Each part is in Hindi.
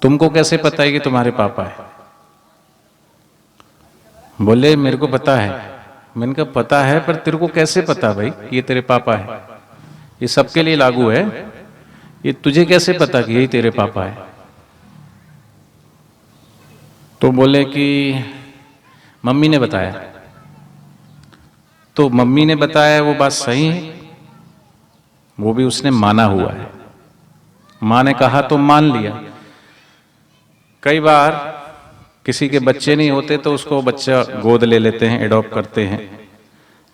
तुमको कैसे पता है कि तुम्हारे पापा है? बोले मेरे को पता है। मैंने कहा पता है, पर तेरे को कैसे पता भाई कि ये तेरे पापा है? ये सबके लिए लागू है, ये तुझे कैसे पता कि यही तेरे पापा है? तो बोले कि मम्मी ने बताया। तो मम्मी ने बताया वो बात सही है, वो भी उसने माना हुआ है। माँ ने कहा तो मान लिया। कई बार किसी के बच्चे नहीं होते तो उसको बच्चा गोद ले लेते हैं, एडॉप्ट करते हैं,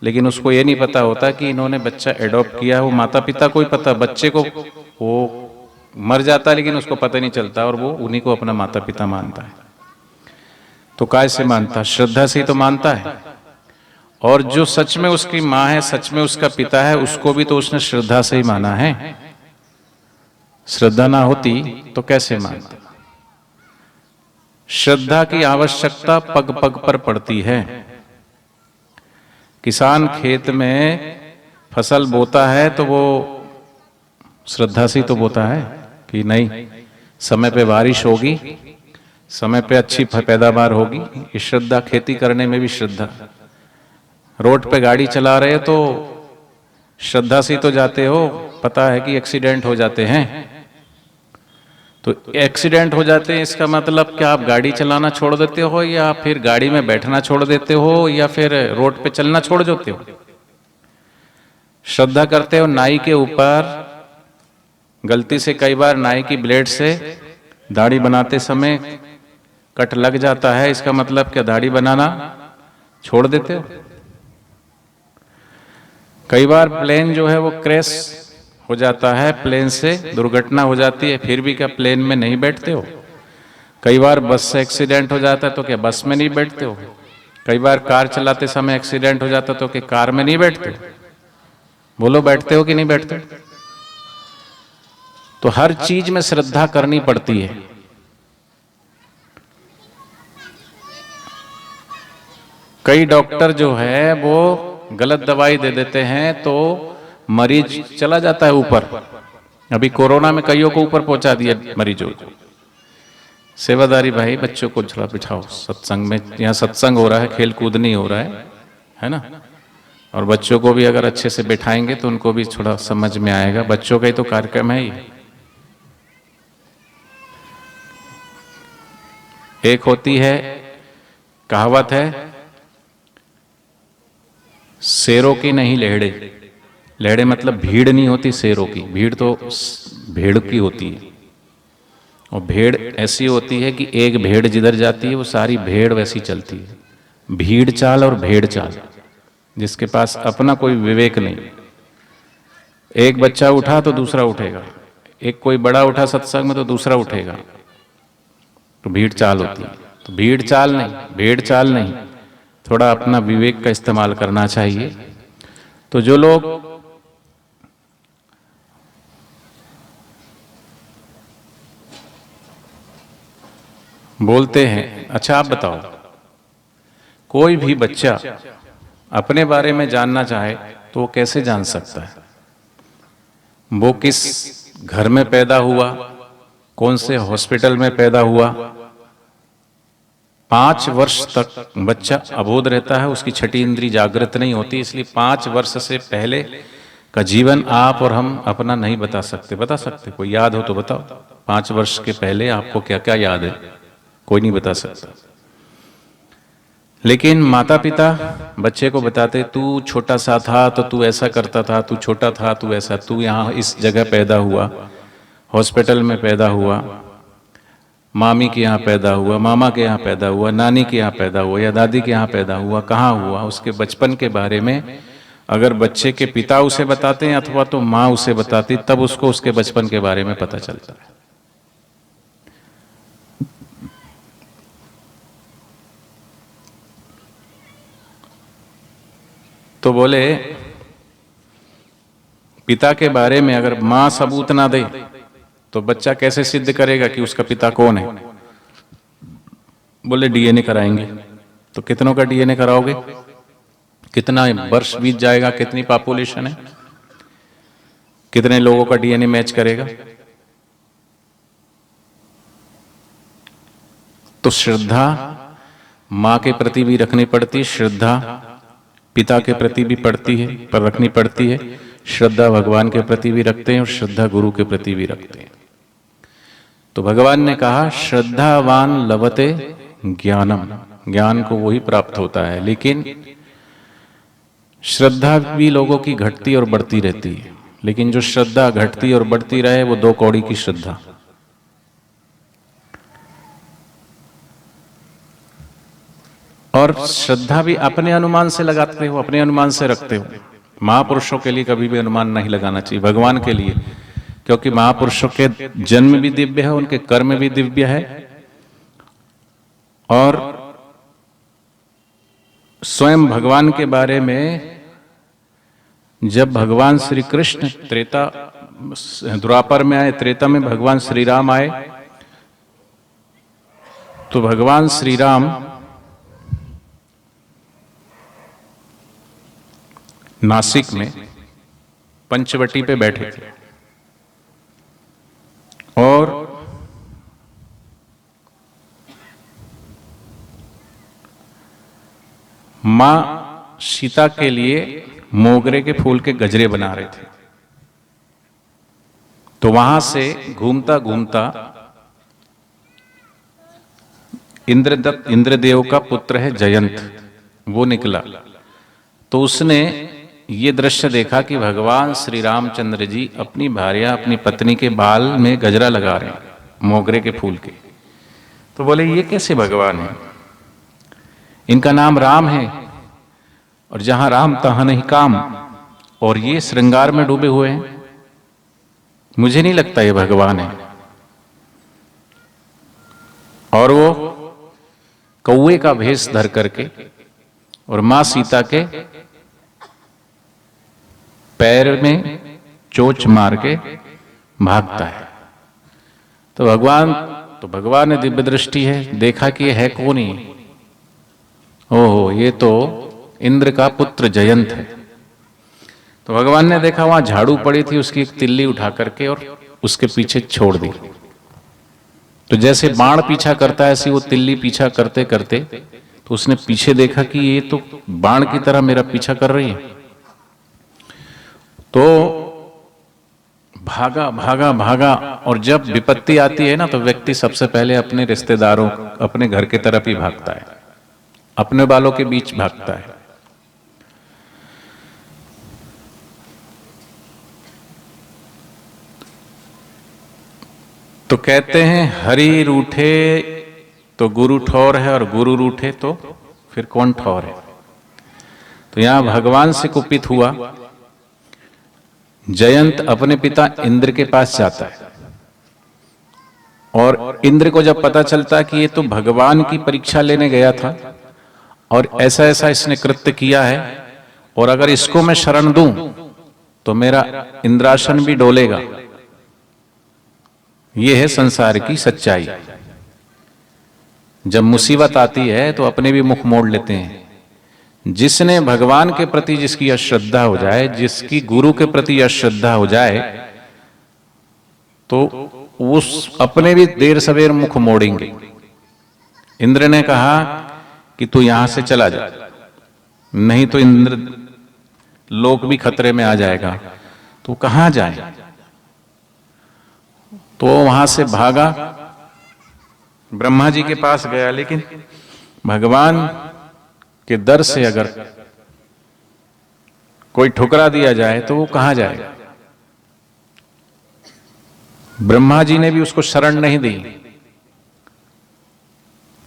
लेकिन उसको ये नहीं पता होता कि इन्होंने बच्चा एडॉप्ट किया। वो माता पिता को ही पता, बच्चे को वो मर जाता लेकिन उसको पता नहीं चलता, और वो उन्हीं को अपना माता पिता मानता है। तो काय से मानता? श्रद्धा से ही तो मानता है। और जो सच में उसकी माँ है, सच में उसका पिता है, उसको भी तो उसने श्रद्धा से ही माना है। श्रद्धा ना होती तो कैसे मानता? श्रद्धा की आवश्यकता पग पग पर पड़ती है। किसान खेत में फसल बोता है तो वो श्रद्धा से तो बोता है कि नहीं समय पे बारिश होगी, समय पे अच्छी पैदावार होगी। ये श्रद्धा, खेती करने में भी श्रद्धा। रोड पे गाड़ी चला रहे तो श्रद्धा से तो जाते हो, पता है कि एक्सीडेंट हो जाते हैं। तो एक्सीडेंट हो जाते हैं, इसका मतलब क्या आप गाड़ी चलाना छोड़ देते हो, या फिर गाड़ी में बैठना छोड़ देते हो, या फिर रोड पे चलना छोड़ देते हो? श्रद्धा करते हो नाई के ऊपर, गलती से कई बार नाई की ब्लेड से दाढ़ी बनाते समय कट लग जाता है, इसका मतलब क्या दाढ़ी बनाना छोड़ देते हो? कई बार प्लेन जो है वो क्रैश हो जाता है, प्लेन से दुर्घटना हो जाती है, फिर भी क्या प्लेन में नहीं बैठते हो? कई बार बस से एक्सीडेंट हो जाता है तो क्या बस में नहीं बैठते हो? कई बार कार चलाते समय एक्सीडेंट हो जाता तो क्या कार में नहीं बैठते हो? बोलो बैठते हो कि नहीं बैठते? तो हर चीज में श्रद्धा करनी पड़ती है। कई डॉक्टर जो है वो गलत दवाई दे देते हैं तो मरीज चला जाता है ऊपर। अभी कोरोना में कईयों को ऊपर पहुंचा दिया मरीजों को। सेवादारी भाई बच्चों को थोड़ा बिठाओ सत्संग में, यहाँ सत्संग हो रहा है, खेल कूद नहीं हो रहा है ना। और बच्चों को भी अगर अच्छे से बिठाएंगे तो उनको भी थोड़ा समझ में आएगा। बच्चों का ही तो कार्यक्रम है ही। एक होती है कहावत है, शेरों की नहीं लेहड़े। लेहड़े मतलब भीड़ नहीं होती शेरों की, भीड़ तो भेड़ की होती है। और भेड़ ऐसी होती है कि एक भेड़ जिधर जाती है वो सारी भेड़ वैसी चलती है। भीड़ चाल और भेड़ चाल, जिसके पास अपना कोई विवेक नहीं। एक बच्चा उठा तो दूसरा उठेगा, एक कोई बड़ा उठा सत्संग में तो दूसरा उठेगा, तो भीड़ चाल होती है। तो भीड़ चाल नहीं, भेड़ चाल नहीं, थोड़ा अपना विवेक का इस्तेमाल करना चाहिए। तो जो लोग बोलते हैं, अच्छा आप बताओ, कोई भी बच्चा अपने बारे में जानना चाहे तो वो कैसे जान सकता है? वो किस घर में पैदा हुआ, कौन से हॉस्पिटल में पैदा हुआ? 5 वर्ष तक बच्चा अबोध रहता है, उसकी छठी इंद्री जागृत नहीं होती, इसलिए 5 वर्ष से पहले का जीवन आप और हम अपना नहीं बता सकते। बता सकते? कोई याद हो तो बताओ। 5 वर्ष के पहले आपको क्या क्या याद है? कोई नहीं बता सकता। लेकिन माता पिता बच्चे को बताते, तू छोटा सा था तो तू ऐसा करता था, तू छोटा था तू ऐसा, तू यहाँ इस जगह पैदा हुआ, हॉस्पिटल में पैदा हुआ, मामी के यहाँ पैदा हुआ, मामा के यहाँ पैदा हुआ, नानी के यहाँ पैदा हुआ या दादी के यहाँ पैदा हुआ, कहाँ हुआ, उसके बचपन के बारे में अगर बच्चे के पिता उसे बताते हैं अथवा तो माँ उसे बताती, तब उसको उसके बचपन के बारे में पता चलता है। तो बोले पिता के बारे में अगर माँ सबूत ना दे तो बच्चा कैसे सिद्ध करेगा कि उसका पिता कौन है? बोले डीएनए कराएंगे। तो कितनों का डीएनए कराओगे? कितना वर्ष बीत जाएगा? कितनी पॉपुलेशन है? कितने लोगों का डीएनए मैच करेगा? तो श्रद्धा माँ के प्रति भी रखनी पड़ती है, श्रद्धा पिता के प्रति भी पड़ती है, पर रखनी पड़ती है, श्रद्धा भगवान के प्रति भी रखते हैं और श्रद्धा गुरु के प्रति भी रखते हैं। तो भगवान ने कहा श्रद्धावान लभते ज्ञानम, ज्ञान को वही प्राप्त होता है, लेकिन श्रद्धा भी लोगों की घटती और बढ़ती रहती है। लेकिन जो श्रद्धा घटती और बढ़ती रहे वो 2 कौड़ी की श्रद्धा। और श्रद्धा भी अपने अनुमान से लगाते हो, अपने अनुमान से रखते हो। महापुरुषों के लिए कभी भी अनुमान नहीं लगाना चाहिए, भगवान के लिए, क्योंकि महापुरुषों के जन्म भी दिव्य है, उनके कर्म भी दिव्य है, और स्वयं भगवान के बारे में जब भगवान श्री कृष्ण त्रेता द्वापर में आए, त्रेता में भगवान श्री राम आए, तो भगवान श्री राम नासिक में पंचवटी पे बैठे थे और मां सीता के लिए मोगरे के फूल के गजरे बना रहे थे। तो वहां से घूमता घूमता इंद्रदेव का पुत्र है जयंत, वो निकला। तो उसने ये दृश्य देखा कि भगवान श्री रामचंद्र जी अपनी भार्या, अपनी पत्नी के बाल में गजरा लगा रहे हैं मोगरे के फूल के। तो बोले ये कैसे भगवान है, इनका नाम राम है और जहां राम तहां नहीं काम, और ये श्रृंगार में डूबे हुए हैं, मुझे नहीं लगता ये भगवान है। और वो कौवे का भेष धर करके और मां सीता के पैर में चोंच मार के भागता है। तो भगवान ने दिव्य दृष्टि है, देखा कि ये है कौन ही, ओहो ये तो इंद्र का पुत्र जयंत है। तो भगवान ने देखा वहां झाड़ू पड़ी थी, उसकी एक तिल्ली उठा करके और उसके पीछे छोड़ दी। तो जैसे बाण पीछा करता है ऐसी वो तिल्ली पीछा करते करते, तो उसने पीछे देखा कि ये तो बाण की तरह मेरा पीछा कर रही है। तो भागा भागा भागा, और जब विपत्ति आती है ना तो व्यक्ति सबसे पहले अपने रिश्तेदारों, अपने घर की तरफ ही भागता है, अपने बालों के बीच भागता है। तो कहते हैं हरि रूठे तो गुरु ठौर है, और गुरु रूठे तो फिर कौन ठौर है। तो यहां भगवान से कुपित हुआ जयंत अपने पिता इंद्र के पास जाता है, और इंद्र को जब पता चलता कि ये तो भगवान की परीक्षा लेने गया था और ऐसा ऐसा इसने कृत्य किया है, और अगर इसको मैं शरण दूं तो मेरा इंद्रासन भी डोलेगा। ये है संसार की सच्चाई। जब मुसीबत आती है तो अपने भी मुख मोड़ लेते हैं। जिसने भगवान के प्रति जिसकी अश्रद्धा हो जाए, जिसकी गुरु के प्रति अश्रद्धा हो जाए, तो उस अपने भी देर सवेर मुख मोड़ेंगे। इंद्र ने कहा कि तू यहां से चला जा, नहीं तो इंद्र लोक भी खतरे में आ जाएगा। तो कहां जाए, तो वहां से भागा, ब्रह्मा जी के पास गया, लेकिन भगवान के दर से अगर कोई ठुकरा दिया जाए तो वो कहां जाएगा। ब्रह्मा जी ने भी उसको शरण नहीं दी।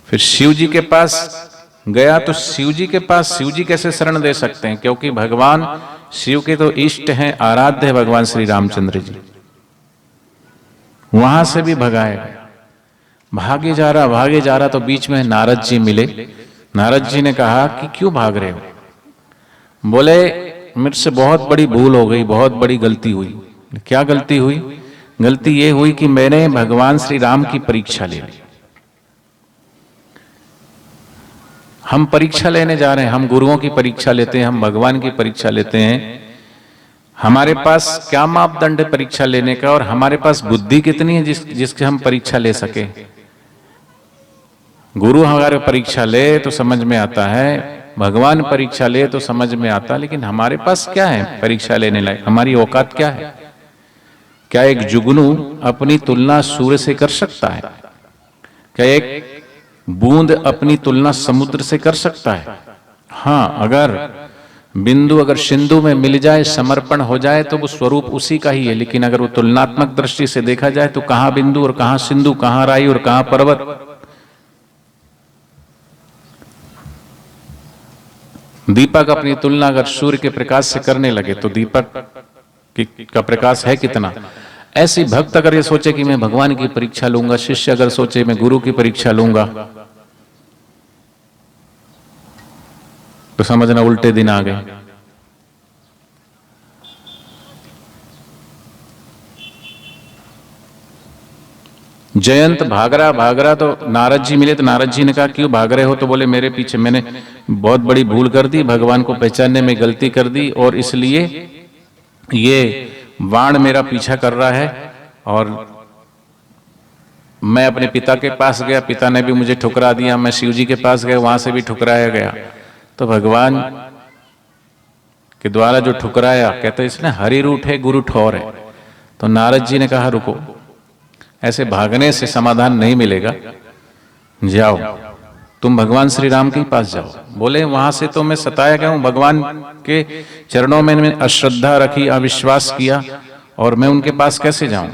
फिर शिव जी के पास गया, तो शिव जी के पास शिव जी कैसे शरण दे सकते हैं, क्योंकि भगवान शिव के तो इष्ट हैं, आराध्य है भगवान श्री रामचंद्र जी। वहां से भी भगाया गया, भागे जा रहा, तो बीच में नारद जी मिले। नारद जी ने कहा कि क्यों भाग रहे हो। बोले मेरे से बहुत बड़ी भूल हो गई, बहुत बड़ी गलती हुई। क्या गलती हुई? गलती ये हुई कि मैंने भगवान श्री राम की परीक्षा ले ली। हम परीक्षा लेने जा रहे हैं, हम गुरुओं की परीक्षा लेते हैं, हम भगवान की परीक्षा लेते हैं। हमारे पास क्या मापदंड है परीक्षा लेने का, और हमारे पास बुद्धि कितनी है जिससे हम परीक्षा ले सके। गुरु हमारे परीक्षा ले तो समझ में आता है, भगवान परीक्षा ले तो समझ में आता, लेकिन हमारे पास क्या है परीक्षा लेने लायक? हमारी औकात क्या है? क्या एक जुगनू अपनी तुलना सूर्य से कर सकता है? क्या एक बूंद अपनी तुलना समुद्र से कर सकता है? हाँ, अगर बिंदु अगर सिंधु में मिल जाए, समर्पण हो जाए तो वो स्वरूप उसी का ही है। लेकिन अगर वो तुलनात्मक दृष्टि से देखा जाए तो कहां बिंदु और कहां सिंधु, कहां राई और कहां पर्वत। दीपक अपनी तुलना अगर सूर्य के प्रकाश से करने लगे तो दीपक का प्रकाश है कितना? ऐसी भक्त अगर ये सोचे कि मैं भगवान की परीक्षा लूंगा, शिष्य अगर सोचे मैं गुरु की परीक्षा लूंगा, तो समझना उल्टे दिन आ गए। जयंत भाग रहा तो नारद जी मिले, तो नारद जी ने कहा क्यों भाग रहे हो? तो बोले मेरे पीछे मैंने बहुत बड़ी भूल कर दी, भगवान को पहचानने में गलती कर दी और इसलिए ये बाण मेरा पीछा कर रहा है। और मैं अपने पिता के पास गया, पिता ने भी मुझे ठुकरा दिया, मैं शिव जी के पास गया, वहां से भी ठुकराया गया। तो भगवान के द्वारा जो ठुकराया, कहते इसने हरि रूठे गुरु ठौर है। तो नारद जी ने कहा रुको, ऐसे भागने से समाधान नहीं मिलेगा, जाओ तुम भगवान श्री राम के पास जाओ। बोले वहां से तो मैं सताया गया हूं, भगवान के चरणों में मैंने अश्रद्धा रखी, अविश्वास किया, और मैं उनके पास कैसे जाऊं?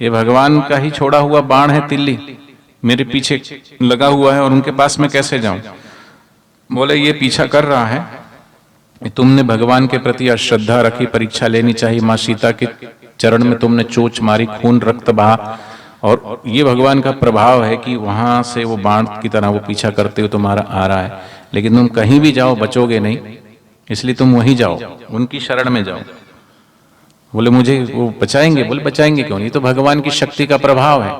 ये भगवान का ही छोड़ा हुआ बाण है, तिल्ली मेरे पीछे लगा हुआ है और उनके पास मैं कैसे जाऊं? बोले ये पीछा कर रहा है, तुमने भगवान के प्रति अश्रद्धा रखी, परीक्षा लेनी चाहिए। मां सीता के चरण में तुमने चोच मारी, खून रक्त बहा, और ये भगवान का प्रभाव है कि वहां से वो बाण की तरह वो पीछा करते हो तुम्हारा आ रहा है। लेकिन तुम कहीं भी जाओ बचोगे नहीं, इसलिए तुम वहीं जाओ, उनकी शरण में जाओ। बोले मुझे वो बचाएंगे? बोले बचाएंगे क्यों नहीं, तो भगवान की शक्ति का प्रभाव है।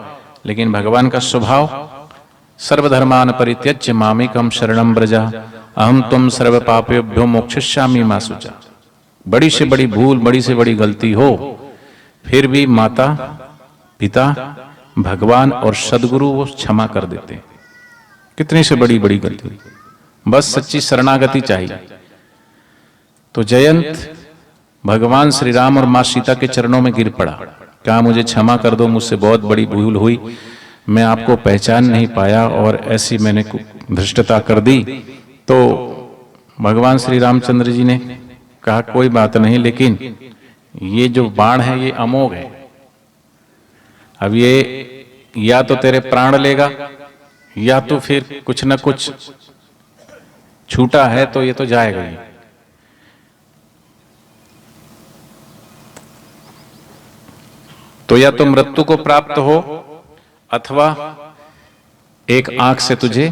लेकिन भगवान का स्वभाव सर्वधर्मान परित्यज्य मामेकम शरणम व्रजा अहम तुम सर्व पापेभ्यो मोक्षयिष्यामि मा शुचा। बड़ी से बड़ी भूल, बड़ी से बड़ी गलती हो, फिर भी माता पिता भगवान और सदगुरु वो क्षमा कर देते हैं। कितनी से बड़ी बड़ी गलती, बस सच्ची शरणागति चाहिए। तो जयंत भगवान श्री राम और मां सीता के चरणों में गिर पड़ा, कहा मुझे क्षमा कर दो, मुझसे बहुत बड़ी भूल हुई, मैं आपको पहचान नहीं पाया और ऐसी मैंने धृष्टता कर दी। तो भगवान श्री रामचंद्र जी ने कहा कोई बात नहीं, लेकिन ये जो बाण है ये अमोघ है, अब ये या तो तेरे प्राण लेगा या तो फिर कुछ न कुछ छूटा है तो ये तो जाएगा ही। तो या तो मृत्यु को प्राप्त हो अथवा एक आंख से तुझे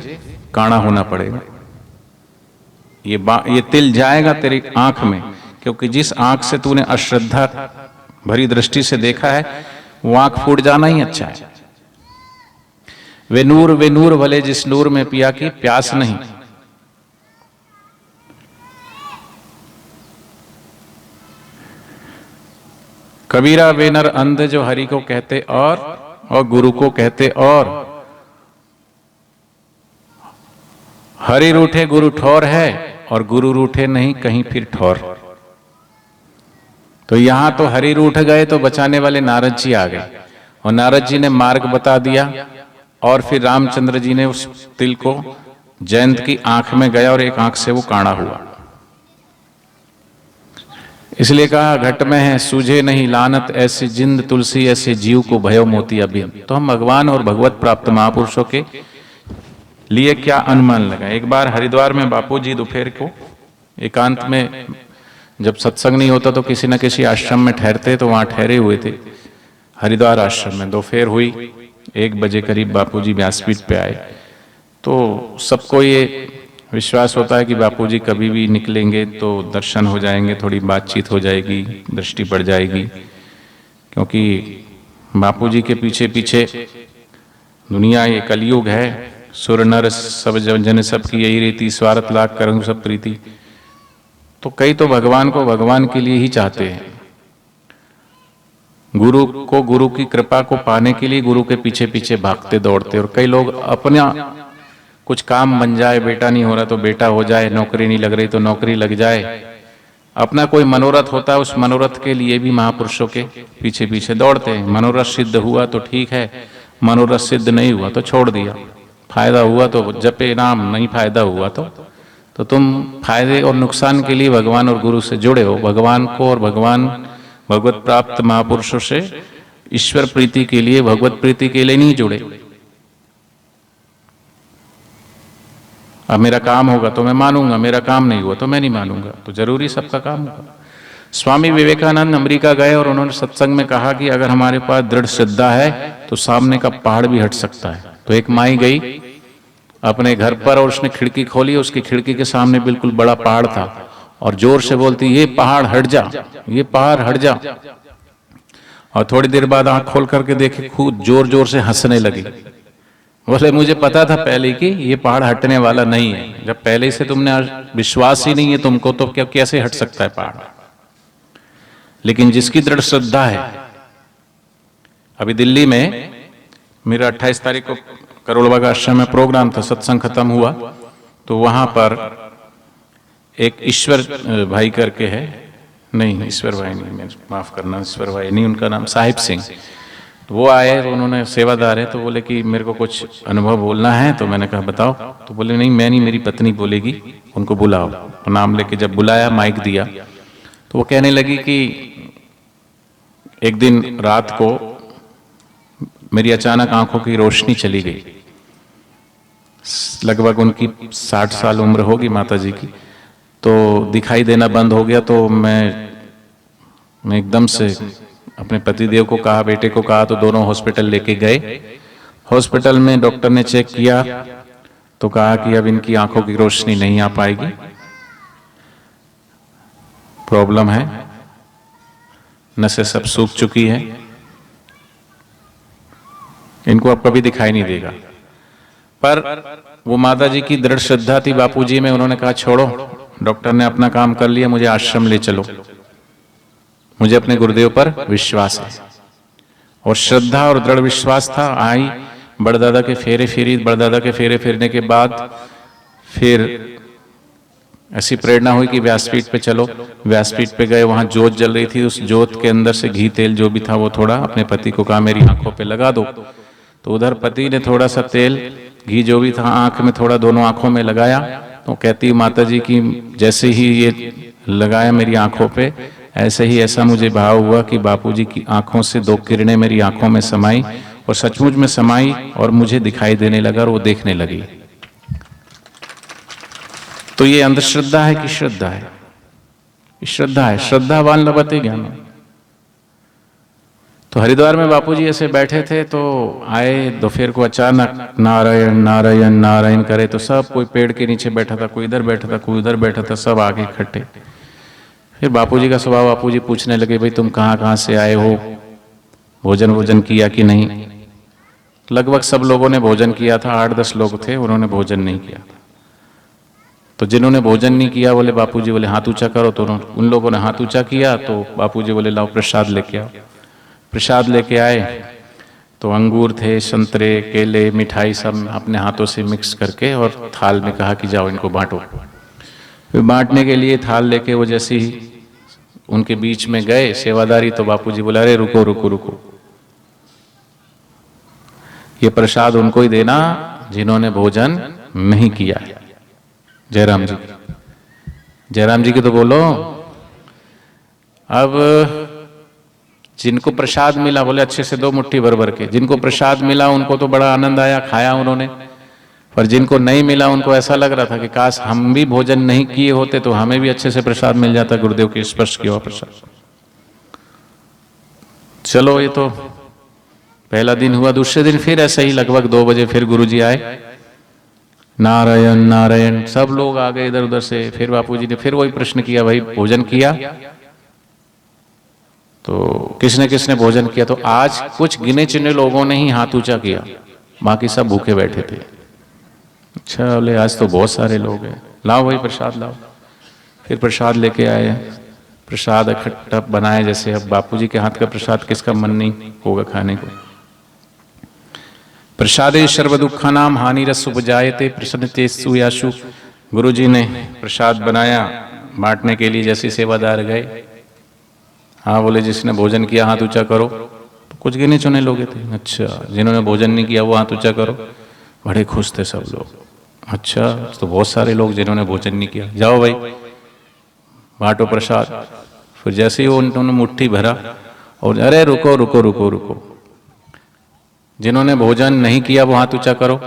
काणा होना पड़ेगा। ये तिल जाएगा तेरी आंख में, क्योंकि जिस आंख से तूने अश्रद्धा भरी दृष्टि से देखा है वो आंख फूट जाना ही अच्छा है। वे नूर भले जिस नूर में पिया की प्यास नहीं। कबीरा वे नर अंध जो हरि को कहते और गुरु को कहते और, हरि रूठे गुरु ठौर है और गुरु रूठे नहीं कहीं फिर ठौर। तो यहां तो हरि रूठ गए तो बचाने वाले नारद जी आ गए और नारद जी ने मार्ग बता दिया और फिर रामचंद्र जी ने उस तिल को जयंत की आंख में गया और एक आंख से वो काणा हुआ। इसलिए कहा घट में है सूझे नहीं लानत, ऐसे जिंद तुलसी ऐसे जीव को भयो मोती अभियन। तो हम भगवान और भगवत प्राप्त महापुरुषों के लिए क्या अनुमान लगा। एक बार हरिद्वार में बापूजी दोपहर को एकांत में, जब सत्संग नहीं होता तो किसी न किसी आश्रम में ठहरते, तो वहां ठहरे हुए थे हरिद्वार आश्रम में। दोपहर हुई, 1 बजे करीब बापूजी व्यासपीठ पे आए। तो सबको ये विश्वास होता है कि बापूजी कभी भी निकलेंगे तो दर्शन हो जाएंगे, थोड़ी बातचीत हो जाएगी, दृष्टि पड़ जाएगी, क्योंकि बापूजी के पीछे पीछे दुनिया ये कलयुग है, सुर नर सब जन सब की यही रीति, स्वार्थ लाख करूं सब प्रीति। तो कई तो भगवान को भगवान के लिए ही चाहते हैं गुरु को, गुरु की कृपा को पाने के लिए गुरु के पीछे पीछे भागते दौड़ते। और कई लोग अपना कुछ काम बन जाए, बेटा नहीं हो रहा तो बेटा हो जाए, नौकरी नहीं लग रही तो नौकरी लग जाए, अपना कोई मनोरथ होता है उस मनोरथ के लिए भी महापुरुषों के पीछे पीछे दौड़ते हैं। मनोरथ सिद्ध हुआ तो ठीक है, मनोरथ सिद्ध नहीं हुआ तो छोड़ दिया। फायदा हुआ तो जपे नाम, नहीं फायदा हुआ तो तुम फायदे और नुकसान के लिए भगवान और गुरु से जुड़े हो। भगवान को और भगवत प्राप्त महापुरुषों से ईश्वर प्रीति के लिए, भगवत प्रीति के लिए नहीं जुड़े। अब मेरा काम होगा तो मैं मानूंगा, मेरा काम नहीं हुआ तो मैं नहीं मानूंगा, तो जरूरी सबका काम होगा। स्वामी विवेकानंद अमेरिका गए और उन्होंने सत्संग में कहा कि अगर हमारे पास दृढ़ श्रद्धा है तो सामने का पहाड़ भी हट सकता है। तो एक माई गई अपने घर पर और उसने खिड़की खोली, उसकी खिड़की के सामने बिल्कुल बड़ा पहाड़ था और जोर से बोलती, ये पहाड़ हट जा, ये पहाड़ हट जा। और थोड़ी देर बाद आंख खोल करके देखे, खूब जोर जोर से हंसने लगी। बोले मुझे पता था पहले कि ये पहाड़ हटने वाला नहीं है। जब पहले से तुमने विश्वास ही नहीं है तुमको तो क्या कैसे हट सकता है पहाड़। लेकिन जिसकी दृढ़ श्रद्धा है, अभी दिल्ली में मेरा 28 तारीख को करोड़बाग आश्रम में प्रोग्राम था, सत्संग खत्म हुआ तो वहां पर एक ईश्वर भाई करके है, नहीं ईश्वर भाई नहीं, माफ करना, ईश्वर भाई नहीं, उनका नाम साहिब सिंह। तो वो आए, तो उन्होंने सेवादार है, तो बोले कि मेरे को कुछ अनुभव बोलना है। तो मैंने कहा बताओ। तो बोले नहीं मैं नहीं, मेरी पत्नी बोलेगी, उनको बुलाओ। तो नाम लेके जब बुलाया, माइक दिया, तो वो कहने लगी कि एक दिन रात को मेरी अचानक आंखों की रोशनी चली गई। लगभग उनकी 60 साल उम्र होगी माता जी की। तो दिखाई देना बंद हो गया। तो मैं एकदम से अपने पतिदेव को कहा, बेटे को कहा, तो दोनों हॉस्पिटल लेके गए। हॉस्पिटल में डॉक्टर ने चेक किया तो कहा कि अब इनकी आंखों की रोशनी नहीं आ पाएगी, प्रॉब्लम है, नसें सब सूख चुकी है, इनको अब कभी दिखाई नहीं देगा। पर वो माता जी की दृढ़ श्रद्धा थी बापूजी में। उन्होंने कहा छोड़ो, डॉक्टर ने अपना काम कर लिया, मुझे आश्रम ले चलो, मुझे अपने गुरुदेव पर विश्वास है। और श्रद्धा और दृढ़ विश्वास था। आई, बड़दादा के फेरे फेरी, बड़दादा के फेरे फेरने के बाद फिर ऐसी प्रेरणा हुई कि व्यासपीठ पे चलो। व्यासपीठ पे गए, वहां जोत जल रही थी, उस जोत के अंदर से घी तेल जो भी था वो थोड़ा अपने पति को कहा मेरी आंखों पे लगा दो। तो उधर पति ने थोड़ा सा तेल घी जो भी था आंख में थोड़ा, दोनों आंखों में लगाया। तो कहती माता जी की जैसे ही ये लगाया मेरी आंखों पे, ऐसे ही ऐसा मुझे भाव हुआ कि बापूजी की आंखों से 2 किरणें मेरी आंखों में समाई और सचमुच में समाई और मुझे दिखाई देने लगा और वो देखने लगी। तो ये अंधश्रद्धा है कि श्रद्धा है? श्रद्धा है। श्रद्धावान लभते ज्ञान। तो हरिद्वार में बापूजी ऐसे बैठे थे, तो आए दोपहर को अचानक नारायण नारायण नारायण करे। तो सब कोई पेड़ के नीचे बैठा था, कोई इधर बैठा था, कोई उधर बैठा था, सब आगे इकट्ठे। फिर बापूजी का स्वभाव, बापूजी पूछने लगे भाई तुम कहाँ से आए हो, भोजन वोजन किया कि नहीं। लगभग सब लोगों ने भोजन किया था, 8-10 लोग थे, उन्होंने भोजन नहीं किया था। तो जिन्होंने भोजन नहीं किया बोले बापूजी बोले हाथ ऊंचा करो। तो उन लोगों ने हाथ ऊंचा किया। तो बापूजी बोले लाओ प्रसाद लेके आओ। प्रसाद लेके आए तो अंगूर थे, संतरे, केले, मिठाई सब अपने हाथों से मिक्स करके और थाल में कहा कि जाओ इनको बांटो। फिर बांटने के लिए थाल लेके वो जैसे ही उनके बीच में गए सेवादारी, तो बापूजी बोले अरे रुको रुको रुको, ये प्रसाद उनको ही देना जिन्होंने भोजन नहीं किया है। जयराम जी, जयराम जी की तो बोलो। अब जिनको प्रसाद मिला बोले अच्छे से 2 मुट्ठी भर भर के, जिनको प्रसाद मिला उनको तो बड़ा आनंद आया, खाया उन्होंने। पर जिनको नहीं मिला उनको ऐसा लग रहा था कि काश हम भी भोजन नहीं किए होते तो हमें भी अच्छे से प्रसाद मिल जाता, गुरुदेव के स्पर्श किया हुआ प्रसाद। चलो ये तो पहला दिन हुआ। दूसरे दिन फिर ऐसे ही लगभग 2 बजे फिर गुरुजी आए, नारायण नारायण, सब लोग आ गए इधर उधर से। फिर बापूजी ने फिर वही प्रश्न किया भाई भोजन किया? तो किसने किसने भोजन किया? तो आज कुछ गिने चुने लोगों ने ही हाथ ऊंचा किया, बाकी सब भूखे बैठे थे। अच्छा बोले आज तो बहुत सारे लोग हैं, लाओ भाई प्रसाद लाओ। फिर प्रसाद लेके आए, प्रसाद इकट्ठा बनाए, जैसे अब बापूजी के हाथ का प्रसाद किसका मन नहीं होगा खाने को। प्रसादे सर्व दुखा नाम हानि रस उपजायते प्रसन्नते सुयाशु। गुरु जी ने प्रसाद बनाया बांटने के लिए, जैसे सेवादार गए, हाँ बोले जिसने भोजन किया हाथ ऊंचा करो। कुछ गिने चुने लोग थे, अच्छा जिन्होंने भोजन नहीं किया वो हाथ ऊंचा करो। बड़े खुश थे सब लोग, अच्छा तो बहुत सारे लोग जिन्होंने भोजन नहीं किया, जाओ भाई बांटो प्रसाद। फिर जैसे ही उन्होंने मुट्ठी भरा और अरे रुको रुको रुको रुको, जिन्होंने भोजन नहीं किया वो हाथ ऊंचा करो।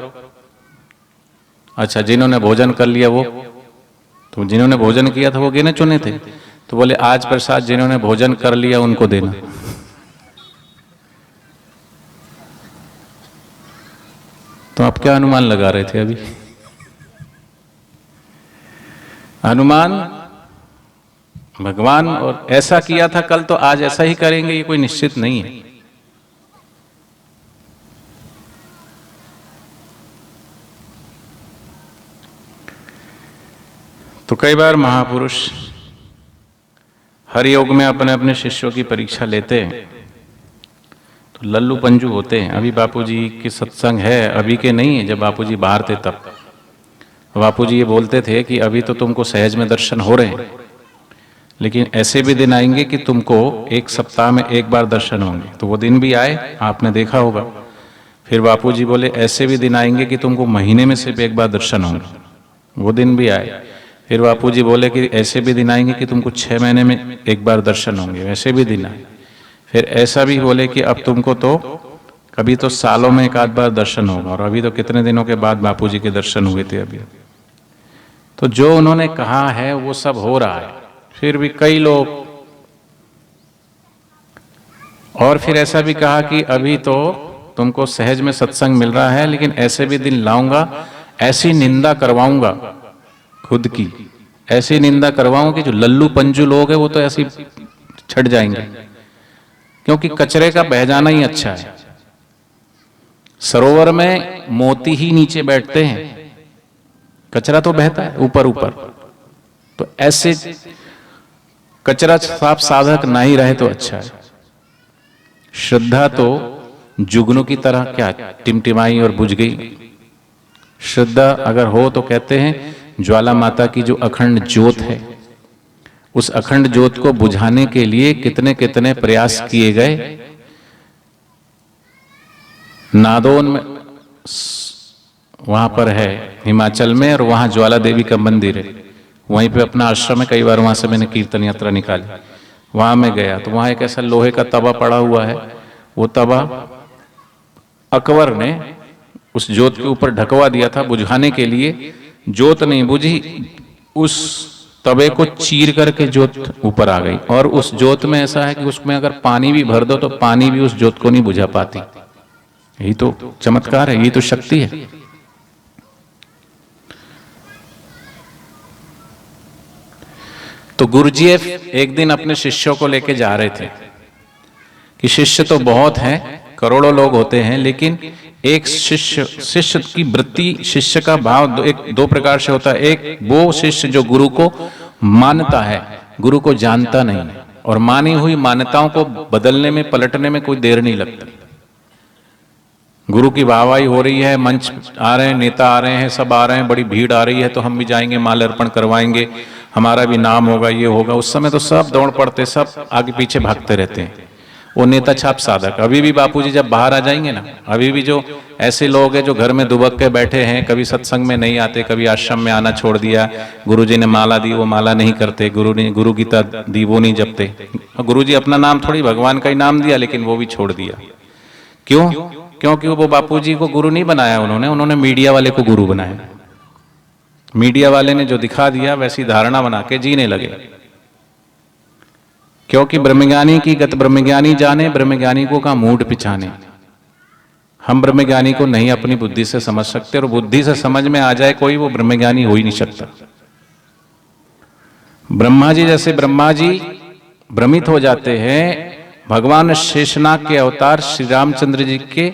अच्छा जिन्होंने भोजन कर लिया वो, तो जिन्होंने भोजन किया था वो गिने चुने थे, तो बोले आज प्रसाद जिन्होंने भोजन कर लिया उनको देना। तो आप क्या अनुमान लगा रहे थे अभी? अनुमान भगवान और ऐसा किया था कल तो आज ऐसा ही करेंगे, ये कोई निश्चित नहीं है। तो कई बार महापुरुष हर योग में अपने अपने शिष्यों की परीक्षा लेते हैं, तो लल्लू पंजू होते हैं। अभी बापूजी की सत्संग है, अभी के नहीं है, जब बापूजी बाहर थे तब बापूजी ये बोलते थे कि अभी तो तुमको सहज में दर्शन हो रहे हैं, लेकिन ऐसे भी दिन आएंगे कि तुमको एक सप्ताह में एक बार दर्शन होंगे। तो वो दिन भी आए, आपने देखा होगा। फिर बापूजी बोले ऐसे भी दिन आएंगे कि तुमको महीने में सिर्फ एक बार दर्शन होंगे, वो दिन भी आए। फिर बापूजी बोले कि ऐसे भी दिन आएंगे कि तुमको 6 महीने में एक बार दर्शन होंगे, वैसे भी दिन आए। फिर ऐसा भी बोले कि अब तुमको तो कभी तो सालों में एक आध बार दर्शन होगा, और अभी तो कितने दिनों के बाद बापूजी के दर्शन हुए थे अभी। तो जो उन्होंने कहा है वो सब हो रहा है। फिर भी कई लोग, और फिर ऐसा भी कहा कि अभी तो तुमको सहज में सत्संग मिल रहा है, लेकिन ऐसे भी दिन लाऊंगा, ऐसी निंदा करवाऊंगा खुद की, ऐसी निंदा करवाऊंगा कि जो लल्लू पंजू लोग हैं वो तो ऐसे छट जाएंगे, क्योंकि कचरे का बह जाना ही अच्छा है। सरोवर में मोती ही नीचे बैठते हैं, कचरा तो बहता है ऊपर ऊपर। तो ऐसे कचरा साफ साधक ना ही रहे तो अच्छा है। श्रद्धा तो जुगनू की तरह क्या टिमटिमाई और बुझ गई। श्रद्धा अगर हो तो कहते हैं ज्वाला माता की जो अखंड ज्योत है, उस अखंड ज्योत को बुझाने के लिए कितने कितने प्रयास किए गए। नादौन में वहां पर है हिमाचल में, और वहां ज्वाला देवी का मंदिर है, वहीं पे अपना आश्रम है। कई बार वहां से मैंने कीर्तन यात्रा निकाली, वहां में गया तो वहां एक ऐसा लोहे का तवा पड़ा हुआ है। वो तवा अकबर ने उस ज्योत के ऊपर ढकवा दिया था बुझाने के लिए। ज्योत नहीं बुझी, उस तवे को चीर करके ज्योत ऊपर आ गई। और उस ज्योत में ऐसा है कि उसमें अगर पानी भी भर दो तो पानी भी उस ज्योत को नहीं बुझा पाती। यही तो चमत्कार है, यही तो शक्ति है। तो गुरुजी एक दिन अपने शिष्यों को लेके जा रहे थे कि शिष्य तो बहुत हैं, करोड़ों लोग होते हैं, लेकिन एक शिष्य की वृत्ति, शिष्य का भाव दो प्रकार से होता है। एक वो शिष्य जो गुरु को मानता है, गुरु को जानता नहीं, और मानी हुई मान्यताओं को बदलने में, पलटने में कोई देर नहीं लगती। गुरु की वाहवाही हो रही है, मंच आ रहे हैं, नेता आ रहे हैं, सब आ रहे हैं, बड़ी भीड़ आ रही है, तो हम भी जाएंगे, माल अर्पण करवाएंगे, हमारा भी नाम होगा, ये होगा। उस समय तो सब दौड़ पड़ते, सब आगे पीछे भागते रहते हैं। वो नेता छाप साधक। अभी भी बापूजी जब बाहर आ जाएंगे ना, अभी भी जो ऐसे लोग हैं जो घर में दुबक के बैठे हैं, कभी सत्संग में नहीं आते, कभी आश्रम में आना छोड़ दिया, गुरुजी ने माला दी वो माला नहीं करते, गुरु ने गुरु गीता दी वो नहीं जपते। गुरुजी अपना नाम थोड़ी, भगवान का ही नाम दिया, लेकिन वो भी छोड़ दिया। क्यों? क्योंकि वो बापूजी को गुरु नहीं बनाया उन्होंने मीडिया वाले को गुरु बनाया। मीडिया वाले ने जो दिखा दिया वैसी धारणा बना के जीने लगे। क्योंकि ब्रह्मज्ञानी की गत ब्रह्मज्ञानी जाने, ब्रह्मज्ञानी को का मूड पिछाने। हम ब्रह्मज्ञानी को नहीं अपनी बुद्धि से समझ सकते, और बुद्धि से समझ में आ जाए कोई, वो ब्रह्मज्ञानी हो ही नहीं सकता। ब्रह्मा जी जैसे ब्रह्मा जी भ्रमित हो जाते हैं, भगवान शेषनाग के अवतार श्री रामचंद्र जी के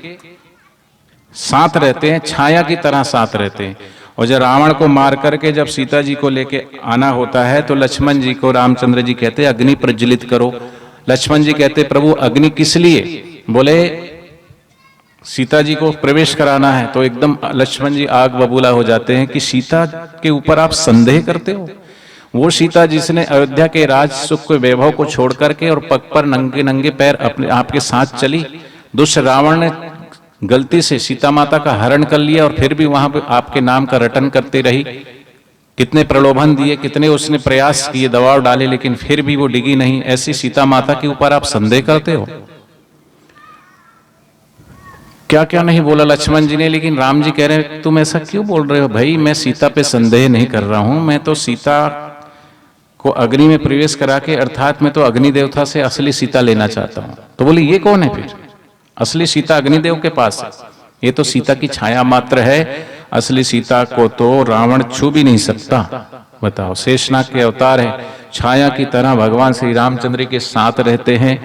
साथ रहते हैं, छाया की तरह साथ रहते हैं, और जब रावण को मार करके जब सीता जी को लेके आना होता है तो लक्ष्मण जी को रामचंद्र जी कहते अग्नि प्रज्वलित करो। लक्ष्मण जी कहते प्रभु अग्नि किस लिए? बोले सीता जी को प्रवेश कराना है। तो एकदम लक्ष्मण जी आग बबूला हो जाते हैं कि सीता के ऊपर आप संदेह करते हो? वो सीता जिसने अयोध्या के राज सुख के वैभव को छोड़ करके और पग पर नंगे नंगे पैर अपने आपके साथ चली, दुष्ट रावण ने गलती से सीता माता का हरण कर लिया और फिर भी वहां पे आपके नाम का रटन करती रही। कितने प्रलोभन दिए, कितने उसने प्रयास किए, दबाव डाले, लेकिन फिर भी वो डिगी नहीं। ऐसी सीता माता के ऊपर आप संदेह करते हो? क्या क्या नहीं बोला लक्ष्मण जी ने, लेकिन राम जी कह रहे हैं तुम ऐसा क्यों बोल रहे हो भाई? मैं सीता पे संदेह नहीं कर रहा हूं, मैं तो सीता को अग्नि में प्रवेश करा के, अर्थात मैं तो अग्नि देवता से असली सीता लेना चाहता हूं। तो बोले ये कौन है? फिर असली सीता अग्निदेव के पास है, ये तो सीता की छाया मात्र है, असली सीता को तो रावण छू भी नहीं सकता। बताओ, शेषनाग के अवतार है, छाया की तरह भगवान श्री रामचंद्र के साथ रहते हैं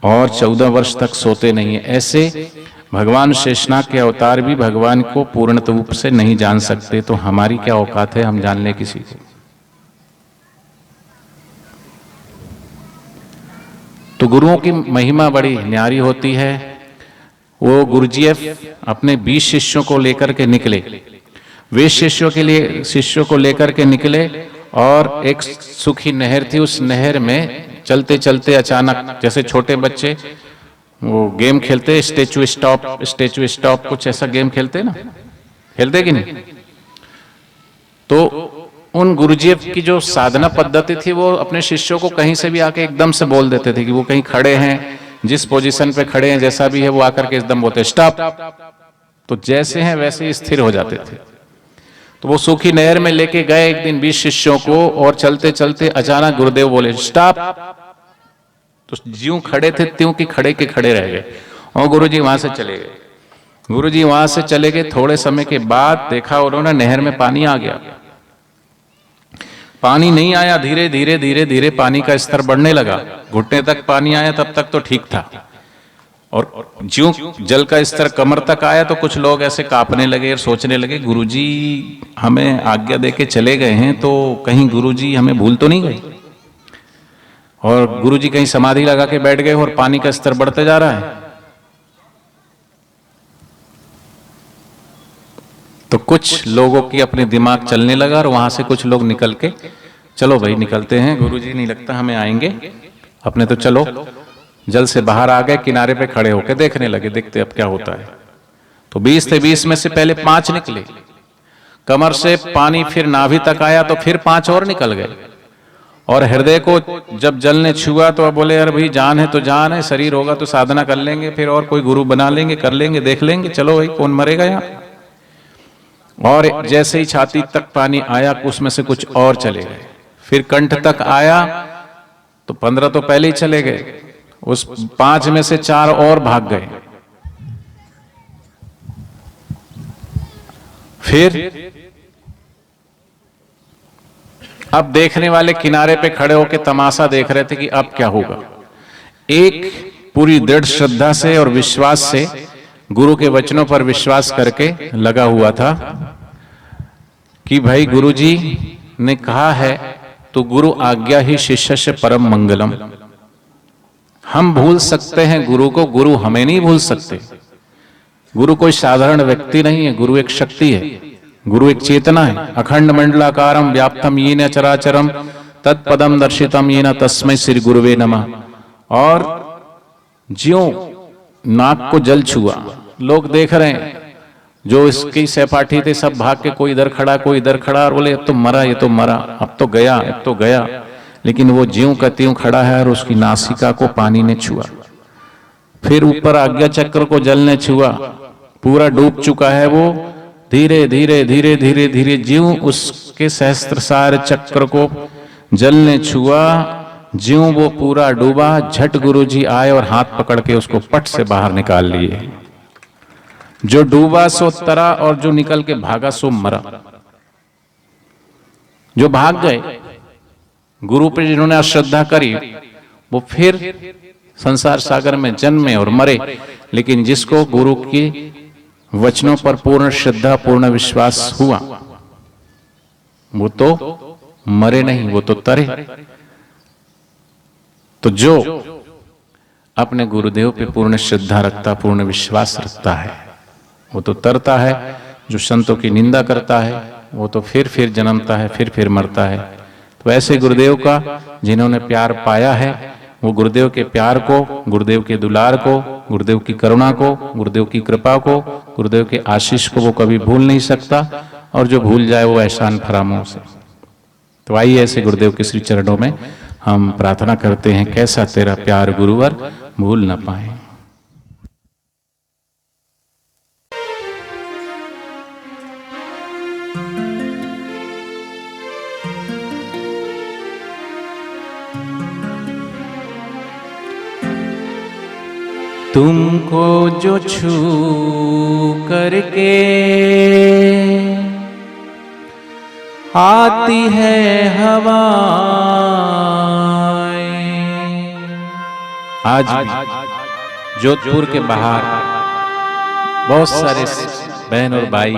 और 14 वर्ष तक सोते नहीं है। ऐसे भगवान शेषनाग के अवतार भी भगवान को पूर्ण रूप से नहीं जान सकते, तो हमारी क्या औकात है हम जान ले किसी को? तो गुरुओं की महिमा बड़ी न्यारी होती है। वो गुरुजीएफ अपने 20 शिष्यों को लेकर के निकले, 20 शिष्यों को लेकर के निकले और एक सूखी नहर थी, उस नहर में चलते चलते अचानक, जैसे छोटे बच्चे वो गेम खेलते, स्टेचू स्टॉप कुछ ऐसा गेम खेलते ना, खेलते कि नहीं? तो उन गुरुजीएफ की जो साधना पद्धति थी, वो अपने शिष्यों को कहीं से भी आके एकदम से बोल देते थे कि वो कहीं खड़े हैं, जिस पोजीशन पे खड़े हैं, जैसा भी है, वो आकर के एकदम बोलते स्टॉप, तो जैसे हैं वैसे ही स्थिर हो जाते थे। तो वो सूखी नहर में लेके गए एक दिन 20 शिष्यों को, और चलते चलते अचानक गुरुदेव बोले स्टॉप। तो ज्यों खड़े थे त्यों की खड़े के खड़े रह गए और गुरुजी वहां से चले गए। गुरुजी वहां से चले गए, थोड़े समय के बाद देखा उन्होंने नहर में पानी आ गया। पानी नहीं आया, धीरे धीरे धीरे धीरे पानी का स्तर बढ़ने लगा, घुटने तक पानी आया, तब तक तो ठीक था। और ज्यों जल का स्तर कमर तक आया तो कुछ लोग ऐसे कांपने लगे और सोचने लगे गुरुजी हमें आज्ञा देके चले गए हैं, तो कहीं गुरुजी हमें भूल तो नहीं गए, और गुरुजी कहीं समाधि लगा के बैठ गए और पानी का स्तर बढ़ते जा रहा है। तो कुछ लोगों की अपने दिमाग चलने लगा और वहां से कुछ लोग निकल के, चलो भाई निकलते हैं, गुरुजी नहीं लगता हमें आएंगे अपने, तो चलो जल से बाहर आ गए, किनारे पे खड़े होकर देखने लगे, देखते अब क्या होता है। तो 20 थे, 20 में से पहले 5 निकले, कमर से पानी फिर नाभि तक आया तो फिर 5 और निकल गए, और हृदय को जब जल ने छुआ तो अब बोले अरे भाई जान है तो जान है, शरीर होगा तो साधना कर लेंगे, फिर और कोई गुरु बना लेंगे, कर लेंगे, देख लेंगे, चलो भाई कौन मरेगा यहाँ। और जैसे ही छाती तक पानी आया उसमें से कुछ और चले गए, फिर कंठ तक आया तो 15 तो पहले ही चले गए, उस 5 में से 4 और भाग गए। फिर अब देखने वाले किनारे पे खड़े होकर तमाशा देख रहे थे कि अब क्या होगा। एक पूरी दृढ़ श्रद्धा से और विश्वास से, गुरु के वचनों पर विश्वास करके लगा हुआ था कि भाई गुरुजी ने कहा है तो गुरु आज्ञा ही शिष्य से परम मंगलम। हम भूल सकते हैं गुरु को, गुरु हमें नहीं भूल सकते। गुरु कोई साधारण व्यक्ति नहीं है, गुरु एक शक्ति है, गुरु एक चेतना है। अखंड मंडलाकारम व्याप्तम येन चराचरम तत्पदम दर्शितम येन तस्मै श्री गुरुवे नमः। और ज्यों नाक को जल छुआ, लोग देख रहे हैं, जो इसकी सहपाठी थे सब भाग के, कोई इधर खड़ा कोई इधर खड़ा, और बोले अब तो मरा, ये तो मरा, अब तो गया, अब तो गया। लेकिन वो ज्यों का त्यों खड़ा है और उसकी नासिका को पानी ने छुआ। फिर ऊपर आज्ञा चक्र को जल ने छुआ, पूरा डूब चुका है वो। धीरे धीरे धीरे धीरे धीरे ज्यों उसके सहस्त्रसार चक्र को जल ने छुआ, ज्यों वो पूरा डूबा, झट गुरुजी आए और हाथ पकड़ के उसको पट से बाहर निकाल लिए। जो डूबा सो तरा और जो निकल के भागा सो मरा। जो भाग गए गुरु पे जिन्होंने अश्रद्धा करी, वो फिर संसार सागर में जन्मे और मरे। लेकिन जिसको गुरु की वचनों पर पूर्ण श्रद्धा पूर्ण विश्वास हुआ, वो तो मरे नहीं, वो तो तरे। तो जो अपने गुरुदेव पे पूर्ण श्रद्धा रखता, पूर्ण विश्वास रखता है, वो तो तरता है। जो संतों की निंदा करता है वो तो फिर जन्मता है, फिर मरता है। तो ऐसे गुरुदेव का जिन्होंने प्यार पाया है, वो गुरुदेव के प्यार को, गुरुदेव के दुलार को, गुरुदेव की करुणा को, गुरुदेव की कृपा को, गुरुदेव के आशीष को वो कभी भूल नहीं सकता। और जो भूल जाए वो एहसान फरामों से। तो आइए ऐसे गुरुदेव के श्री चरणों में हम प्रार्थना करते हैं, कैसा तेरा प्यार गुरुवर भूल न पाए। तुमको जो छू करके आती है हवाएं, आज भी जोधपुर के बाहर बहुत सारे बहन और भाई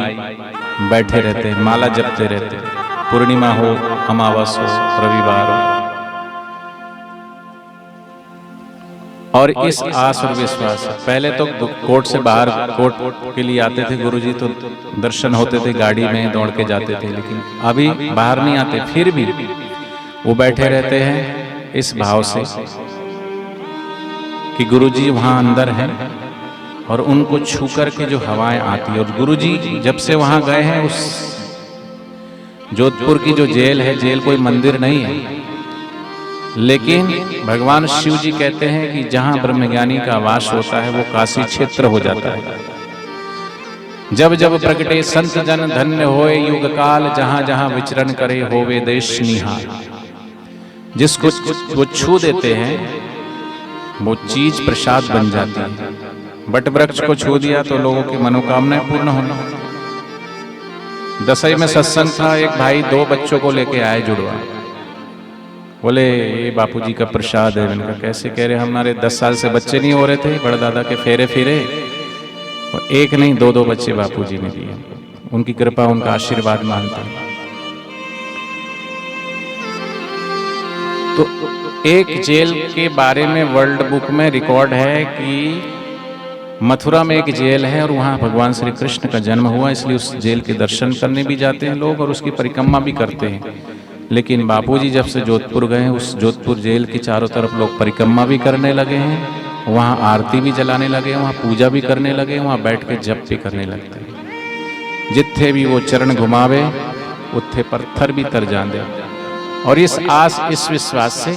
बैठे रहते हैं, माला जपते रहते हैं, पूर्णिमा हो, अमावस हो, रविवार हो। और इस आस और विश्वास, पहले तो कोर्ट से बाहर, कोर्ट के लिए आते थे गुरुजी, तो दर्शन होते थे, गाड़ी में दौड़ के जाते थे, लेकिन अभी बाहर नहीं आते, फिर भी वो बैठे रहते हैं इस भाव से कि गुरुजी वहां अंदर हैं और उनको छू करके जो हवाएं आती है। और गुरुजी जब से वहां गए हैं, उस जोधपुर की जो जेल है, जेल कोई मंदिर नहीं है, लेकिन भगवान शिव जी कहते हैं कि जहां ब्रह्मज्ञानी का वास होता है वो काशी क्षेत्र हो जाता है। जब जब प्रगटे संत जन धन्य होए, युग काल जहां जहां विचरण करे होवे देश निहाल। जिसको वो छू देते हैं वो चीज प्रसाद बन जाती है। बट वृक्ष को छू दिया तो लोगों की मनोकामनाएं पूर्ण होना। दसई में सत्संग था, एक भाई 2 बच्चों को लेके आए जुड़वा, बोले ये बापूजी का प्रसाद है। मैंने कहा कैसे? कह रहे हमारे 10 साल से बच्चे नहीं हो रहे थे, बड़दादा के फेरे फिरे, और एक नहीं 2-2 बच्चे बापूजी ने दिए। उनकी कृपा, उनका आशीर्वाद मानता हूं। तो एक जेल के बारे में वर्ल्ड बुक में रिकॉर्ड है कि मथुरा में एक जेल है और वहां भगवान श्री कृष्ण का जन्म हुआ, इसलिए उस जेल के दर्शन करने भी जाते हैं लोग और उसकी परिक्रमा भी करते हैं। लेकिन बापूजी जब से जोधपुर गए, उस जोधपुर जेल की चारों तरफ लोग परिक्रमा भी करने लगे हैं, वहाँ आरती भी जलाने लगे, वहाँ पूजा भी करने लगे, वहाँ बैठ के जप भी करने लगते हैं। जिथे भी वो चरण घुमावे उत्थे पत्थर भी तर जाते। और इस आस, इस विश्वास से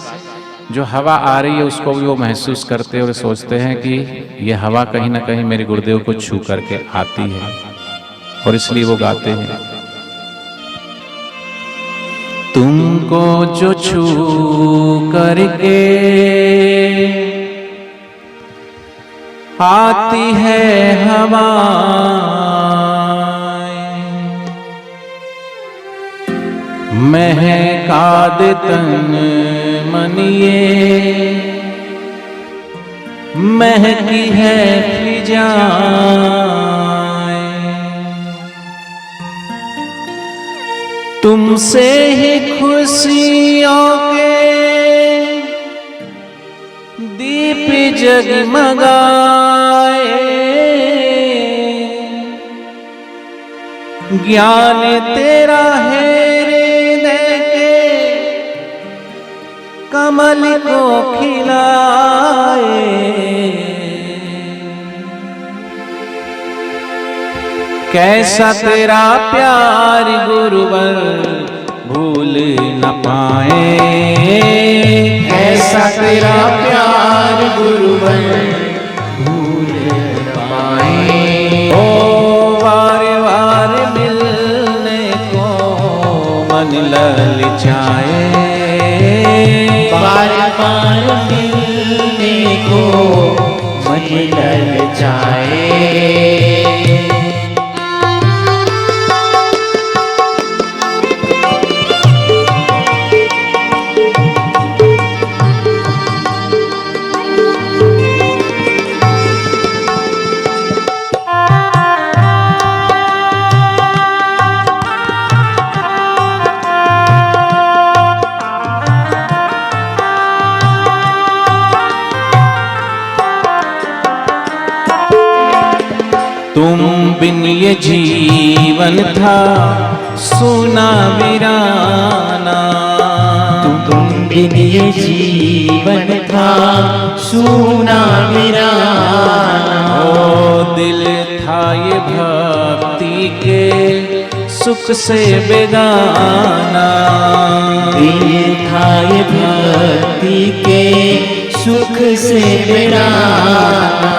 जो हवा आ रही है उसको भी वो महसूस करते और सोचते हैं कि ये हवा कहीं ना कहीं मेरे गुरुदेव को छू करके आती है, और इसलिए वो गाते हैं, तुमको जो छू करके आती है हवाएं, महका दे तन मन ये, महकी है फिजाएं, तुमसे ही खुशियों के दीप जगमगाए, ज्ञान तेरा है हृदय के कमल को खिलाए, कैसा तेरा प्यार गुरुवर भूल न पाए, कैसा तेरा प्यार गुरुवर भूल न पाए। ओ वार वार मिलने को मन ललचाए, बार बार मिलने को मन ललचाए। बिन ये जीवन था सूना वीराना, तुम बिन ये जीवन था सूना वीराना। ओ दिल था ये भक्ति के सुख से बेगाना, दिल था ये भक्ति के सुख से बेगाना।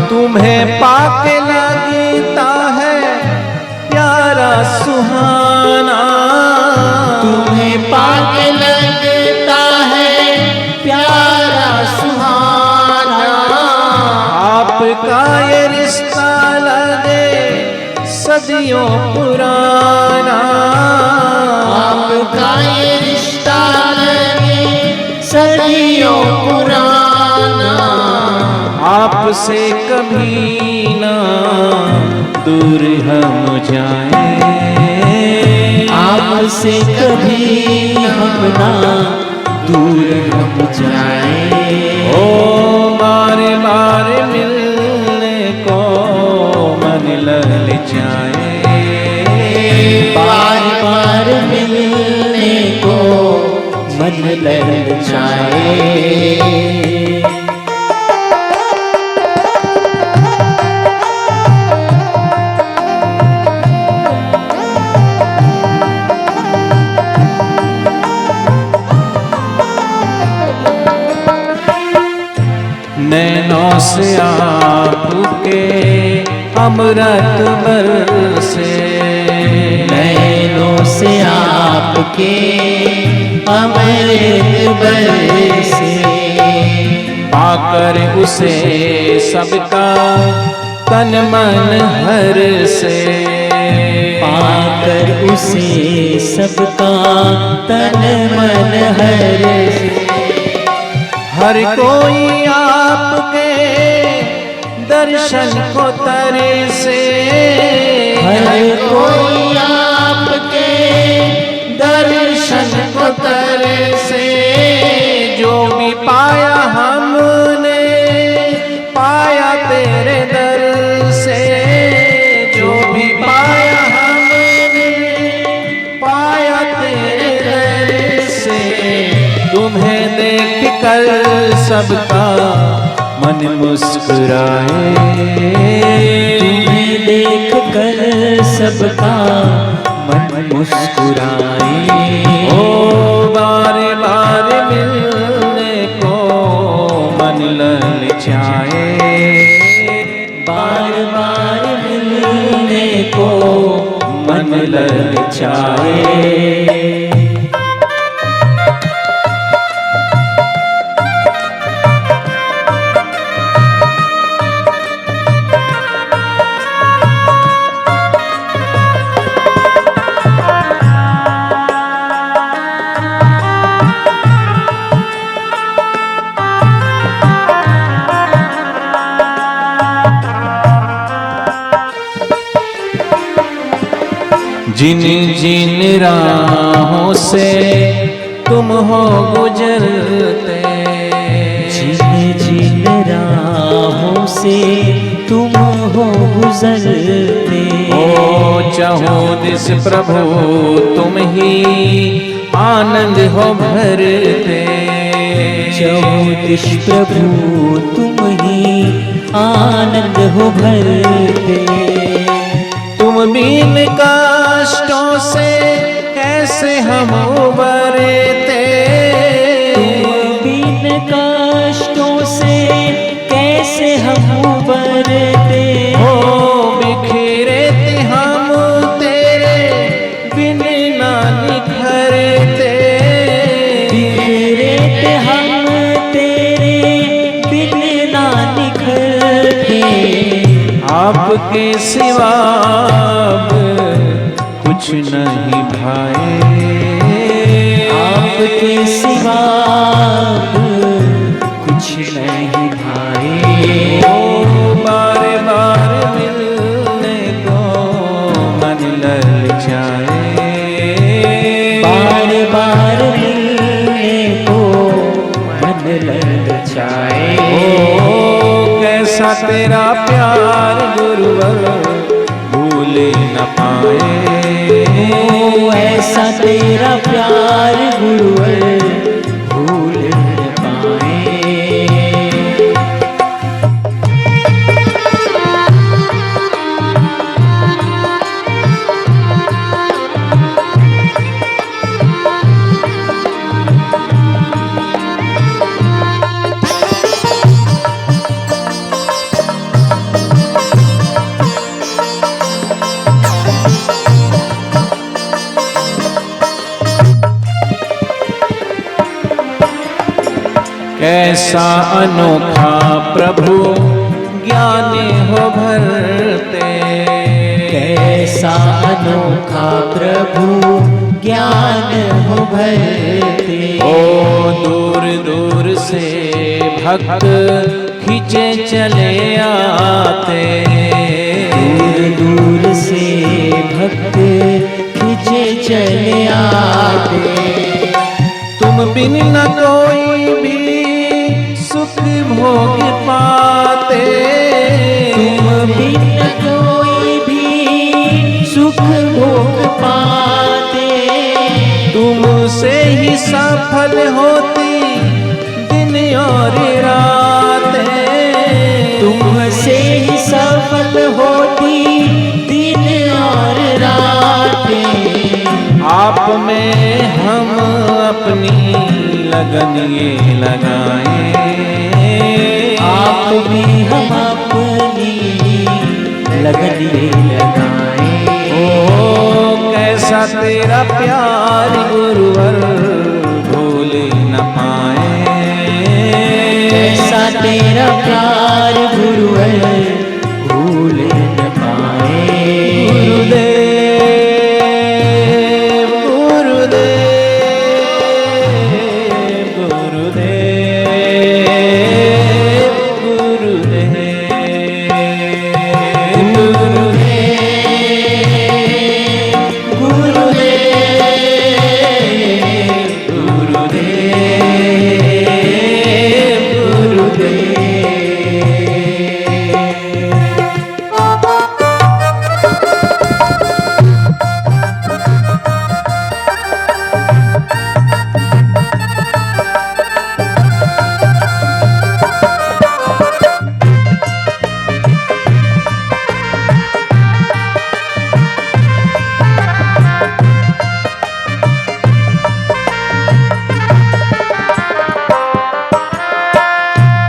तुम्हें पाके लगता है प्यारा सुहाना, तुम्हें पाके लगता है प्यारा सुहाना। आपका ये रिश्ता लगे सदियों पुराना, आपका ये रिश्ता लगे सदियों पुराना। आपसे कभी ना दूर हम जाएं, आपसे कभी हम ना दूर हम जाएं। ओ बार बार मिलने को मन ललचाए, बार बार मिलने को मन ललचाए। नैनों से आपके अमृत बरसे, नैनों से आपके अमृत बरसे। पाकर उसे सबका तन मन हर से, पाकर उसे सबका तन मन हर से। हर कोई आपके दर्शन को तरसे, हर कोई आपके दर्शन को तरसे। जो भी पाया हमने पाया तेरे दर से, जो भी पाया हमने पाया तेरे दर से। तुम्हें देख कर सबका मन मुस्कुराए, तुम्हें देख कर सबका मन मुस्कुराए। ओ बार बार मिलने को मन ललचाए, बार बार मिलने को मन ललचाए। जिन जिन राहों से तुम हो गुजरते, जिन जिन राहों से तुम हो गुजरते। ओ चाहो दिस प्रभु तुम ही आनंद हो भरते, चौदिश प्रभु तुम ही आनंद हो भरते। तुम बिन कष्टों से कैसे हम उबरते, तुम बिन कष्टों से कैसे हम उबरते। हो बिखरे थे हम तेरे बिन ना निखरते, बिखरे थे हम तेरे बिन ना निखरते। आपके सिवा कुछ नहीं भाए, आपके सिवा कुछ नहीं भाए। ओ बार बार मिलने को मन ललचाए, बार बार मिलने को मन ललचाए। ओ कैसा तेरा प्यार गुरुवर भूल न पाए। ओ ऐसा तेरा प्यार गुरुवर भूल न पाए। कैसा अनोखा प्रभु ज्ञान हो भरते। कैसा अनोखा प्रभु ज्ञान हो भरते। ओ दूर दूर से भक्त खींचे चले आते। दूर दूर से भक्त खींचे चले आते। तुम बिन न कोई भी सुख भोग पाते। तुम बिन कोई भी सुख भोग पाते। तुमसे ही सफल होती दिन और रातें। तुमसे ही सफल होती दिन और रातें। आप में हम अपनी लगन ये लगाएं। आप में हम अपनी लगन ये लगाएं। ओ कैसा तेरा प्यार गुरुवर भूल न पाए। कैसा तेरा प्यार गुरुवर भूल न पाए। गुरुदेव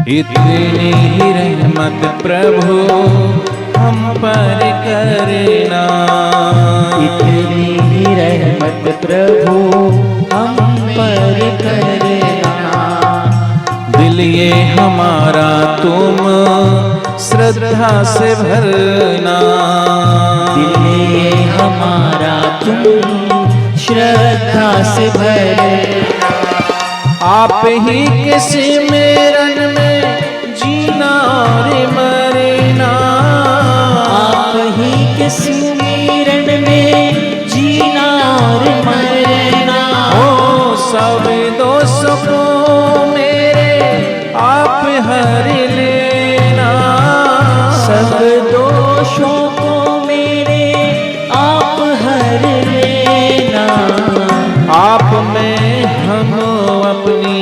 इतनी ही रहमत प्रभु हम पर करना। इतनी ही रहमत प्रभु हम पर करना। दिल ये हमारा तुम श्रद्धा से भरना। दिल ये हमारा तुम श्रद्धा से भरना। आप ही के सिमरन में जीना और मरना। आप ही के सिमरन में जीना और मरना। ओ सब दोषों को मेरे आप हर लेना। सब दोषों को मेरे आप हर लेना। आप में हम अपनी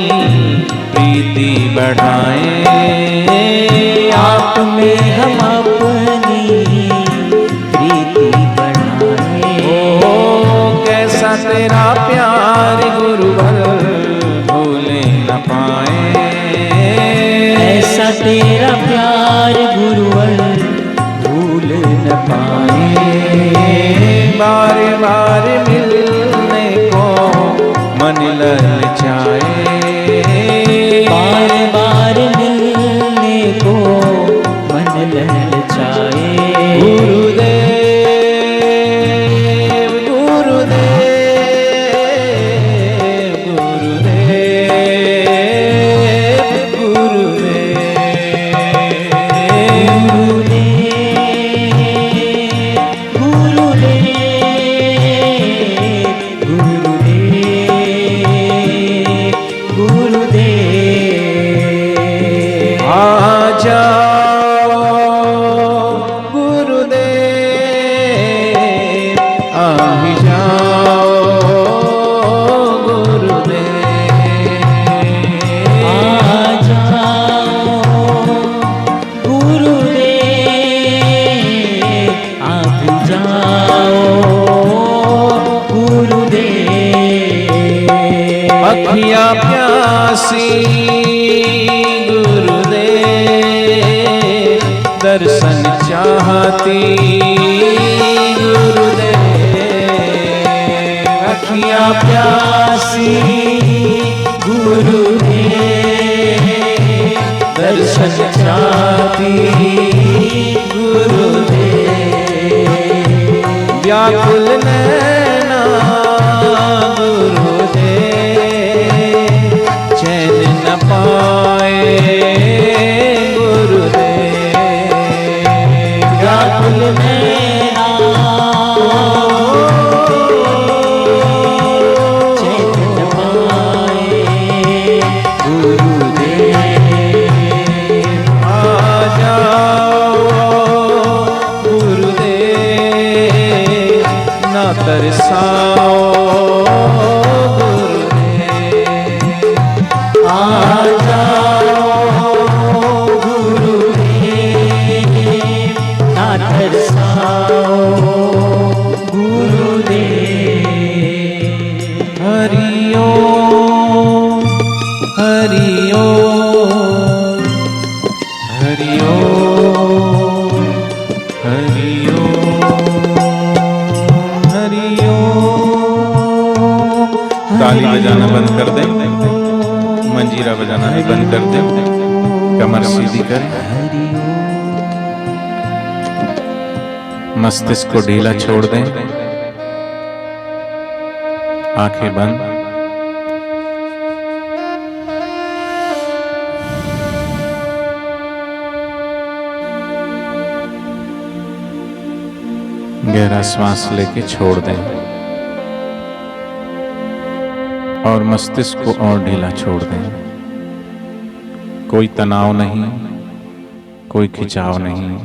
प्रीति बढ़ाएं। आप में हम अपनी प्रीति बढ़ाएं। ओ कैसा तेरा प्यार गुरुवर भूल न पाए। ऐसा तेरा प्यार गुरुवर भूल न पाए। बार बार मिलने को मन ललचाए। बार बार मिलने को मन ललचाए। गुरुदेव गुरुदेव गुरुदेव गुरुदेव। गुरुदेव आ भी जाओ गुरुदेव, आ जाओ गुरुदेव, आ भी जाओ गुरुदेव। अखियाँ प्यासी गुरुदेव, दर्शन चाहती गुरुदेव, अखियाँ प्यासी गुरुदेव, दर्शन चाहती गुरुदेव, व्याकुल नैना गुरुदेव, चैन न पाए गुरुदेव, व्याकुल नैना चैन न पाए गुरुदेव। आ जाओ गुरुदेव, ना तरसाओ गुरुदेव, आ जाओ गुरुदेव, ना तरसाओ गुरुदेव। हरि ओम, हरि ओम, हरि ओम, हरि ओम, हरि ओम। ताली बजाना बंद कर दे, मंजीरा बजाना भी बंद कर दे, कमर सीधी कर, मस्तिष्क को ढीला छोड़ दें, आंखें बंद। गहरा श्वास लेके छोड़ दें और मस्तिष्क को और ढीला छोड़ दें। कोई तनाव नहीं, कोई खिंचाव नहीं,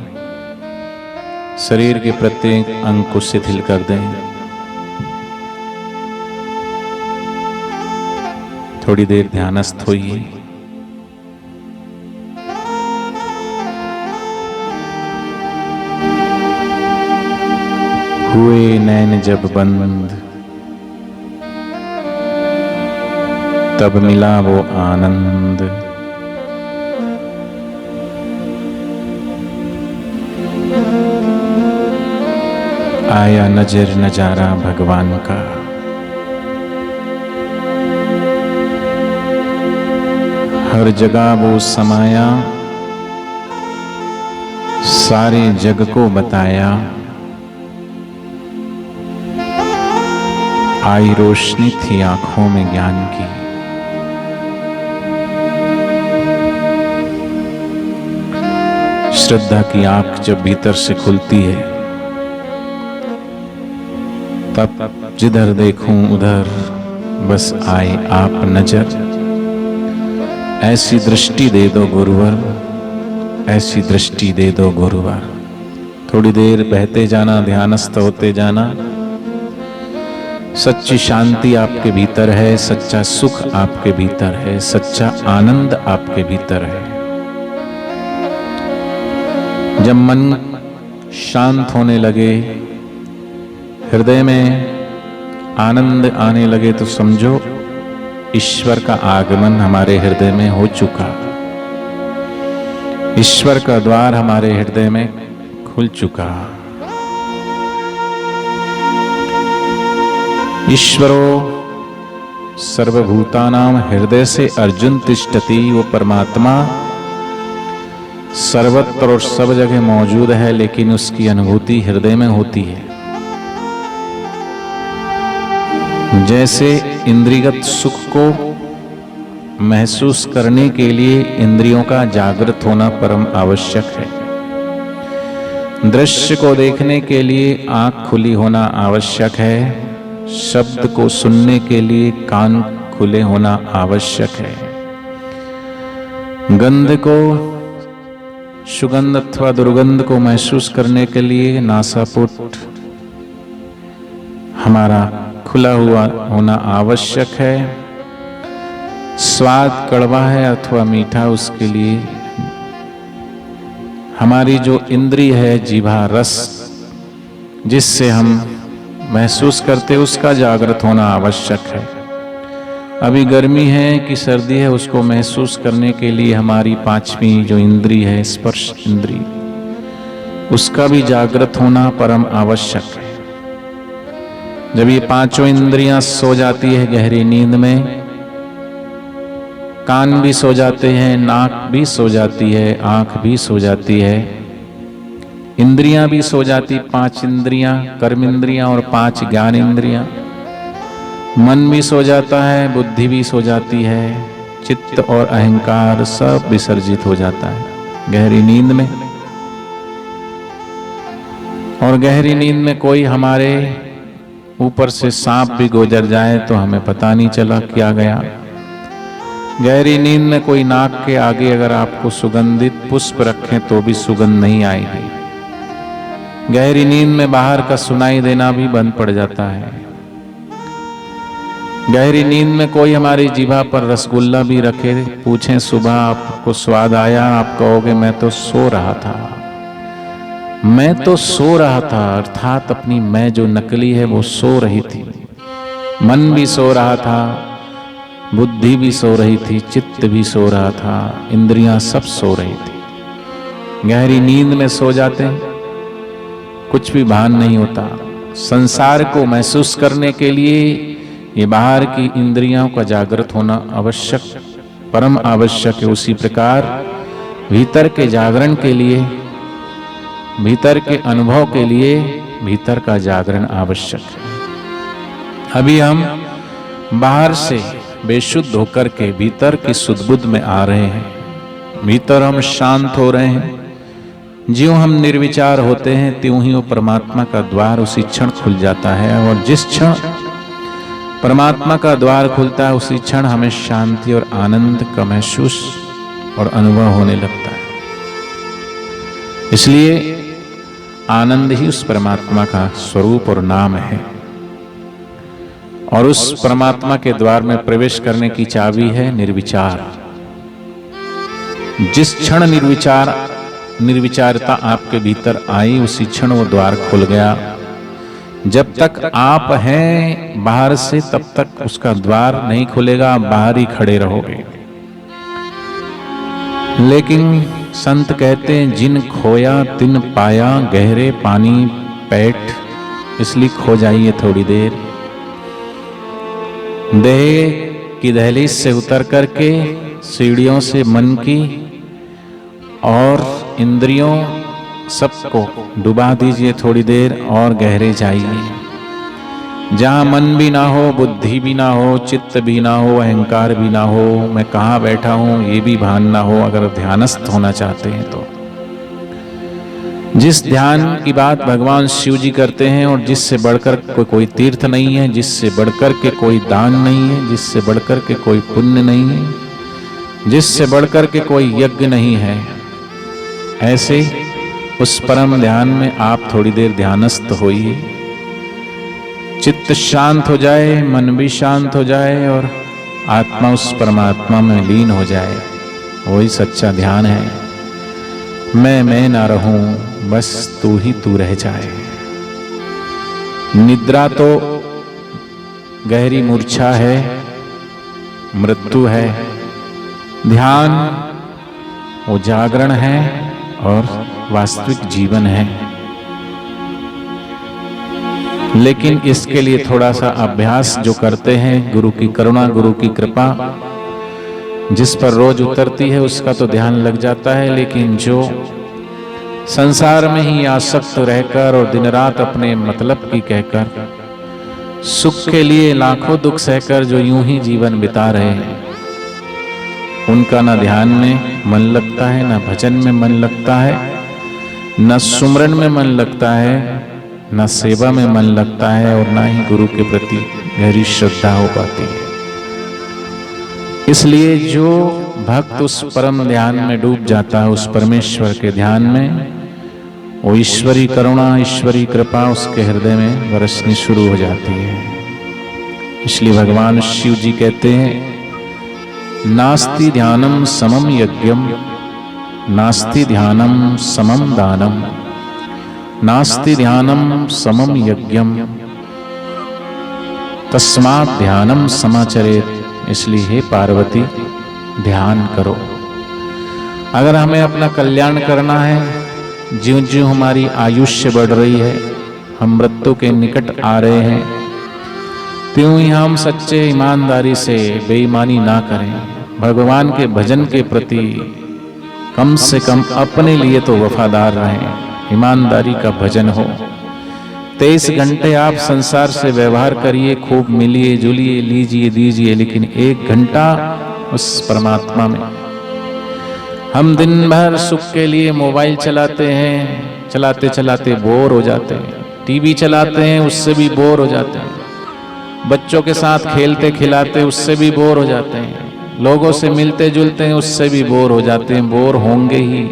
शरीर के प्रत्येक अंग को शिथिल कर दें। थोड़ी देर ध्यानस्थ होइए। हुए नैन जब बंद, तब मिला वो आनंद, आया नजर नजारा भगवान का। हर जगह वो समाया, सारे जग को बताया। आई रोशनी थी आंखों में ज्ञान की। श्रद्धा की आंख जब भीतर से खुलती है, तब जिधर देखूं उधर बस आए आप नजर। ऐसी दृष्टि दे दो गुरुवर, ऐसी दृष्टि दे दो गुरुवर। थोड़ी देर बहते जाना, ध्यानस्थ होते जाना। सच्ची शांति आपके भीतर है, सच्चा सुख आपके भीतर है, सच्चा आनंद आपके भीतर है। जब मन शांत होने लगे, हृदय में आनंद आने लगे, तो समझो ईश्वर का आगमन हमारे हृदय में हो चुका। ईश्वर का द्वार हमारे हृदय में खुल चुका। ईश्वरो सर्वभूतानां हृदय से अर्जुन तिष्ठति। वो परमात्मा सर्वत्र और सब जगह मौजूद है, लेकिन उसकी अनुभूति हृदय में होती है। जैसे इंद्रियगत सुख को महसूस करने के लिए इंद्रियों का जागृत होना परम आवश्यक है। दृश्य को देखने के लिए आंख खुली होना आवश्यक है। शब्द को सुनने के लिए कान खुले होना आवश्यक है। गंध को, सुगंध अथवा दुर्गंध को महसूस करने के लिए नासापुट हमारा खुला हुआ होना आवश्यक है। स्वाद कड़वा है अथवा मीठा, उसके लिए हमारी जो इंद्रिय है जीभा, रस, जिससे हम महसूस करते, उसका जागृत होना आवश्यक है। अभी गर्मी है कि सर्दी है, उसको महसूस करने के लिए हमारी पांचवी जो इंद्री है, स्पर्श इंद्री, उसका भी जागृत होना परम आवश्यक है। जब ये पांचों इंद्रियां सो जाती है गहरी नींद में, कान भी सो जाते हैं, नाक भी सो जाती है, आंख भी सो जाती है, इंद्रियां भी सो जाती, 5 इंद्रियां, कर्म इंद्रियां और 5 ज्ञान इंद्रियां, मन भी सो जाता है, बुद्धि भी सो जाती है, चित्त और अहंकार सब विसर्जित हो जाता है गहरी नींद में। और गहरी नींद में कोई हमारे ऊपर से सांप भी गुजर जाए तो हमें पता नहीं चला क्या गया। गहरी नींद में कोई नाक के आगे अगर आपको सुगंधित पुष्प रखें तो भी सुगंध नहीं आएगी। गहरी नींद में बाहर का सुनाई देना भी बंद पड़ जाता है। गहरी नींद में कोई हमारी जीभा पर रसगुल्ला भी रखे, पूछें सुबह आपको स्वाद आया, आप कहोगे मैं तो सो रहा था। मैं तो सो रहा था अर्थात अपनी मैं जो नकली है वो सो रही थी। मन भी सो रहा था, बुद्धि भी सो रही थी, चित्त भी सो रहा था, इंद्रियां सब सो रही थी। गहरी नींद में सो जाते हैं, कुछ भी भान नहीं होता। संसार को महसूस करने के लिए ये बाहर की इंद्रियों का जागृत होना आवश्यक, परम आवश्यक है। उसी प्रकार भीतर के जागरण के लिए, भीतर के अनुभव के लिए भीतर का जागरण आवश्यक है। अभी हम बाहर से बेशुद्ध होकर के भीतर की शुद्ध बुद्ध में आ रहे हैं। भीतर हम शांत हो रहे हैं। ज्यों हम निर्विचार होते हैं त्यों ही वो परमात्मा का द्वार उसी क्षण खुल जाता है। और जिस क्षण परमात्मा का द्वार खुलता है उसी क्षण हमें शांति और आनंद का महसूस और अनुभव होने लगता है। इसलिए आनंद ही उस परमात्मा का स्वरूप और नाम है। और उस परमात्मा के द्वार में प्रवेश करने की चाबी है निर्विचार। जिस क्षण निर्विचारता आपके भीतर आई उसी क्षण वो द्वार खुल गया। जब तक आप हैं बाहर से तब तक उसका द्वार नहीं खुलेगा, आप बाहर ही खड़े रहोगे। लेकिन संत कहते हैं जिन खोया तिन पाया, गहरे पानी पैठ, इसलिए खो जाइए थोड़ी देर। देह की दहलीज से उतर करके सीढ़ियों से मन की और इंद्रियों सबको डुबा दीजिए थोड़ी देर और गहरे जाइए। जहां मन भी ना हो, बुद्धि भी ना हो, चित्त भी ना हो, अहंकार भी ना हो, मैं कहाँ बैठा हूं ये भी भान ना हो। अगर ध्यानस्थ होना चाहते हैं तो जिस ध्यान की बात भगवान शिव जी करते हैं और जिससे बढ़कर कोई तीर्थ नहीं है, जिससे बढ़कर के कोई दान नहीं है, जिससे बढ़कर के कोई पुण्य नहीं है, जिससे बढ़कर के कोई यज्ञ नहीं है, ऐसे उस परम ध्यान में आप थोड़ी देर ध्यानस्थ होइए। चित्त शांत हो जाए, मन भी शांत हो जाए और आत्मा उस परमात्मा में लीन हो जाए। वही सच्चा ध्यान है। मैं ना रहूं, बस तू ही तू रह जाए। निद्रा तो गहरी मूर्छा है, मृत्यु है। ध्यान वो जागरण है और वास्तविक जीवन है। लेकिन इसके लिए थोड़ा सा अभ्यास जो करते हैं, गुरु की करुणा, गुरु की कृपा जिस पर रोज उतरती है उसका तो ध्यान लग जाता है। लेकिन जो संसार में ही आसक्त रहकर और दिन रात अपने मतलब की कहकर सुख के लिए लाखों दुख सहकर जो यूं ही जीवन बिता रहे हैं, उनका ना ध्यान में मन लगता है, ना भजन में मन लगता है, न सुमरन में मन लगता है, न सेवा में मन लगता है और ना ही गुरु के प्रति गहरी श्रद्धा हो पाती है। इसलिए जो भक्त उस परम ध्यान में डूब जाता है, उस परमेश्वर के ध्यान में, वो ईश्वरी करुणा, ईश्वरी कृपा उसके हृदय में बरसनी शुरू हो जाती है। इसलिए भगवान शिव जी कहते हैं, नास्ति ध्यानम समम यज्ञम, नास्ति ध्यानम समम दानम, नास्ति ध्यानम समम यज्ञम, तस्मात् ध्यानम समाचरेत। इसलिए हे पार्वती, ध्यान करो। अगर हमें अपना कल्याण करना है, ज्यों ज्यों हमारी आयुष्य बढ़ रही है, हम मृत्यु के निकट आ रहे हैं, त्यों ही हम सच्चे ईमानदारी से बेईमानी ना करें। भगवान के भजन के प्रति कम से कम अपने लिए तो वफादार रहें, ईमानदारी का भजन हो। 23 घंटे आप संसार से व्यवहार करिए, खूब मिलिए जुलिए, लीजिए दीजिए, लेकिन 1 घंटा उस परमात्मा में। हम दिन भर सुख के लिए मोबाइल चलाते हैं, चलाते चलाते बोर हो जाते हैं, टीवी चलाते हैं, उससे भी बोर हो जाते हैं, बच्चों के साथ खेलते खिलाते उससे भी बोर हो जाते हैं, लोगों से मिलते जुलते हैं उससे भी बोर हो जाते हैं, बोर होंगे ही।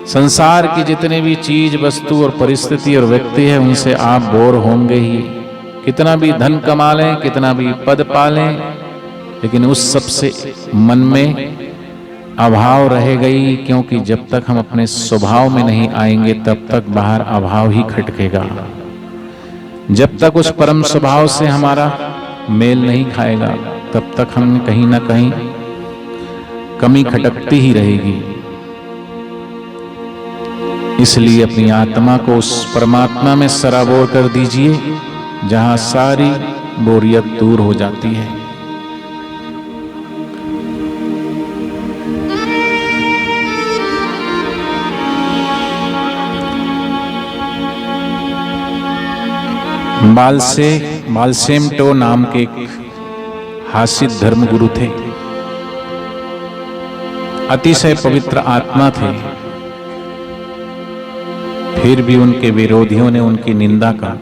संसार की जितने भी चीज वस्तु और परिस्थिति और व्यक्ति है, उनसे आप बोर होंगे ही। कितना भी धन कमा लें, कितना भी पद पा लें, लेकिन उस सब से मन में अभाव रहेगा ही, क्योंकि जब तक हम अपने स्वभाव में नहीं आएंगे तब तक बाहर अभाव ही खटकेगा। जब तक उस परम स्वभाव से हमारा मेल नहीं खाएगा तब तक हम कहीं ना कहीं कमी खटकती ही रहेगी। इसलिए अपनी आत्मा को उस परमात्मा में सराबोर कर दीजिए, जहां सारी बोरियत दूर हो जाती है। बालसेम-टो नाम के एक हासिद धर्मगुरु थे, अतिशय पवित्र आत्मा थे। फिर भी उनके विरोधियों ने उनकी निंदा का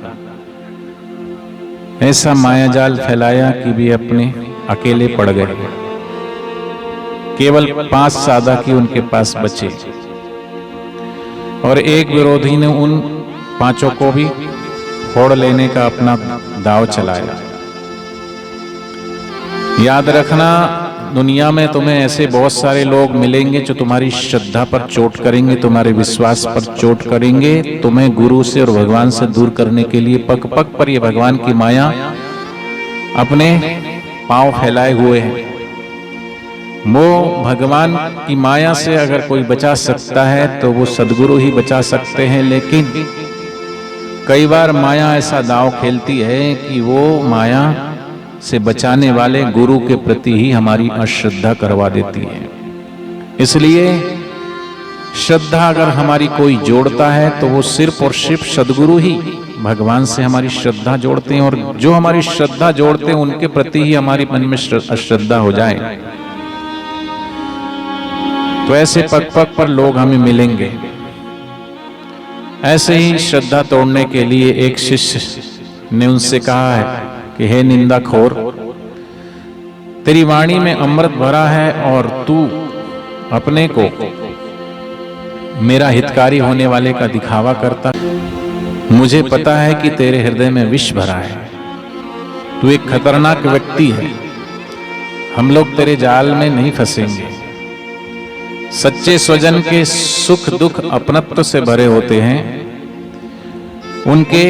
ऐसा मायाजाल फैलाया कि वे अपने अकेले पड़ गए। केवल 5 साधक उनके पास बचे और एक विरोधी ने उन 5 को भी फोड़ लेने का अपना दाव चलाया। याद रखना, दुनिया में तुम्हें ऐसे बहुत सारे लोग मिलेंगे जो तुम्हारी श्रद्धा पर चोट करेंगे, तुम्हारे विश्वास पर चोट करेंगे, तुम्हें गुरु से और भगवान से दूर करने के लिए पग पग पर ये भगवान की माया अपने पांव फैलाए हुए हैं। वो भगवान की माया से अगर कोई बचा सकता है तो वो सदगुरु ही बचा सकते हैं, लेकिन कई बार माया ऐसा दांव खेलती है कि वो माया से बचाने वाले गुरु के प्रति ही हमारी अश्रद्धा करवा देती है। इसलिए श्रद्धा अगर हमारी कोई जोड़ता है तो वो सिर्फ और सिर्फ सदगुरु ही भगवान से हमारी श्रद्धा जोड़ते हैं, और जो हमारी श्रद्धा जोड़ते हैं उनके प्रति ही हमारी मन में अश्रद्धा हो जाए तो ऐसे पग पग पर लोग हमें मिलेंगे। ऐसे ही श्रद्धा तोड़ने के लिए एक शिष्य ने उनसे कहा है कि हे निंदाखोर, तेरी वाणी में अमृत भरा है और तू अपने को मेरा हितकारी होने वाले का दिखावा करता। मुझे पता है कि तेरे हृदय में विष भरा है, तू एक खतरनाक व्यक्ति है। हम लोग तेरे जाल में नहीं फंसेंगे। सच्चे स्वजन के सुख दुख अपनत्व से भरे होते हैं, उनके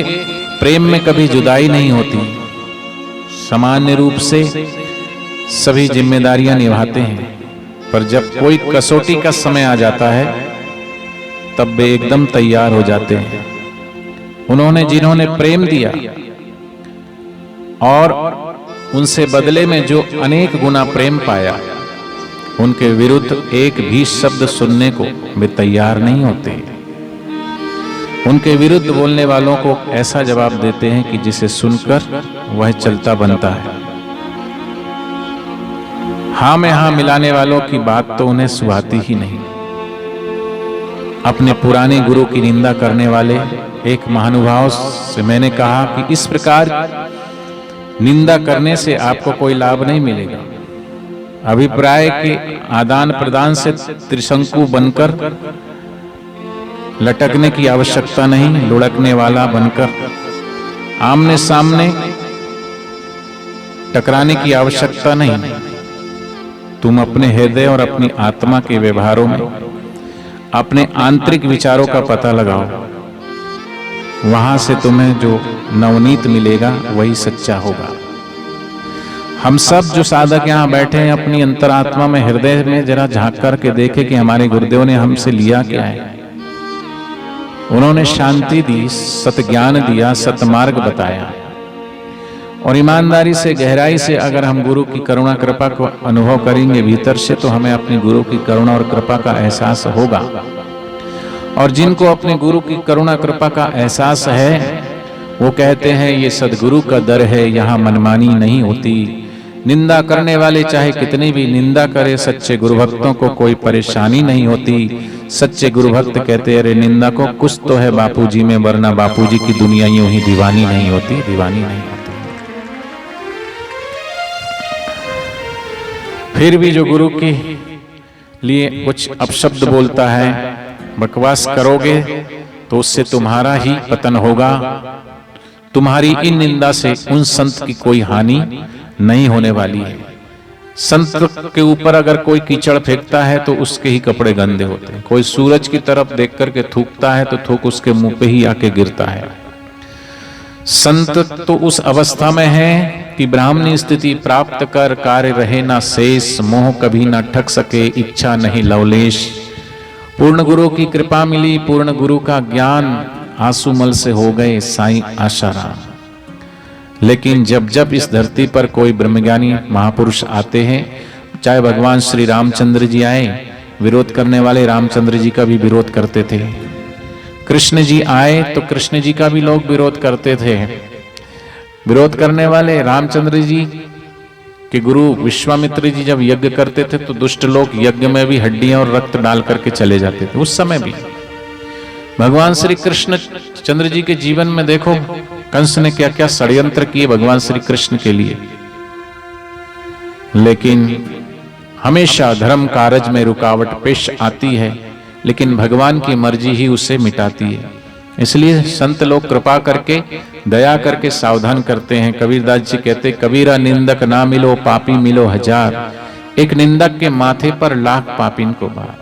प्रेम में कभी जुदाई नहीं होती, सामान्य रूप से सभी जिम्मेदारियां निभाते हैं, पर जब कोई कसौटी का समय आ जाता है तब वे एकदम तैयार हो जाते हैं। उन्होंने जिन्होंने प्रेम दिया और उनसे बदले में जो अनेक गुना प्रेम पाया, उनके विरुद्ध एक भी शब्द सुनने को वे तैयार नहीं होते। उनके विरुद्ध बोलने वालों को ऐसा जवाब देते हैं कि जिसे सुनकर वह चलता बनता है। हाँ में हाँ मिलाने वालों की बात तो उन्हें सुहाती ही नहीं। अपने पुराने गुरु की निंदा करने वाले एक महानुभाव से मैंने कहा कि इस प्रकार निंदा करने से आपको कोई लाभ नहीं मिलेगा। अभिप्राय के आदान प्रदान से त्रिशंकु बनकर लटकने की आवश्यकता नहीं, लुढ़कने वाला बनकर आमने सामने टकराने की आवश्यकता नहीं। तुम अपने हृदय और अपनी आत्मा के व्यवहारों में अपने आंतरिक विचारों का पता लगाओ। वहां से तुम्हें जो नवनीत मिलेगा वही सच्चा होगा। हम सब जो साधक यहाँ बैठे हैं, अपनी अंतरात्मा में, हृदय में जरा झांक करके देखे कि हमारे गुरुदेव ने हमसे लिया क्या है। उन्होंने शांति दी, सतज्ञान दिया, सतमार्ग बताया। और ईमानदारी से, गहराई से अगर हम गुरु की करुणा कृपा को अनुभव करेंगे भीतर से, तो हमें अपने गुरु की करुणा और कृपा का एहसास होगा। और जिनको अपने गुरु की करुणा कृपा का एहसास है, वो कहते हैं ये सदगुरु का दर है, यहाँ मनमानी नहीं होती। निंदा करने वाले चाहे कितनी भी निंदा करे, सच्चे गुरु भक्तों को कोई परेशानी नहीं होती। सच्चे गुरु भक्त कहते अरे निंदा को कुछ तो है बापूजी में, वरना बापूजी की दुनिया यूं ही दीवानी नहीं होती, दीवानी नहीं होती। फिर भी जो गुरु के लिए कुछ अपशब्द बोलता है, बकवास करोगे तो उससे तुम्हारा ही पतन होगा। तुम्हारी इन निंदा से उन संत की कोई हानि नहीं होने वाली है। संत के ऊपर अगर कोई कीचड़ फेंकता है तो उसके ही कपड़े गंदे होते हैं। कोई सूरज की तरफ देख करके थूकता है तो थूक उसके मुंह पे ही आके गिरता है। संत तो उस अवस्था में है कि ब्राह्मणी स्थिति प्राप्त कर कार्य रहे ना शेष, मोह कभी ना ठग सके, इच्छा नहीं लवलेश। पूर्ण गुरु की कृपा मिली, पूर्ण गुरु का ज्ञान, आंसूमल से हो गए साईं आशाराम। लेकिन जब जब इस धरती पर कोई ब्रह्मज्ञानी महापुरुष आते हैं, चाहे भगवान श्री रामचंद्र जी आए, विरोध करने वाले रामचंद्र जी का भी विरोध करते थे। कृष्ण जी आए तो कृष्ण जी का भी लोग विरोध करते थे। विरोध करने वाले रामचंद्र जी के गुरु विश्वामित्र जी जब यज्ञ करते थे तो दुष्ट लोग यज्ञ में भी हड्डियां और रक्त डाल करके चले जाते थे। उस समय भी भगवान श्री कृष्ण चंद्र जी के जीवन में देखो कंस ने क्या क्या षड्यंत्र किए भगवान श्री कृष्ण के लिए। लेकिन हमेशा धर्म कार्य में रुकावट पेश आती है, लेकिन भगवान की मर्जी ही उसे मिटाती है। इसलिए संत लोग कृपा करके, दया करके सावधान करते हैं। कबीरदास जी कहते, कबीरा निंदक ना मिलो पापी मिलो हजार, एक निंदक के माथे पर लाख पापिन को बार।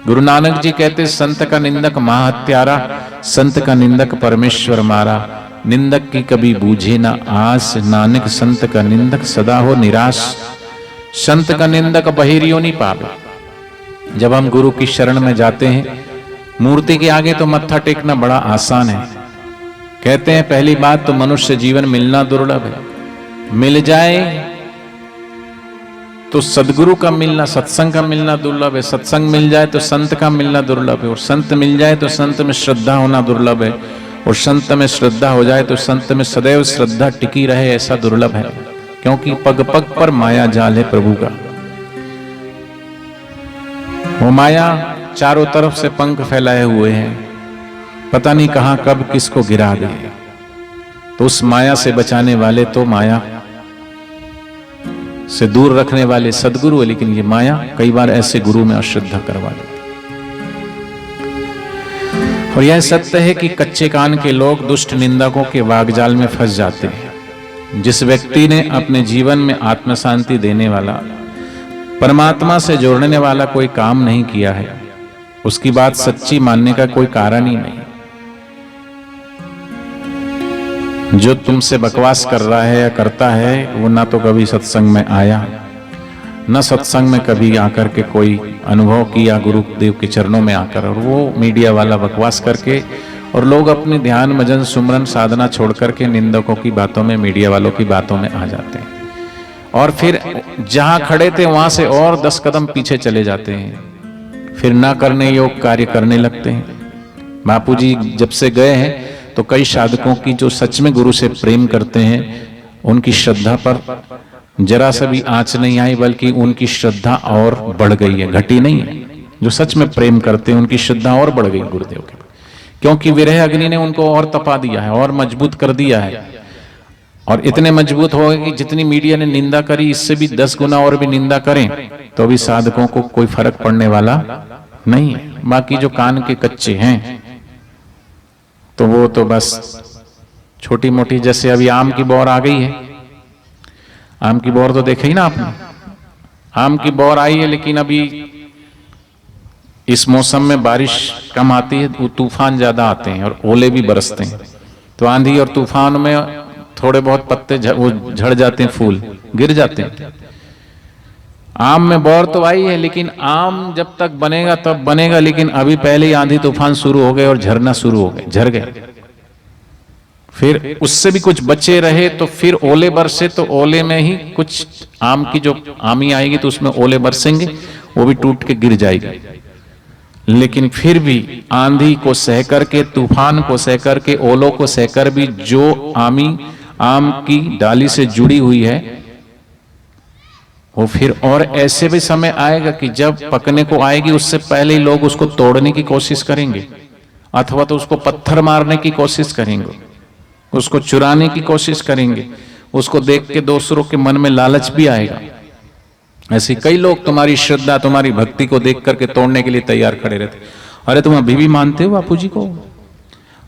गुरु नानक जी कहते, संत का निंदक महाहत्यारा, संत का निंदक परमेश्वर मारा। निंदक की कभी बूझे ना आस, नानक संत का निंदक सदा हो निराश। संत का निंदक बहिरियो नहीं पावे। जब हम गुरु की शरण में जाते हैं, मूर्ति के आगे तो मत्था टेकना बड़ा आसान है। कहते हैं पहली बात तो मनुष्य जीवन मिलना दुर्लभ है। मिल जाए तो सदगुरु का मिलना, सत्संग का मिलना दुर्लभ है। सत्संग मिल जाए तो संत का मिलना दुर्लभ है। और संत मिल जाए तो संत में श्रद्धा होना दुर्लभ है। और संत में श्रद्धा हो जाए तो संत में सदैव श्रद्धा टिकी रहे, ऐसा दुर्लभ है। क्योंकि पग पग पर माया जाल है प्रभु का। वो माया चारों तरफ से पंख फैलाए हुए हैं, पता नहीं कहां कब किसको गिरा दे। तो उस माया से बचाने वाले तो माया से दूर रखने वाले सदगुरु है। लेकिन ये माया कई बार ऐसे गुरु में अश्रद्धा करवा देती। और यह सत्य है कि कच्चे कान के लोग दुष्ट निंदकों के वागजाल में फंस जाते हैं। जिस व्यक्ति ने अपने जीवन में आत्म शांति देने वाला, परमात्मा से जोड़ने वाला कोई काम नहीं किया है, उसकी बात सच्ची मानने का कोई कारण ही नहीं। जो तुमसे बकवास कर रहा है या करता है, वो ना तो कभी सत्संग में आया, न सत्संग में कभी आकर के कोई अनुभव किया गुरुदेव के चरणों में आकर। और वो मीडिया वाला बकवास करके, और लोग अपने ध्यान भजन सुमरन साधना छोड़ करके निंदकों की बातों में, मीडिया वालों की बातों में आ जाते हैं। और फिर जहां खड़े थे वहां से और 10 कदम पीछे चले जाते हैं। फिर ना करने योग कार्य करने लगते हैं। बापूजी जब से गए हैं तो कई साधकों की जो सच में गुरु से प्रेम करते हैं, उनकी श्रद्धा पर जरा सा भी आंच नहीं आई, बल्कि उनकी श्रद्धा और बढ़ गई है, घटी नहीं है। जो सच में प्रेम करते हैं उनकी श्रद्धा और बढ़ गई गुरुदेव के, क्योंकि विरह अग्नि ने उनको और तपा दिया है और मजबूत कर दिया है। और इतने मजबूत हो गए कि जितनी मीडिया ने निंदा करी, इससे भी 10 गुना और भी निंदा करें तो भी साधकों को कोई फर्क पड़ने वाला नहीं है। बाकी जो कान के कच्चे हैं तो वो तो बस छोटी मोटी, जैसे अभी आम की बौर आ गई है, आम की बौर तो देखा ही ना आपने, आम की बौर आई है, लेकिन अभी इस मौसम में बारिश कम आती है, वो तूफान ज्यादा आते हैं और ओले भी बरसते हैं, तो आंधी और तूफान में थोड़े बहुत पत्ते वो झड़ जाते हैं, फूल गिर जाते हैं। आम में बौर तो आई है, लेकिन आम जब तक बनेगा तब बनेगा, लेकिन अभी पहले ही आंधी तूफान शुरू हो गए और झरना शुरू हो गए, झर गए। फिर उससे भी कुछ बचे रहे तो फिर ओले बरसे, तो ओले में ही कुछ आम की जो आमी आएगी तो उसमें ओले बरसेंगे, वो भी टूट के गिर जाएगी। लेकिन फिर भी आंधी को सह करके, तूफान को सह करके, ओलों को सहकर भी जो आमी आम की डाली से जुड़ी हुई है, वो फिर और ऐसे भी समय आएगा कि जब पकने को आएगी उससे पहले ही लोग उसको तोड़ने की कोशिश करेंगे, अथवा तो उसको पत्थर मारने की कोशिश करेंगे, उसको चुराने की कोशिश करेंगे, उसको देख के दूसरों के मन में लालच भी आएगा। ऐसे कई लोग तुम्हारी श्रद्धा, तुम्हारी भक्ति को देख करके तोड़ने के लिए तैयार खड़े रहते। अरे तुम अभी भी मानते हो बापूजी को?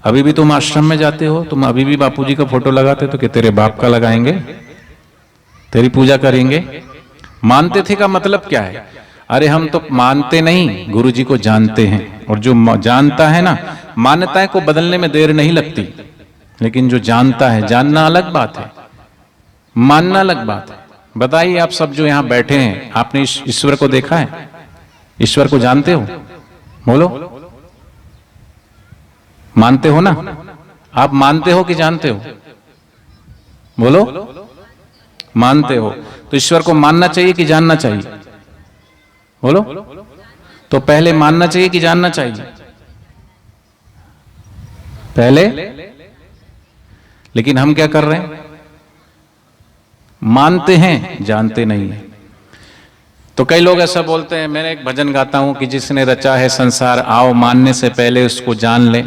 अभी भी तुम आश्रम में जाते हो? तुम अभी भी बापूजी का फोटो लगाते तो कि तेरे बाप का लगाएंगे, तेरी पूजा करेंगे? मानते थे का मतलब क्या है? अरे हम तो मानते नहीं, गुरुजी को जानते हैं। और जो जानता है ना, मान्यताएं को बदलने में देर नहीं लगती, लेकिन जो जानता है, जानना अलग बात है, मानना अलग बात है। बताइए आप सब जो यहां बैठे हैं, आपने ईश्वर को देखा है? ईश्वर को जानते हो? बोलो, मानते हो ना? आप मानते हो कि जानते हो? बोलो, मानते हो। तो ईश्वर को मानना चाहिए कि जानना चाहिए? बोलो, तो पहले मानना चाहिए कि जानना चाहिए? पहले। लेकिन हम क्या कर रहे हैं? मानते हैं, जानते नहीं है। तो कई लोग ऐसा बोलते हैं, मैंने एक भजन गाता हूं कि जिसने रचा है संसार, आओ मानने से पहले उसको जान ले।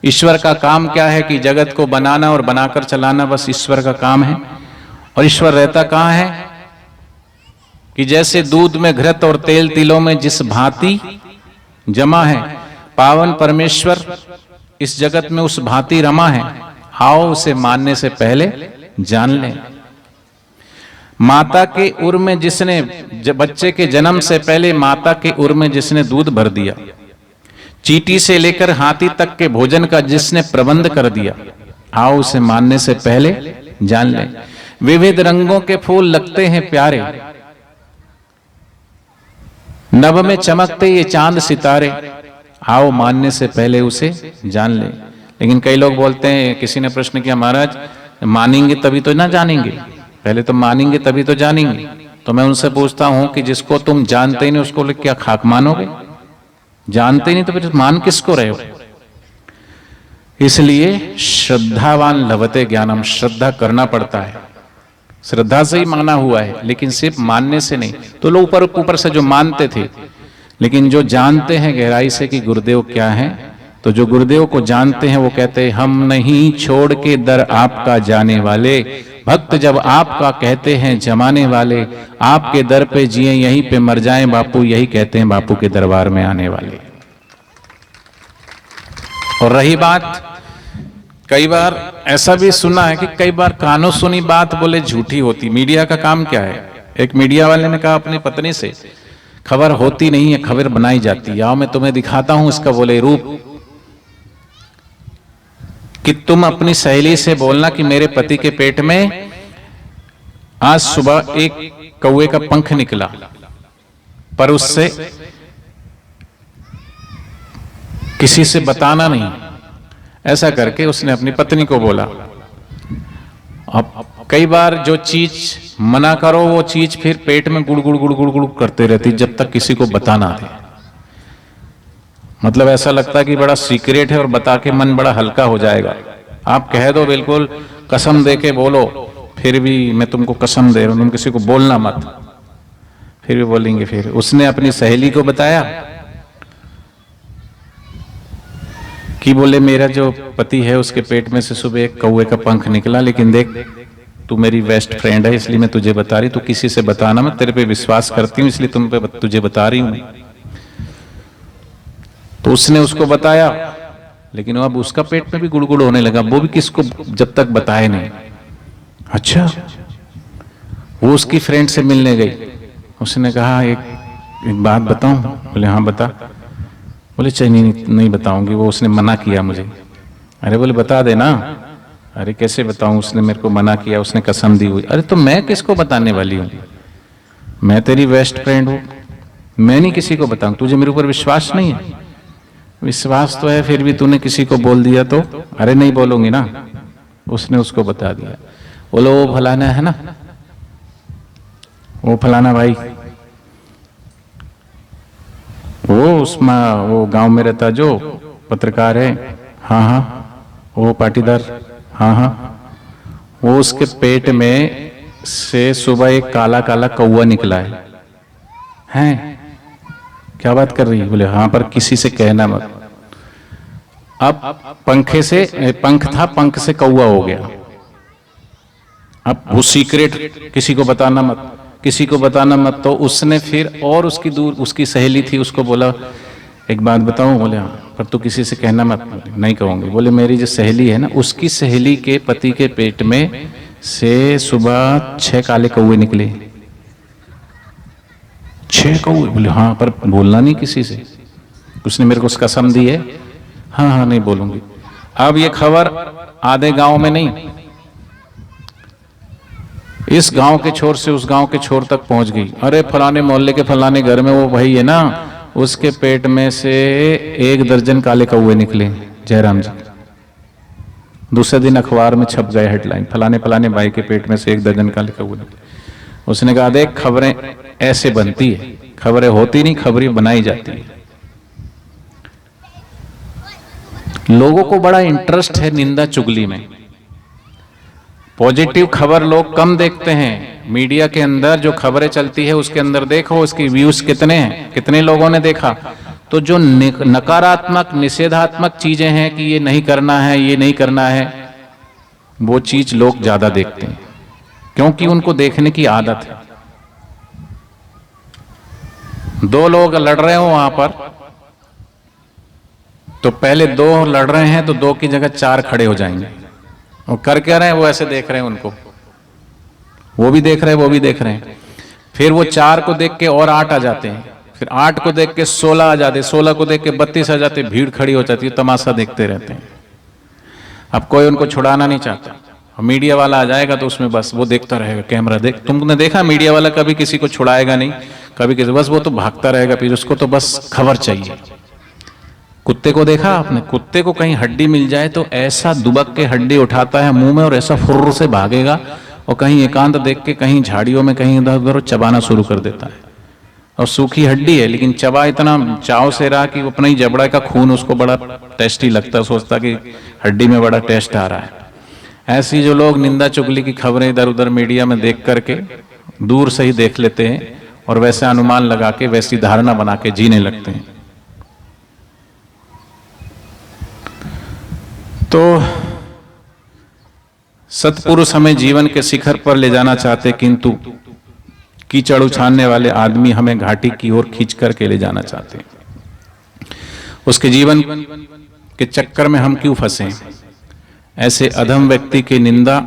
ईश्वर का काम क्या है कि जगत को बनाना और बनाकर चलाना, बस ईश्वर का काम है। और ईश्वर रहता कहां है? कि जैसे दूध में घृत और तेल तिलों में जिस भांति जमा है, पावन परमेश्वर इस जगत में उस भांति रमा है। आओ उसे मानने से पहले जान ले। माता के उर में जिसने, बच्चे के जन्म से पहले माता के उर में जिसने दूध भर दिया, चींटी से लेकर हाथी तक के भोजन का जिसने प्रबंध कर दिया, आओ उसे मानने से पहले जान ले। विविध रंगों के फूल लगते हैं प्यारे, नभ में चमकते ये चांद सितारे, आओ मानने से पहले उसे जान ले। लेकिन कई लोग बोलते हैं, किसी ने प्रश्न किया, महाराज मानेंगे तभी तो ना जानेंगे, पहले तो मानेंगे तभी तो जानेंगे। तो मैं उनसे पूछता हूं कि जिसको तुम जानते ही नहीं उसको क्या खाक मानोगे? जानते ही नहीं तो फिर मान किसको रहे हो? इसलिए श्रद्धावान लभते ज्ञानम, श्रद्धा करना पड़ता है, श्रद्धा से ही माना हुआ है, लेकिन सिर्फ मानने से नहीं। तो लोग ऊपर ऊपर से जो मानते थे, लेकिन जो जानते हैं गहराई से कि गुरुदेव क्या है, तो जो गुरुदेव को जानते हैं वो कहते हैं, हम नहीं छोड़ के दर आपका जाने वाले, भक्त जब आपका कहते हैं जमाने वाले, आपके दर पे जिए यहीं पे मर जाएं बापू, यही कहते हैं बापू के दरबार में आने वाले। और रही बात, कई बार ऐसा भी सुना है कि कई बार कानों सुनी बात बोले झूठी होती। मीडिया का काम क्या है? एक मीडिया वाले ने कहा अपनी पत्नी से, खबर होती नहीं है, खबर बनाई जाती है, आओ मैं तुम्हें दिखाता हूं इसका बोले रूप, कि तुम अपनी सहेली से बोलना कि मेरे पति के पेट में आज सुबह एक कौवे का पंख निकला, पर उससे किसी से बताना नहीं। ऐसा करके उसने अपनी पत्नी को बोला। अब कई बार जो चीज मना करो वो चीज फिर पेट में गुड़ गुड़ गुड़ गुड़ गुड़ करते रहती जब तक किसी को बताना दे। मतलब ऐसा लगता है कि बड़ा सीक्रेट है और बता के मन बड़ा हल्का हो जाएगा। आप कह दो बिल्कुल कसम दे के बोलो, फिर भी मैं तुमको कसम दे रहा हूं, तुम किसी को बोलना मत, फिर भी बोलेंगे। फिर उसने अपनी सहेली को बताया कि बोले मेरा जो पति है उसके पेट में से सुबह एक कौवे का पंख निकला, लेकिन देख तू मेरी बेस्ट फ्रेंड है इसलिए मैं तुझे बता रही, तू किसी से बताना, मैं तेरे पे विश्वास करती हूँ इसलिए तुझे बता रही हूं। तो उसने उसको बताया लेकिन अब उसका पेट में भी गुड़गुड़ होने लगा, वो भी किसको जब तक बताए नहीं। अच्छा, वो उसकी फ्रेंड से मिलने गई, उसने कहा एक बात बताऊं? बोले हाँ बता। बोले चाहिए नहीं बताऊंगी, वो उसने मना किया मुझे। अरे बोले बता देना। अरे कैसे बताऊं, उसने मेरे को मना किया, उसने कसम दी हुई। अरे तो मैं किसको बताने वाली हूं, मैं तेरी बेस्ट फ्रेंड हूं, मैं नहीं किसी को बताऊं। तुझे मेरे ऊपर विश्वास नहीं है? विश्वास तो है, फिर भी तूने किसी को बोल दिया तो? अरे नहीं बोलूंगी ना। उसने उसको बता दिया। बोलो वो फलाना है ना, वो फलाना भाई, वो गांव में रहता जो पत्रकार है, हाँ हाँ, वो पाटीदार, हाँ हाँ, वो उसके पेट में से सुबह एक काला काला कौवा निकला है। हैं? क्या बात कर रही है? बोले हाँ, पर किसी से कहना मत। अब पंखे से पंख था, पंख से कौवा हो गया। अब वो सीक्रेट किसी को बताना मत, किसी को बताना मत। तो उसने फिर और उसकी सहेली थी, उसको बोला एक बात बताऊं? बोले हाँ, पर तू किसी से कहना मत। नहीं कहूंगी। बोले मेरी जो सहेली है ना, उसकी सहेली के पति के पेट में से सुबह 6 काले कौवे निकले। 6 कौवे? बोले हाँ, पर बोलना नहीं किसी से, उसने मेरे को कसम दी है। हाँ हाँ नहीं बोलूंगी। अब ये खबर आधे गांव में नहीं, इस गांव के छोर से उस गांव के छोर तक पहुंच गई। अरे फलाने मोहल्ले के फलाने घर में वो भाई है ना, उसके पेट में से 1 दर्जन काले कौवे निकले, जयराम जी। दूसरे दिन अखबार में छप गए हेडलाइन, फलाने फलाने भाई के पेट में से 1 दर्जन काले कौवे निकले। उसने कहा देख, खबरें ऐसे बनती है, खबरें होती नहीं, खबरें बनाई जाती है। लोगों को बड़ा इंटरेस्ट है निंदा चुगली में। पॉजिटिव खबर लोग कम देखते हैं। मीडिया के अंदर जो खबरें चलती है उसके अंदर देखो उसकी व्यूज कितने हैं, कितने लोगों ने देखा। तो जो नकारात्मक निषेधात्मक चीजें हैं कि ये नहीं करना है, ये नहीं करना है, वो चीज लोग ज्यादा देखते हैं, क्योंकि उनको देखने की आदत है। 2 लोग लड़ रहे हो वहां पर, तो पहले 2 लड़ रहे हैं तो 2 की जगह 4 खड़े हो जाएंगे। और कर क्या रहे हैं? वो ऐसे देख रहे हैं उनको, वो भी देख रहे हैं, वो भी देख रहे हैं। फिर वो 4 को देख के और 8 आ जाते हैं, फिर 8 को देख के 16 आ जाते, 16 को देख के 32 आ जाते, भीड़ खड़ी हो जाती है, तमाशा देखते रहते हैं। अब कोई उनको छुड़ाना नहीं चाहता। मीडिया वाला आ जाएगा तो उसमें बस वो देखता रहेगा, कैमरा देख। तुमने देखा मीडिया वाला कभी किसी को छुड़ाएगा नहीं, कभी किसी, बस वो तो भागता रहेगा, फिर उसको तो बस खबर चाहिए। कुत्ते को देखा आपने? कुत्ते को कहीं हड्डी मिल जाए तो ऐसा दुबक के हड्डी उठाता है मुंह में और ऐसा फुर्र से भागेगा, और कहीं एकांत देख के कहीं झाड़ियों में कहीं इधर उधर चबाना शुरू कर देता है। और सूखी हड्डी है लेकिन चबा इतना चाव से रहा कि अपना ही जबड़ा का खून उसको बड़ा टेस्टी लगता है, सोचता कि हड्डी में बड़ा टेस्ट आ रहा है। ऐसी जो लोग निंदा चुगली की खबरें इधर उधर मीडिया में देख करके दूर से ही देख लेते हैं और वैसे अनुमान लगा के वैसी धारणा बना के जीने लगते हैं। तो सत्पुरुष हमें जीवन के शिखर पर ले जाना चाहते, किंतु कीचड़ उछालने वाले आदमी हमें घाटी की ओर खींच करके ले जाना चाहते हैं। उसके जीवन के चक्कर में हम क्यों फंसे? ऐसे अधम व्यक्ति की निंदा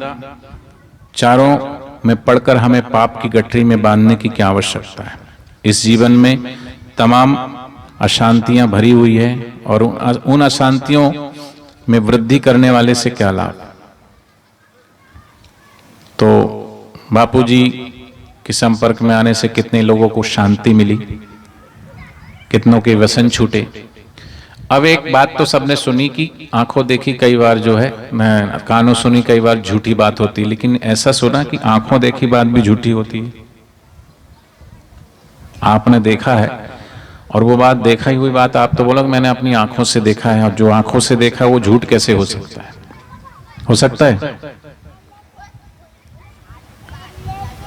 चारों में पढ़कर हमें पाप की गठरी में बांधने की क्या आवश्यकता है? इस जीवन में तमाम अशांतियां भरी हुई है और उन अशांतियों में वृद्धि करने वाले से क्या लाभ? तो बापूजी के संपर्क में आने से कितने लोगों को शांति मिली, कितनों के व्यसन छूटे। अब एक बात तो सबने सुनी कि आंखों देखी कई बार जो है, मैं कानों सुनी कई बार झूठी बात होती है, लेकिन ऐसा सुना कि आंखों देखी बात भी झूठी होती है। आपने देखा है और वो बात देखा ही हुई बात आप तो बोलो मैंने अपनी आंखों से देखा है, और जो आंखों से देखा है वो झूठ कैसे हो सकता है? हो सकता है?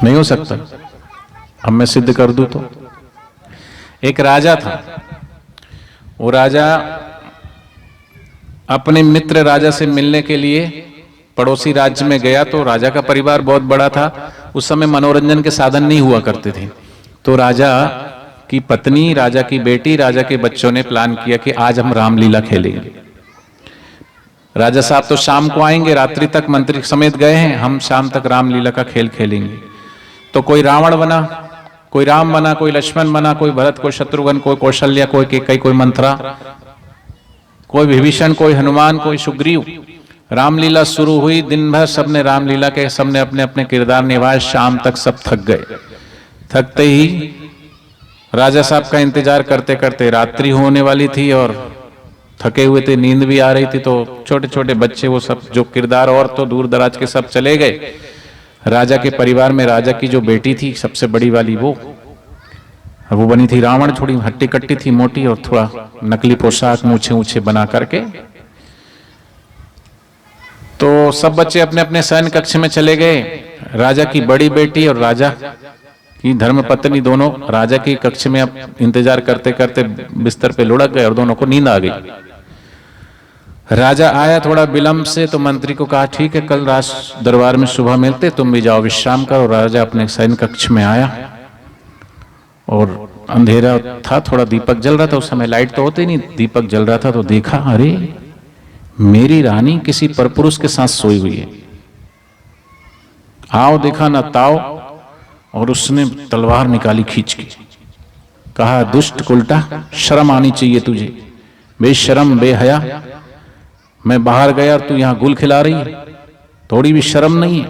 नहीं हो सकता। अब मैं सिद्ध कर दूं तो, एक राजा था, वो राजा अपने मित्र राजा से मिलने के लिए पड़ोसी राज्य में गया। तो राजा का परिवार बहुत बड़ा था, उस समय मनोरंजन के साधन नहीं हुआ करते थे। तो राजा की पत्नी, राजा की बेटी, राजा के बच्चों ने प्लान किया कि आज हम रामलीला खेलेंगे। राजा साहब तो शाम को आएंगे, रात्रि तक मंत्री समेत गए हैं, हम शाम तक रामलीला का खेल खेलेंगे। तो कोई रावण बना, कोई राम बना, कोई लक्ष्मण बना, कोई भरत, कोई शत्रुघ्न, कोई कौशल्या, कोई कैकेयी, कोई मंथरा, कोई विभीषण, कोई हनुमान, कोई सुग्रीव। रामलीला शुरू हुई, दिन भर सबने रामलीला के, सबने अपने अपने किरदार निभाए, शाम तक सब थक गए। थकते ही राजा साहब का इंतजार करते करते रात्रि होने वाली थी और थके हुए थे, नींद भी आ रही थी। तो छोटे छोटे बच्चे, वो सब जो किरदार और तो दूर दराज के सब चले गए। राजा के परिवार में राजा की जो बेटी थी सबसे बड़ी वाली, वो बनी थी रावण, थोड़ी हट्टी कट्टी थी, मोटी, और थोड़ा नकली पोशाक, मूछे ऊंचे बना करके। तो सब बच्चे अपने अपने शयन कक्ष में चले गए। राजा की बड़ी बेटी और राजा की धर्मपत्नी दोनों राजा की कक्ष में अब इंतजार करते करते बिस्तर पे लुढ़क गए और दोनों को नींद आ गई। राजा आया थोड़ा विलंब से, तो मंत्री को कहा ठीक है, कल राज दरबार में सुबह मिलते, तुम भी जाओ विश्राम करो। राजा अपने शयन कक्ष में आया और अंधेरा था, थोड़ा दीपक जल रहा था, उस समय लाइट तो होती नहीं, दीपक जल रहा था। तो देखा, अरे मेरी रानी किसी परपुरुष के साथ सोई हुई है। आओ देखा ना ताओ, और उसने तलवार निकाली खींच के, कहा दुष्ट उल्टा, शर्म आनी चाहिए तुझे, बेशरम बेहया, मैं बाहर गया और तू यहां गुल खिला रही है, थोड़ी भी शर्म नहीं है।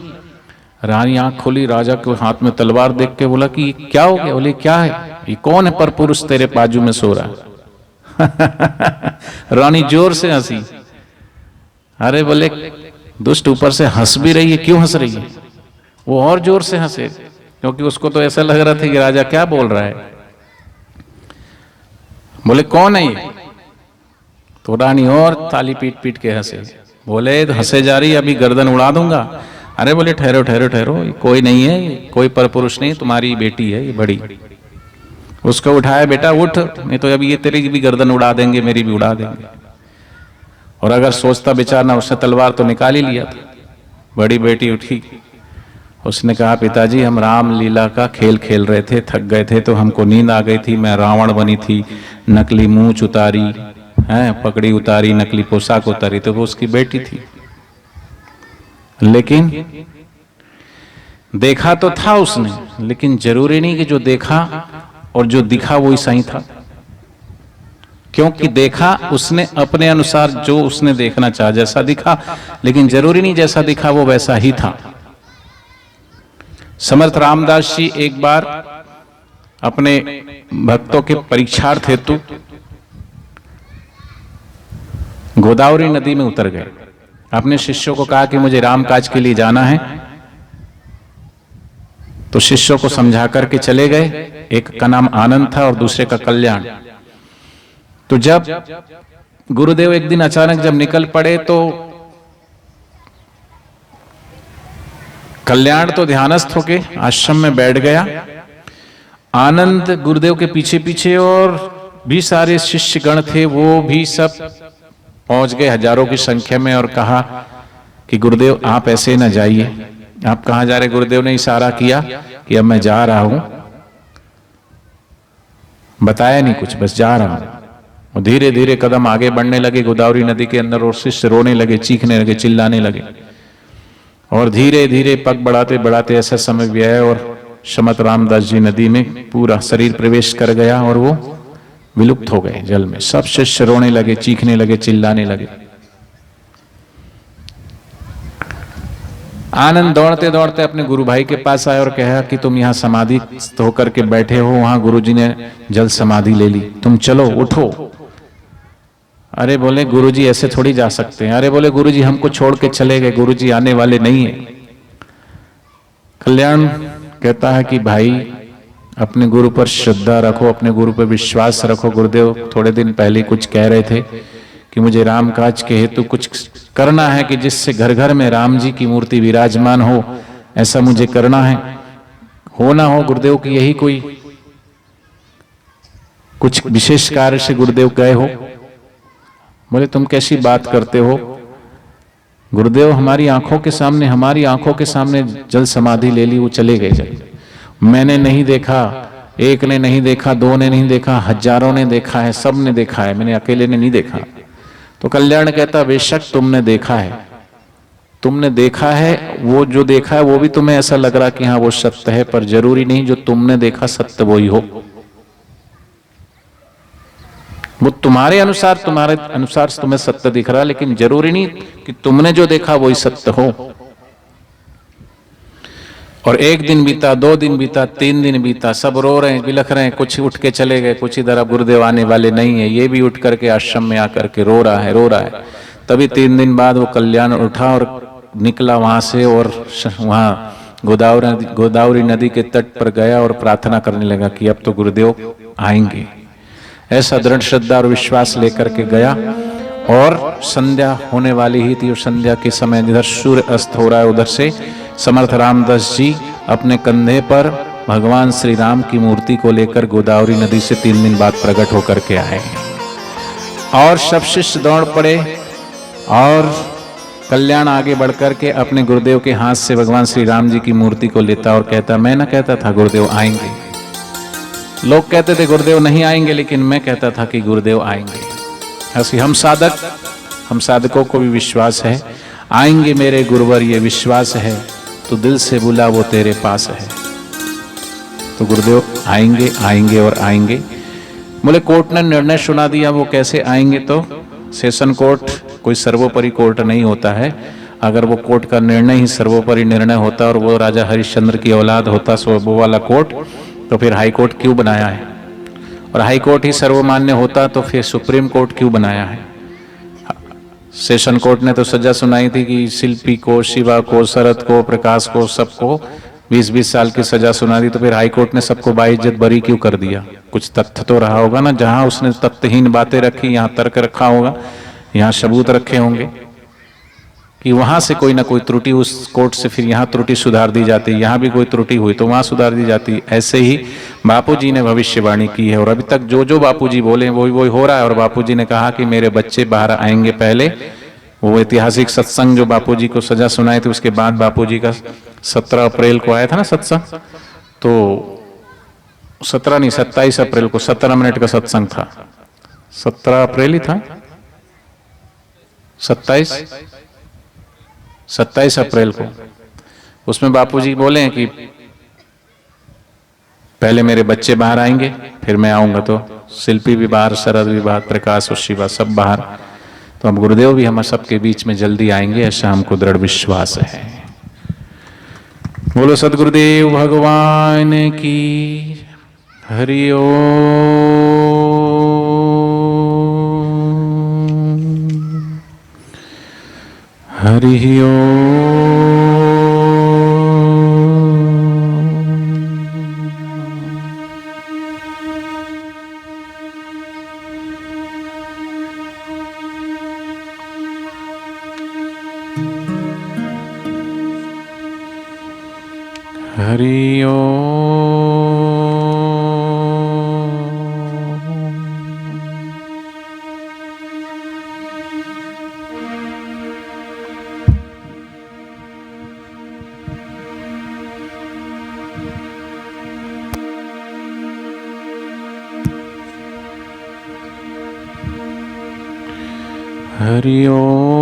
रानी आंख खोली, राजा के हाथ में तलवार देख के बोला कि क्या हो गया? बोले क्या है, ये कौन है परपुरुष तेरे बाजू में सो रहा है? रानी जोर से हंसी। अरे बोले दुष्ट ऊपर से हंस भी रही है, क्यों हंस रही है? वो और जोर से हंसे, क्योंकि उसको तो ऐसा लग रहा था कि राजा क्या बोल रहा है। बोले कौन है ये? तो रानी और ताली पीट पीट के हंसे। बोले हंसे जा रही, अभी गर्दन उड़ा दूंगा। अरे बोले ठहरो ठहरो ठहरो, कोई नहीं है, कोई परपुरुष नहीं, तुम्हारी बेटी है ये बड़ी। उसको उठाया, बेटा उठ, नहीं तो अभी ये तेरी भी गर्दन उड़ा देंगे, मेरी भी उड़ा देंगे। और अगर सोचता बेचारा, उसने तलवार तो निकाल ही लिया था। बड़ी बेटी उठी, उसने कहा पिताजी हम रामलीला का खेल खेल रहे थे, थक गए थे, तो हमको नींद आ गई थी, मैं रावण बनी थी, नकली मूंछ उतारी है, पगड़ी उतारी, नकली पोशाक उतारी, तो वो उसकी बेटी थी। लेकिन देखा तो था उसने, लेकिन जरूरी नहीं कि जो देखा और जो दिखा वो ही सही था, क्योंकि देखा उसने अपने अनुसार जो उसने देखना चाहा, जैसा दिखा, लेकिन जरूरी नहीं जैसा दिखा वो वैसा ही था। समर्थ रामदास जी एक बार अपने भक्तों के परीक्षार्थ हेतु गोदावरी नदी में उतर गए। अपने शिष्यों को कहा कि मुझे रामकाज के लिए जाना है, तो शिष्यों को समझा करके चले गए। एक का नाम आनंद था और दूसरे का कल्याण। तो जब गुरुदेव एक दिन अचानक जब निकल पड़े, तो कल्याण तो ध्यानस्थ होके आश्रम में बैठ गया, आनंद गुरुदेव के पीछे पीछे, और भी सारे शिष्य गण थे, वो भी सब पहुंच गए हजारों की संख्या में, और कहा कि गुरुदेव आप ऐसे न जाइए। आप कहां जा रहे? गुरुदेव ने इशारा किया कि अब मैं जा रहा हूं, बताया नहीं कुछ, बस जा रहा हूं। और धीरे धीरे कदम आगे बढ़ने लगे गोदावरी नदी के अंदर, और शिष्य रोने लगे, चीखने लगे, चिल्लाने लगे, और धीरे धीरे पग बढ़ाते बढ़ाते ऐसा समय भी आया और समर्थ रामदास जी नदी में पूरा शरीर प्रवेश कर गया और वो विलुप्त हो गए जल में। सब शिष्य रोने लगे, चीखने लगे, चिल्लाने लगे। आनंद दौड़ते दौड़ते अपने गुरु भाई के पास आया और कहा कि तुम यहाँ समाधि होकर के बैठे हो, वहां गुरुजी ने जल समाधि ले ली, तुम चलो उठो। अरे बोले गुरुजी ऐसे थोड़ी जा सकते हैं। अरे बोले गुरुजी हमको छोड़ के चले गए, गुरुजी आने वाले नहीं है। कल्याण कहता है कि भाई अपने गुरु पर श्रद्धा रखो, अपने गुरु पर विश्वास रखो। गुरुदेव थोड़े दिन पहले कुछ कह रहे थे कि मुझे राम काज के हेतु कुछ करना है, कि जिससे घर घर में राम जी की मूर्ति विराजमान हो, ऐसा मुझे करना है। हो ना हो गुरुदेव की यही कोई कुछ विशेष कार्य से गुरुदेव गए हो। बोले तुम कैसी बात करते हो? गुरुदेव हमारी आंखों के सामने जल समाधि ले ली, वो चले गए जल। मैंने नहीं देखा, एक ने नहीं देखा, दो ने नहीं देखा, हजारों ने देखा है, सब ने देखा है, मैंने अकेले ने नहीं देखा। तो कल्याण कहता बेशक तुमने देखा है, तुमने देखा है, वो जो देखा है वो भी तुम्हें ऐसा लग रहा कि हाँ वो सत्य है, पर जरूरी नहीं जो तुमने देखा सत्य वो ही हो। वो तुम्हारे अनुसार तुम्हें सत्य दिख रहा, लेकिन जरूरी नहीं कि तुमने जो देखा वही सत्य हो। और एक दिन बीता, 2 दिन बीता, 3 दिन बीता, सब रो रहे हैं, बिलख रहे हैं, कुछ उठ के चले गए, कुछ इधर अब गुरुदेव आने वाले नहीं है, ये भी उठ करके आश्रम में आकर के रो रहा है। तभी 3 दिन बाद वो कल्याण उठा और निकला वहां से, और वहां गोदावरी नदी के तट पर गया और प्रार्थना करने लगा कि अब तो गुरुदेव आएंगे। ऐसा दृढ़ श्रद्धा और विश्वास लेकर के गया, और संध्या होने वाली ही थी, और संध्या के समय जिधर सूर्य अस्त हो रहा है उधर से समर्थ रामदास जी अपने कंधे पर भगवान श्री राम की मूर्ति को लेकर गोदावरी नदी से 3 दिन बाद प्रकट होकर के आए। और सब शिष्य दौड़ पड़े, और कल्याण आगे बढ़कर के अपने गुरुदेव के हाथ से भगवान श्री राम जी की मूर्ति को लेता और कहता, मैं ना कहता था गुरुदेव आएंगे। लोग कहते थे गुरुदेव नहीं आएंगे, लेकिन मैं कहता था कि गुरुदेव आएंगे। ऐसे हम साधकों को भी विश्वास है, आएंगे मेरे गुरुवर ये विश्वास है, तो दिल से बुला वो तेरे पास है। तो गुरुदेव आएंगे और आएंगे। बोले कोर्ट ने निर्णय सुना दिया, वो कैसे आएंगे? तो सेशन कोर्ट कोई सर्वोपरि कोर्ट नहीं होता है। अगर वो कोर्ट का निर्णय ही सर्वोपरि निर्णय होता और वो राजा हरिश्चंद्र की औलाद होता सो वो वाला कोर्ट, तो फिर हाई कोर्ट क्यों बनाया है? और हाई कोर्ट ही सर्वमान्य होता तो फिर सुप्रीम कोर्ट क्यों बनाया है? सेशन कोर्ट ने तो सजा सुनाई थी कि शिल्पी को, शिवा को, शरद को, प्रकाश को, सबको 20-20 साल की सजा सुना दी। तो फिर हाई कोर्ट ने सबको बाइज्जत बरी क्यों कर दिया? कुछ तथ्य तो रहा होगा ना। जहां उसने तथ्यहीन बातें रखी, यहाँ तर्क रखा होगा, यहाँ सबूत रखे होंगे कि वहां से कोई ना कोई त्रुटि उस कोर्ट से फिर यहाँ त्रुटि सुधार दी जाती, यहाँ भी कोई त्रुटि हुई तो वहां सुधार दी जाती। ऐसे ही बापूजी ने भविष्यवाणी की है, और अभी तक जो जो बापूजी बोले वही हो रहा है। और बापूजी ने कहा कि मेरे बच्चे बाहर आएंगे पहले। वो ऐतिहासिक सत्संग जो बापूजी को सजा सुनाई थी, उसके बाद बापूजी का 17 अप्रैल को आया था ना सत्संग, तो 17 नहीं 27 अप्रैल को 17 मिनट का सत्संग था। 17 अप्रैल ही था, 27 अप्रैल को। उसमें बापूजी बोले हैं कि पहले मेरे बच्चे बाहर आएंगे, फिर मैं आऊंगा। तो शिल्पी भी बाहर, शरद भी बाहर, प्रकाश और शिवा सब बाहर। तो अब गुरुदेव भी हम सबके बीच में जल्दी आएंगे, ऐसा हमको दृढ़ विश्वास है। बोलो सद्गुरुदेव भगवान की हरि ओम। हरि ओम। हरि ओम। हरि ओम।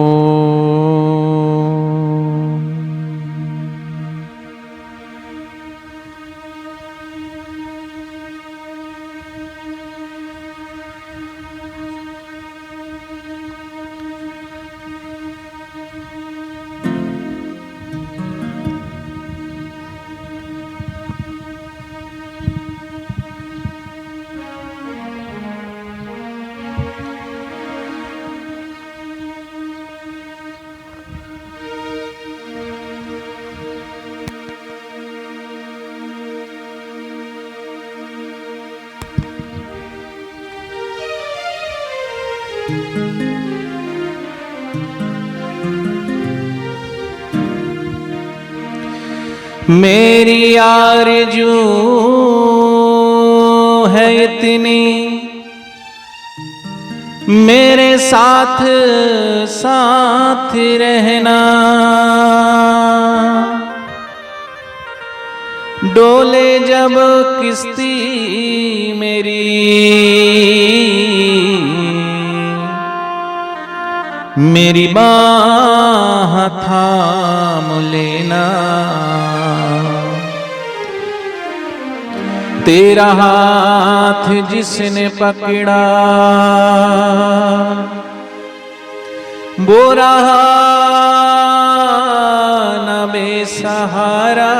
मेरी आरज़ू है इतनी, मेरे साथ साथ रहना, डोले जब किश्ती मेरी मेरी बाह थाम लेना, तेरा हाथ जिसने पकड़ा वो रहा न बेसहारा,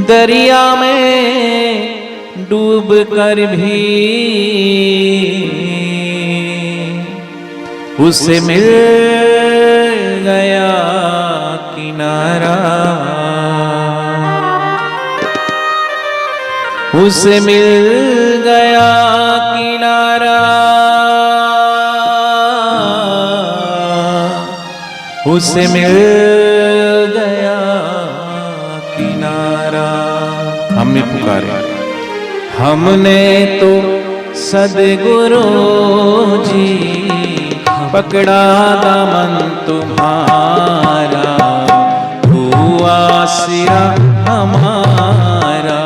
दरिया में डूब कर भी उसे मिल गया किनारा, उसे मिल गया किनारा, उसे मिल गया किनारा। हमने पुकारे, हमने तो सद्गुरु जी पकड़ा दामन तुम्हारा, तू आसरा हमारा,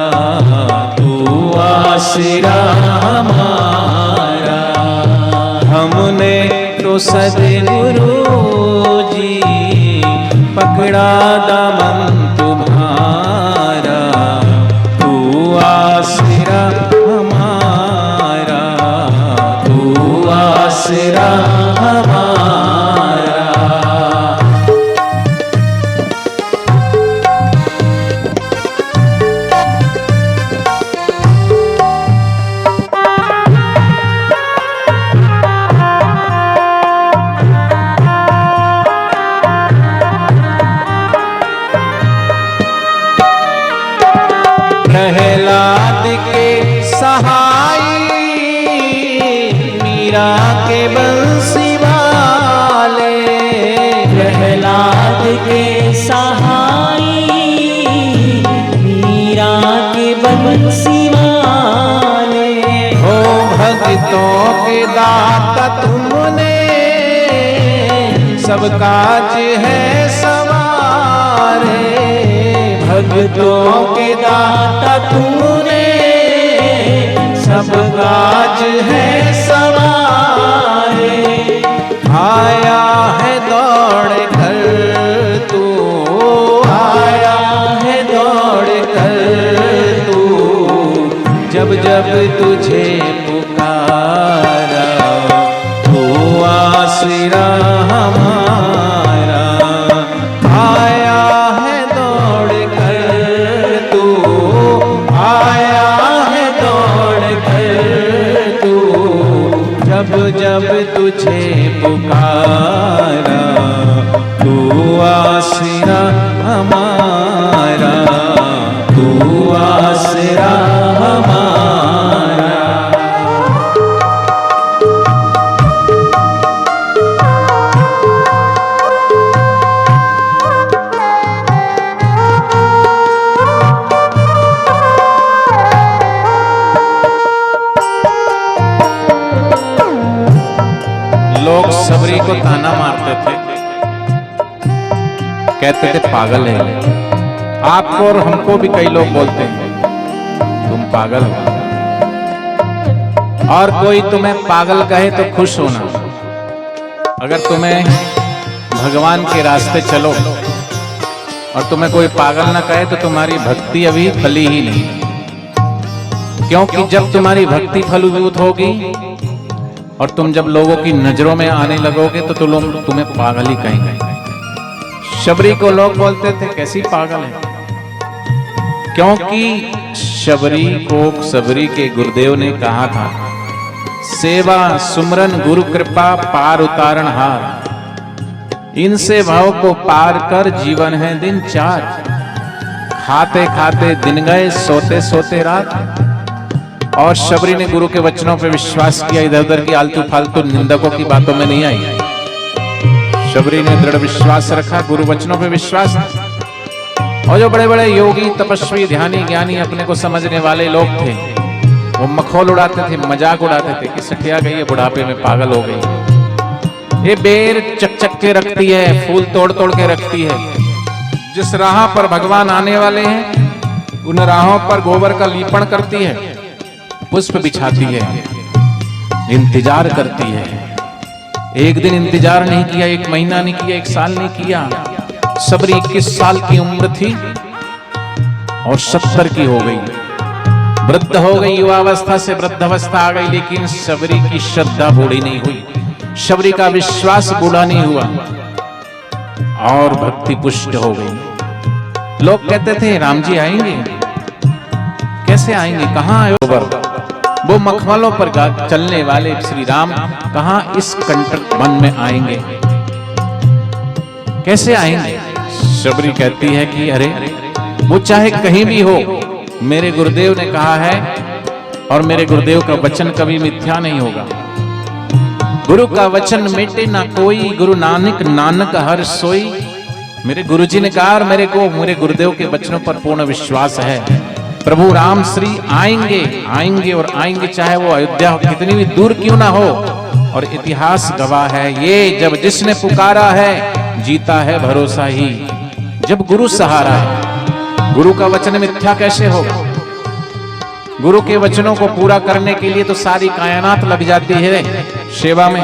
तू आसरा हमारा। हमने तो सद्गुरु जी पकड़ा दामन तुम्हारा, तू आसरा हमारा, तू आसरा हमारा। प्रहलाद के सहाई मीरा के बंसी वाले, प्रहलाद के सहाई मीरा के बंसी वाले, हो भक्तों के दाता तुमने सब काज है सवारे, भक्तों के दाता तूने सब काज है सवारे। आया है दौड़ कर तू, आया है दौड़ कर तू, जब जब तुझे पुकारा, तू आसरा हमारा। आया है दौड़ कर तू, आया है दौड़ कर तू, जब जब तुझे पुकारा, तू आसरा हमारा, तू आसरा हमारा। लोग सबरी को ताना मारते थे, कहते थे पागल है। आपको और हमको भी कई लोग बोलते हैं तुम पागल हो, और कोई तुम्हें पागल कहे तो खुश होना। अगर तुम्हें भगवान के रास्ते चलो और तुम्हें कोई पागल ना कहे तो तुम्हारी भक्ति अभी फली ही नहीं, क्योंकि जब तुम्हारी भक्ति फलीभूत होगी और तुम जब लोगों की नजरों में आने लगोगे तो लोग तुम्हें पागल ही कहेंगे। शबरी को लोग बोलते थे कैसी पागल है, क्योंकि शबरी को सबरी के गुरुदेव ने कहा था, सेवा सुमरन गुरु कृपा पार उतारण हार, इनसे भाव को पार कर जीवन है दिन चार, खाते खाते दिन गए सोते सोते रात। और शबरी ने गुरु के वचनों पे विश्वास किया, इधर उधर की आलतू फालतू निंदकों की बातों में नहीं आई। शबरी ने दृढ़ विश्वास रखा, गुरु वचनों पे विश्वास। और जो बड़े बड़े योगी तपस्वी ध्यानी ज्ञानी अपने को समझने वाले लोग थे, वो मखौल उड़ाते थे, मजाक उड़ाते थे कि सठिया गई है, बुढ़ापे में पागल हो गई, ये बेर चक के रखती है, फूल तोड़ तोड़ के रखती है। जिस राह पर भगवान आने वाले हैं उन राहों पर गोबर का लीपण करती है, पुष्प बिछाती है। इंतजार करती है। एक दिन इंतजार नहीं किया, एक महीना नहीं किया, एक साल नहीं किया। सबरी 21 साल की उम्र थी और 70 की हो गई, वृद्ध हो गई, युवावस्था से वृद्धावस्था आ गई, लेकिन सबरी की श्रद्धा बूढ़ी नहीं हुई, सबरी का विश्वास बूढ़ा नहीं हुआ और भक्ति पुष्ट हो गई। लोग कहते थे राम जी आएंगे, कैसे आएंगे, कहां आए वो मखमलों पर चलने वाले श्री राम कहां इस कंटक वन में आएंगे, कैसे आएंगे। सबरी कहती है कि अरे वो चाहे कहीं भी हो, मेरे गुरुदेव ने कहा है और मेरे गुरुदेव का वचन कभी मिथ्या नहीं होगा। गुरु का वचन मिटे ना कोई, गुरु नानक नानक हर सोई। मेरे गुरुजी ने कहा और मेरे को मेरे गुरुदेव के वचनों पर पूर्ण विश्वास है। प्रभु राम श्री आएंगे, आएंगे और आएंगे, चाहे वो अयोध्या कितनी भी दूर क्यों ना हो। और इतिहास गवाह है ये, जब जिसने पुकारा है जीता है भरोसा ही। जब गुरु सहारा है, गुरु का वचन मिथ्या कैसे होगा। गुरु के वचनों को पूरा करने के लिए तो सारी कायनात लग जाती है सेवा में,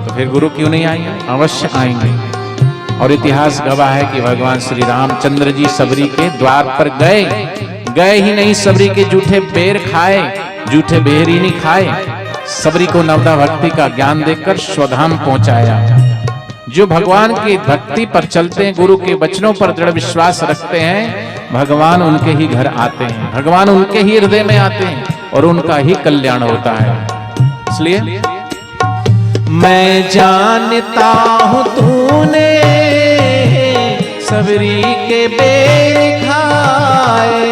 तो फिर गुरु क्यों नहीं आएंगे, अवश्य आएंगे। और इतिहास गवाह है कि भगवान श्री रामचंद्र जी सबरी के द्वार पर गए ही नहीं, सबरी के जूठे बेर खाए, जूठे बेर ही नहीं खाए, सबरी को नवदा भक्ति का ज्ञान देकर स्वधाम पहुंचाया। जो भगवान की भक्ति पर चलते हैं, गुरु के वचनों पर दृढ़ विश्वास रखते हैं, भगवान उनके ही घर आते हैं, भगवान उनके ही हृदय में आते हैं और उनका ही कल्याण होता है। इसलिए मैं जानता हूं तूने सबरी के बेर खाए,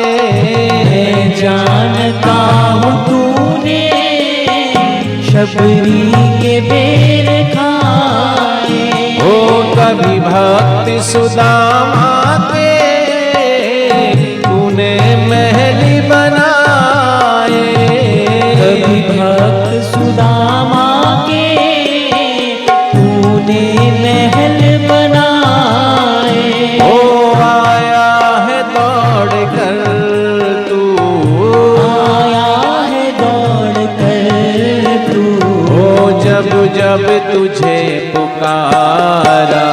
मैं जानता हूँ तूने सबरी के बेर खाए। हो कभी भक्ति सुदामा के तूने महल बनाए, कभी भक्त सुदामा के तूने महल बनाए। ओ आया है दौड़ कर तू, आया है दौड़ कर तू, ओ जब जब तुझे पुकारा,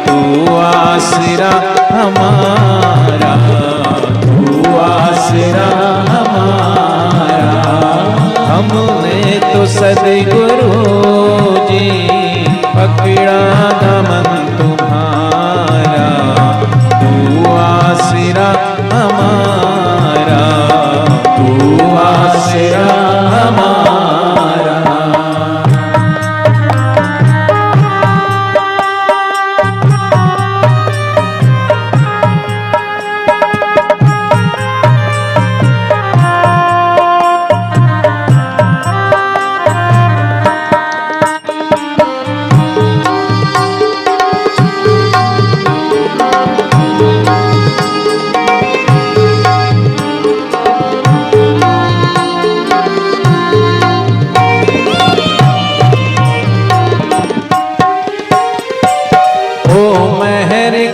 तू आसरा हमारा, तू आसरा हमारा। हमने तो सद्गुरु जी पकड़ा दमन तुम्हारा, तू आसरा हमारा, तू आसरा हमारा।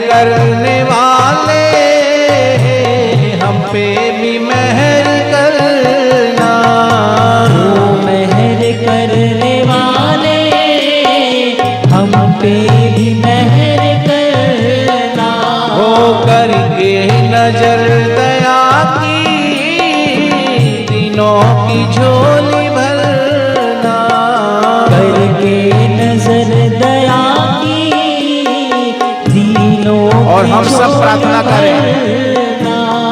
करने वाले हम पे भी मेहर करना, मेहर करने वाले हम पे भी मेहर करना। हो करके नजर दया की दिनों की झोली भरना, करके नजर दया की दिनों और हम सब प्रार्थना करें,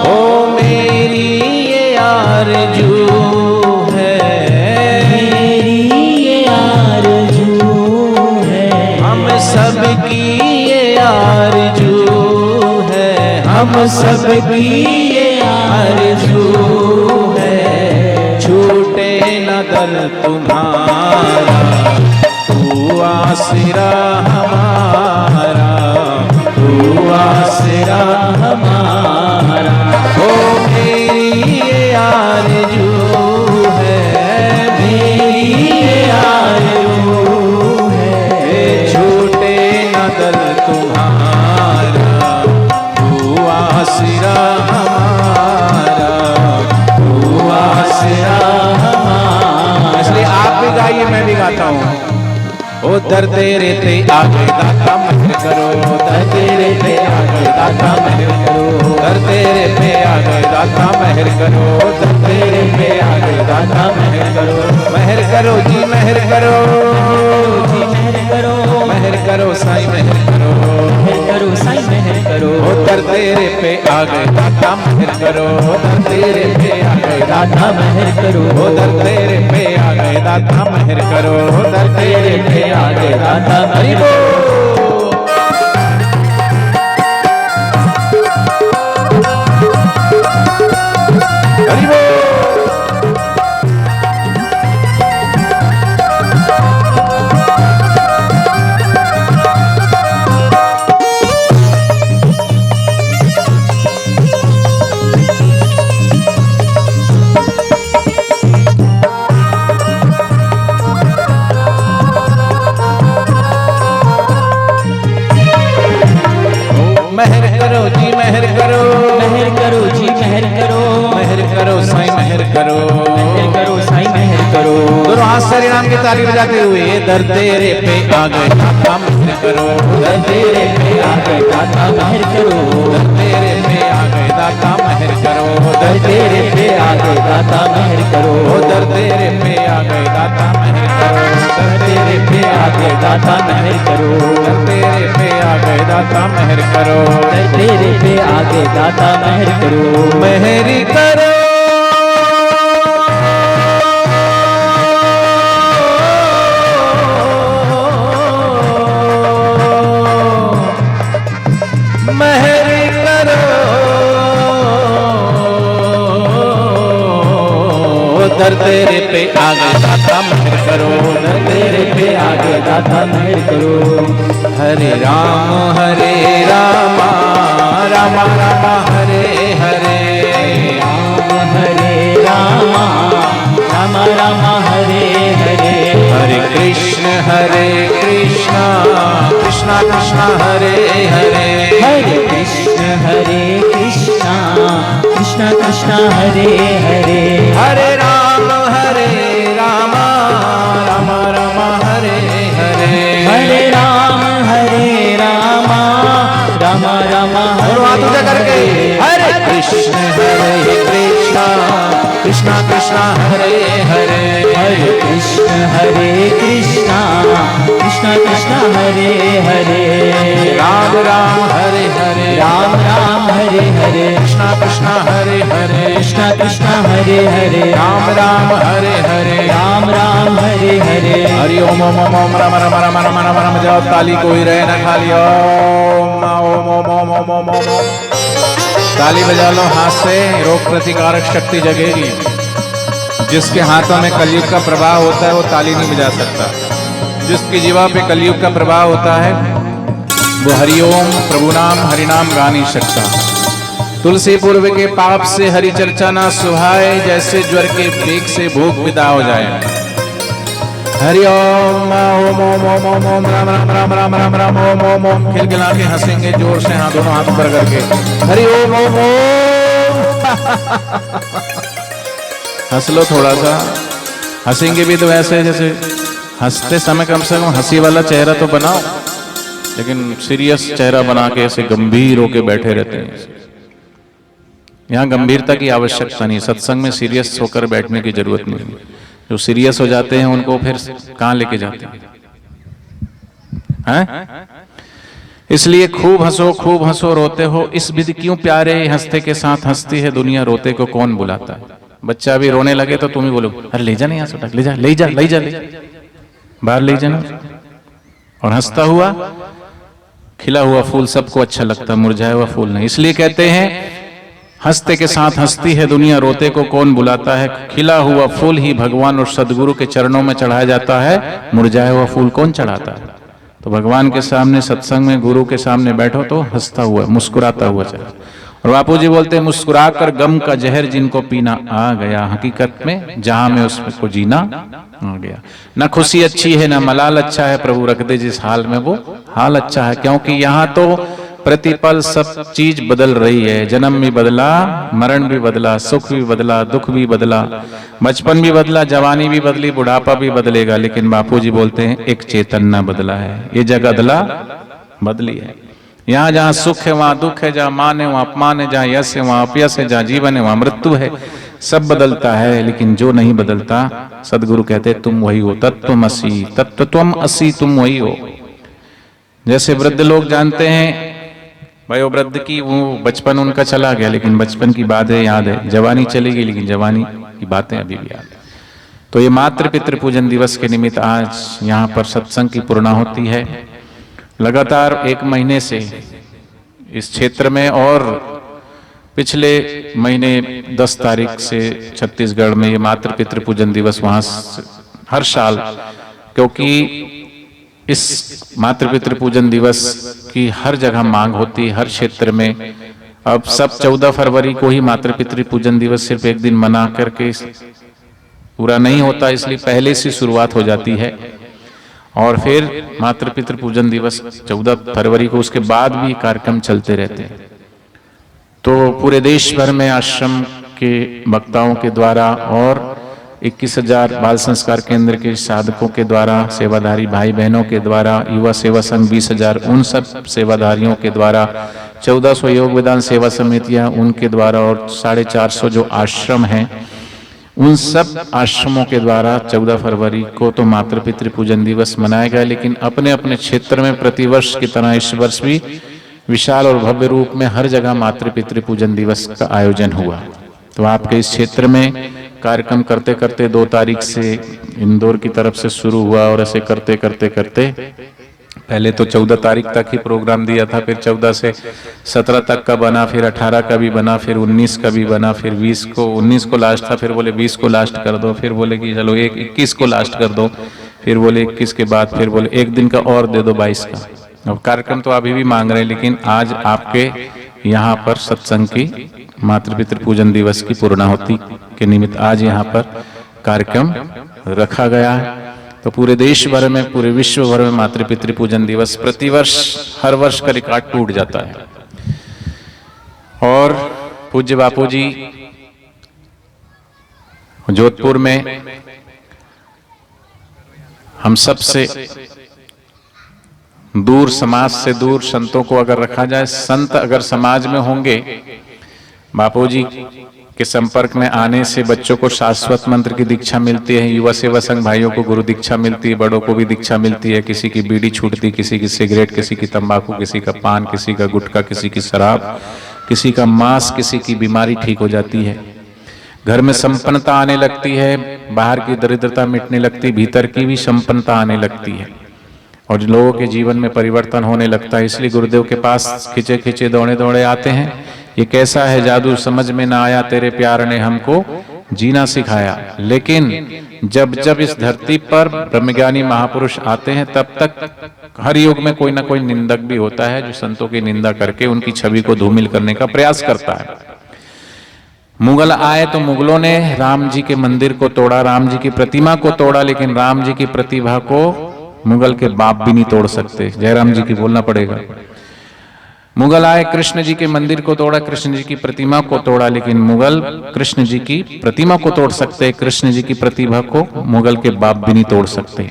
ओ मेरी ये आरज़ू है, मेरी ये आरज़ू है, हम सबकी ये आरज़ू है, हम सबकी ये आरज़ू है। छूटे न दर तुम्हारा, तू आसरा हमारा, तू आसरा हमारा। ओ मेरी ये आरज़ू है, मेरी ये आरज़ू है। छूटे न दर तुम्हारा, तू आसरा हमारा, तू आसरा हमारा। इसलिए आप भी गाइए। दर तेरे पे आ गए दाता मेहर करो, दर तेरे पे आ गए दाता मेहर करो, दर तेरे पे आ गए दाता मेहर करो, दर तेरे पे आ गए दाता मेहर करो, मेहर करो जी मेहर करो, मेहर करो, मेहर करो साईं मेहर करो, मेहर करो साईं मेहर करो, दर तेरे पे आ गए दाता मेहर करो, दर तेरे पे आ गए दाता मेहर करो, दर तेरे पे आ गए दाता मेहर करो, दर तेरे पे आ गए दाता मेहर करो। हरि बोल। मेहर करो जी मेहर करो, मेहर करो जी मेहर करो, मेहर करो साईं मेहर करो, मेहर करो साईं मेहर करो। दोनों हाथ से हरिनाम की ताली बजाते हुए दर तेरे पे आ गए दाता मेहर करो, दर तेरे पे आ गए दाता मेहर करो, दर तेरे पे आ गए दाता मेहर करो, दर तेरे पे आ गए दाता मेहर करो, दर तेरे पे आ गए दाता मेहर करो, दर तेरे पे आ गए दाता मेहर करो, दर तेरे पे आ गए दाता मेहर करो, दर तेरे पे आ गए दाता मेहर करो, मेहरी करो मेहरी करो, दर तेरे पे आ गए दाता मेहर करो, दर तेरे पे आ गए दाता मेहर करो। हरे राम राम राम हरे हरे, राम हरे राम, राम राम हरे हरे, हरे कृष्ण कृष्ण कृष्ण हरे हरे, हरे कृष्ण कृष्ण कृष्ण कृष्ण हरे हरे, हरे राम राम राम हरे हरे, हरे राम राम राम राम दोनों हाथ ऊंचा करके हरे कृष्ण कृष्ण कृष्ण हरे हरे, हरे कृष्ण कृष्ण कृष्ण कृष्ण हरे हरे, राम राम हरे हरे, राम राम हरे हरे, कृष्ण कृष्ण हरे हरे, कृष्ण कृष्ण हरे हरे, राम राम हरे हरे, राम राम हरे हरे, हरि ओम ओम ओम ओम रम रम रम रम रम रम जाओ ताली कोई रहे ना खाली ओम ओम ओम ओम ओम ओम ओम ओम। ताली बजा लो हाथ से, रोग प्रतिकारक शक्ति जगेगी। जिसके हाथों में कलयुग का प्रभाव होता है वो ताली नहीं बजा सकता, जिसकी जीवा पे कलयुग का प्रभाव होता है वो हरिओम प्रभु नाम हरिनाम गा नहीं सकता। तुलसी पूर्व के पाप से हरि चर्चा ना सुहाए, जैसे ज्वर के बेग से भूख विदा हो जाए। हरि ओम ओम ओम ओम ओम ओम राम राम राम राम राम राम ओम ओम ओम। खिलखिला के हंसेंगे जोर से, हाथ दोनों हाथ ऊपर करके हरि ओम ओम ओम। हंस लो थोड़ा सा, हंसेंगे भी तो ऐसे जैसे हंसते समय कम से कम हंसी वाला चेहरा तो बनाओ, लेकिन सीरियस चेहरा बना के ऐसे गंभीर होके बैठे रहते हैं। यहाँ गंभीरता की आवश्यकता नहीं, सत्संग में सीरियस होकर बैठने की जरूरत नहीं। जो सीरियस हो जाते हैं उनको फिर कहाँ लेके जाते हैं? इसलिए खूब हंसो रोते हो, इस विधि क्यों प्यारे, हंसते के साथ हंसती है दुनिया, रोते को कौन बुलाता है। बच्चा भी रोने लगे तो तुम ही बोलो अरे ले जा नहीं, यहाँ से ले जा बाहर ले जाना। और हंसता हुआ खिला हुआ फूल सबको अच्छा लगता, मुरझाया हुआ फूल नहीं। इसलिए कहते हैं हंसते के साथ हंसती है दुनिया, रोते को कौन बुलाता है। खिला हुआ फूल ही भगवान और सदगुरु के चरणों में चढ़ाया जाता है, मुरझाया हुआ फूल कौन चढ़ाता है। तो भगवान के सामने सत्संग में गुरु के सामने बैठो तो हंसता हुआ मुस्कुराता हुआ चलो। और बापू जी बोलते हैं मुस्कुरा कर गम का जहर जिनको पीना आ गया, हकीकत में जहां में उसको जीना आ गया। न खुशी अच्छी है न मलाल अच्छा है, प्रभु रख दे जिस हाल में वो हाल अच्छा है। क्योंकि यहाँ तो प्रतिपल सब चीज बदल रही है। जन्म भी बदला, मरण भी बदला, सुख भी बदला, दुख भी बदला, बचपन भी बदला, जवानी भी बदली, बुढ़ापा भी बदलेगा, लेकिन बापूजी बोलते हैं एक चेतना बदला है। ये जगह अदला बदली है। यहाँ जहाँ सुख है वहाँ दुख है, जहाँ मान है वहाँ अपमान है, जहाँ यश है वहाँ अपयश है, जहाँ जीवन है वहाँ मृत्यु है। सब बदलता है, लेकिन जो नहीं बदलता, सदगुरु कहते तुम वही हो, तत्त्वमसि, तत्त्वम असि, तुम वही हो। जैसे वृद्ध लोग जानते हैं, वयोवृद्ध की वो बचपन उनका चला गया, लेकिन बचपन की बातें याद है। जवानी चली गई, लेकिन जवानी की बातें अभी भी याद है। तो ये मातृ पितृ पूजन दिवस के निमित्त आज यहाँ पर सत्संग की पूर्णाहुति है। लगातार 1 महीने से इस क्षेत्र में, और पिछले महीने 10 तारीख से छत्तीसगढ़ में ये मातृ पितृ पूजन दिवस वहां हर साल, क्योंकि इस मातृ पितृ पूजन दिवस की हर जगह मांग होती है, हर क्षेत्र में। अब सब 14 फरवरी को ही मातृ पितृ पूजन दिवस सिर्फ एक दिन मना करके पूरा नहीं होता, इसलिए पहले से शुरुआत हो जाती है। और फिर मातृ पितृ पूजन दिवस 14 फरवरी को, उसके बाद भी कार्यक्रम चलते रहते हैं। तो पूरे देश भर में आश्रम के वक्ताओं के द्वारा और 21,000 बाल संस्कार केंद्र के साधकों के द्वारा, सेवाधारी भाई बहनों के द्वारा, युवा सेवा संघ 20,000 उन सब सेवाधारियों के द्वारा, 1400 योग वेदांत सेवा समितियां उनके द्वारा, और 450 जो आश्रम हैं उन सब आश्रमों के द्वारा 14 फरवरी को तो मातृ पितृ पूजन दिवस मनाया गया। लेकिन अपने अपने क्षेत्र में प्रतिवर्ष की तरह इस वर्ष भी विशाल और भव्य रूप में हर जगह मातृ पितृ पूजन दिवस का आयोजन हुआ। तो आपके इस क्षेत्र में कार्यक्रम करते करते 2 तारीख से इंदौर की तरफ से शुरू हुआ, और ऐसे करते करते करते पहले तो 14 तारीख तक ही प्रोग्राम दिया था, फिर 14 से 17 तक का बना, फिर 18 का भी बना, फिर 19 का भी बना, फिर 19 को लास्ट था, फिर बोले 20 को लास्ट कर दो, फिर बोले कि चलो 21 को लास्ट कर दो, फिर बोले 21 के बाद, फिर बोले एक दिन का और दे दो 22 का। अब कार्यक्रम तो अभी भी मांग रहे हैं, लेकिन आज आपके यहाँ पर सत्संग की मातृ पितृ पूजन दिवस की पूर्णाहुति के निमित्त आज यहाँ पर कार्यक्रम रखा गया है। तो पूरे देश भर में, पूरे विश्व भर में मातृ पितृ पूजन दिवस प्रतिवर्ष, हर वर्ष का रिकॉर्ड टूट जाता है। और पूज्य बापूजी जोधपुर में हम सबसे दूर, समाज से दूर संतों को अगर रखा जाए, संत अगर समाज में होंगे, बापूजी के संपर्क में आने से बच्चों को शाश्वत मंत्र की दीक्षा मिलती है, युवा सेवा संघ भाइयों को गुरु दीक्षा मिलती है, बड़ों को भी दीक्षा मिलती है। किसी की बीड़ी छूटती, किसी की सिगरेट, किसी की तंबाकू, किसी का पान, किसी का गुटखा, किसी की शराब, किसी का मांस, किसी की बीमारी ठीक हो जाती है। घर में संपन्नता आने लगती है, बाहर की दरिद्रता मिटने लगती, भीतर की भी संपन्नता आने लगती है, और लोगों के जीवन में परिवर्तन होने लगता है। इसलिए गुरुदेव के पास खिंचे खिंचे दौड़े दौड़े आते हैं। ये कैसा है जादू समझ में ना आया, तेरे प्यार ने हमको जीना सिखाया। लेकिन जब जब इस धरती पर ब्रह्मज्ञानी महापुरुष आते हैं, तब तक हर युग में कोई ना कोई निंदक भी होता है, जो संतों की निंदा करके उनकी छवि को धूमिल करने का प्रयास करता है। मुगल आए तो मुगलों ने राम जी के मंदिर को तोड़ा, राम जी की प्रतिमा को तोड़ा, लेकिन राम जी की प्रतिभा को मुगल के बाप भी नहीं तोड़ सकते। जयराम जी की बोलना पड़ेगा। मुगल आए, कृष्ण जी के मंदिर को तोड़ा, कृष्ण जी की प्रतिमा को तोड़ा, लेकिन मुगल कृष्ण जी की प्रतिमा को तोड़ सकते, कृष्ण जी की प्रतिभा को मुगल के बाप भी नहीं तोड़ सकते।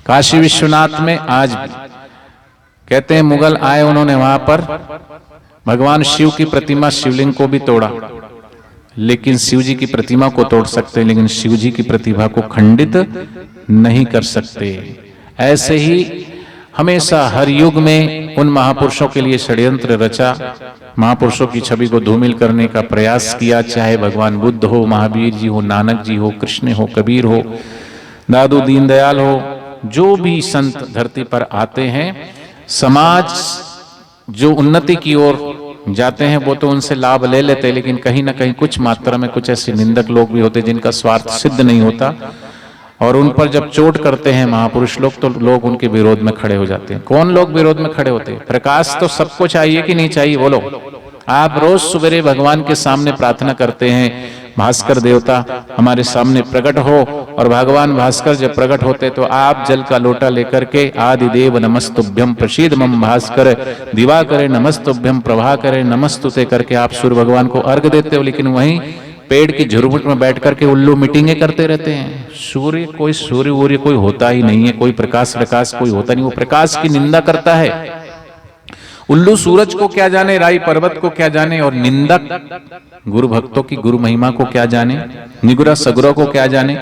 काशी विश्वनाथ में आज भी कहते हैं मुगल आए, उन्होंने वहां पर भगवान शिव की प्रतिमा, शिवलिंग को भी तोड़ा, लेकिन शिव जी की प्रतिमा को तोड़ सकते, लेकिन शिव जी की प्रतिभा को खंडित नहीं कर सकते। ऐसे ही हमेशा हर युग में उन महापुरुषों के लिए षड्यंत्र रचा, महापुरुषों की छवि को धूमिल करने का प्रयास किया, चाहे भगवान बुद्ध हो, महावीर जी हो, नानक जी हो, कृष्ण हो, कबीर हो, दादू दीनदयाल हो, जो भी संत धरती पर आते हैं, समाज जो उन्नति की ओर जाते हैं वो तो उनसे लाभ ले लेते हैं, लेकिन कहीं ना कहीं कुछ मात्रा में कुछ ऐसे निंदक लोग भी होते जिनका स्वार्थ सिद्ध नहीं होता, और उन पर जब चोट करते हैं महापुरुष लोग, तो लोग उनके विरोध में खड़े हो जाते हैं। कौन लोग विरोध में खड़े होते हैं? प्रकाश तो सबको चाहिए कि नहीं चाहिए? बोलो। आप रोज सवेरे भगवान के सामने प्रार्थना करते हैं, भास्कर देवता हमारे सामने प्रकट हो, और भगवान भास्कर जब प्रकट होते तो आप जल का लोटा लेकर के आदिदेव नमस्तुभ्यम प्रसीद मम भास्कर दिवाकरे नमस्तुभ्यम प्रभाकरे नमस्तुते करके आप सूर्य भगवान को अर्घ देते हो। लेकिन वहीं पेड़ की झुरमुट में बैठ करके उल्लू मीटिंगें करते रहते हैं। सूर्य वूर्य कोई होता ही नहीं है, कोई प्रकाश कोई होता नहीं, वो प्रकाश की निंदा करता है। उल्लू सूरज को क्या जाने, राई पर्वत को क्या जाने, और निंदक गुरु भक्तों की गुरु महिमा को क्या जाने, निगुरा सगुरा को क्या जाने।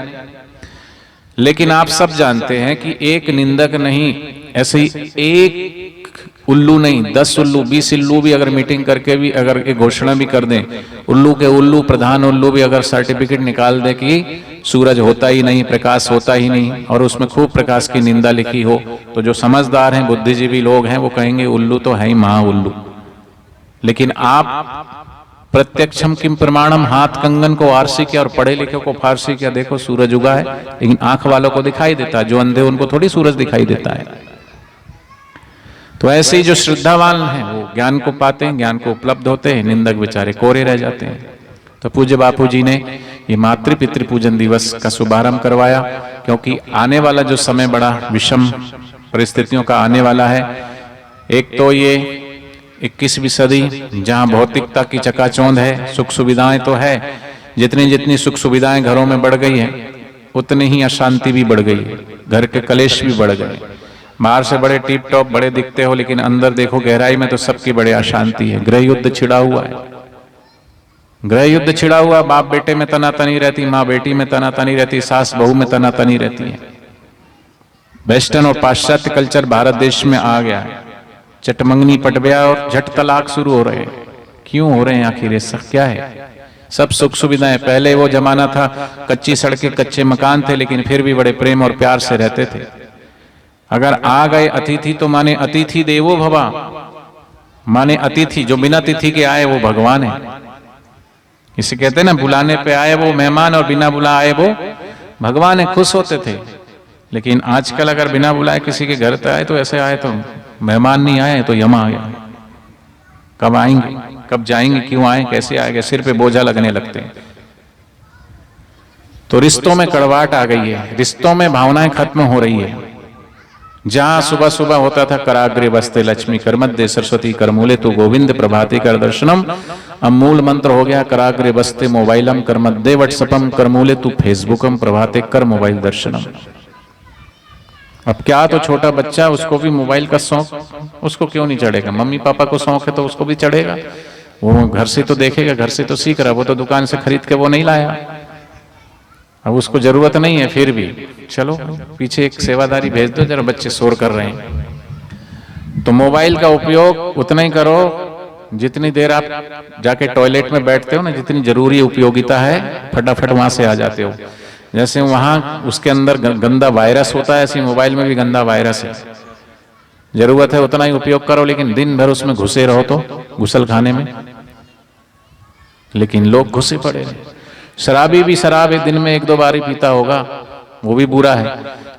लेकिन आप सब जानते हैं कि एक निंदक नहीं, ऐसे ही एक उल्लू नहीं, 10 उल्लू 20 उल्लू भी अगर मीटिंग करके भी अगर एक घोषणा भी कर दें, उल्लू के उल्लू प्रधान उल्लू भी अगर सर्टिफिकेट निकाल दे कि सूरज होता ही नहीं, प्रकाश होता ही नहीं, और उसमें खूब प्रकाश की निंदा लिखी हो, तो जो समझदार हैं, बुद्धिजीवी लोग हैं, वो कहेंगे उल्लू तो है ही महा उल्लू। लेकिन आप प्रत्यक्षम किम प्रमाणम, हाथ कंगन को आरसी किया और पढ़े लिखे को फारसी किया, देखो सूरज उगा है, लेकिन आंख वालों को दिखाई देता है, जो अंधे उनको थोड़ी सूरज दिखाई देता है। तो ऐसे ही जो श्रद्धावान हैं वो ज्ञान को पाते हैं, ज्ञान को उपलब्ध होते हैं, निंदक बेचारे कोरे रह जाते हैं। तो पूज्य बापू जी ने ये मातृ पितृ पूजन दिवस का शुभारंभ करवाया, क्योंकि आने वाला जो समय बड़ा विषम परिस्थितियों का आने वाला है। एक तो ये 21वीं सदी जहां भौतिकता की चकाचौंध है, सुख सुविधाएं तो है, जितनी जितनी सुख सुविधाएं घरों में बढ़ गई है उतनी ही अशांति भी बढ़ गई है, घर के कलेश भी बढ़ गए। बाहर से बड़े टिप टॉप बड़े दिखते हो, लेकिन अंदर देखो गहराई में तो सबकी बड़े अशांति है। गृह युद्ध छिड़ा हुआ है, गृह युद्ध छिड़ा हुआ, बाप बेटे में तनातनी रहती, माँ बेटी में तनातनी रहती, सास बहू में तनातनी रहती है। वेस्टर्न और पाश्चात्य कल्चर भारत देश में आ गया है, चटमंगनी पट गया और झट तलाक शुरू हो रहे हैं। क्यों हो रहे हैं आखिर, ये सब क्या है? सब सुख सुविधाएं, पहले वो जमाना था कच्ची सड़कें कच्चे मकान थे, लेकिन फिर भी बड़े प्रेम और प्यार से रहते थे। अगर आ गए अतिथि तो माने अतिथि देवो भवा, माने अतिथि जो बिना तिथि के आए वो भगवान है। इसे कहते हैं ना, बुलाने पे आए वो मेहमान और बिना बुलाए आए वो भगवान है, खुश होते थे। लेकिन आजकल अगर बिना बुलाए किसी के घर पे आए तो ऐसे आए तो मेहमान नहीं आए तो यम आ गया, कब आएंगे कब जाएंगे, क्यों आए कैसे आएंगे, सिर पे बोझा लगने लगते हैं। तो रिश्तों में कड़वाहट आ गई है, रिश्तों में भावनाएं खत्म हो रही है। जहां सुबह सुबह होता था कराग्रे बस्ते लक्ष्मी कर मध्य सरस्वती कर मूले तू गोविंद प्रभाती कर दर्शनम, अब मूल मंत्र हो गया कराग्रे बस्ते मोबाइलम कर मध्य व्हाट्सअपम कर मूले तू फेसबुकम प्रभाते कर मोबाइल दर्शनम। अब क्या, तो छोटा बच्चा उसको भी मोबाइल का शौक, उसको क्यों नहीं चढ़ेगा? मम्मी पापा को शौक है तो उसको भी चढ़ेगा। वो घर से तो देखेगा, घर से तो सीख रहा, वो तो दुकान से खरीद के वो नहीं लाया, अब उसको जरूरत नहीं है, फिर भी चलो पीछे एक सेवादारी भेज दो, जरा बच्चे शोर कर रहे हैं। तो मोबाइल का उपयोग उतना ही करो जितनी देर आप जाके टॉयलेट में बैठते हो ना, जितनी जरूरी उपयोगिता है फटाफट वहां से आ जाते हो। जैसे वहां उसके अंदर गंदा वायरस होता है, ऐसी मोबाइल में भी गंदा वायरस है। जरूरत है उतना ही उपयोग करो, लेकिन दिन भर उसमें घुसे रहो तो गुसल खाने में, लेकिन लोग घुसे पड़े हैं। शराबी भी शराब एक दिन में 1-2 बार ही पीता होगा, वो भी बुरा है,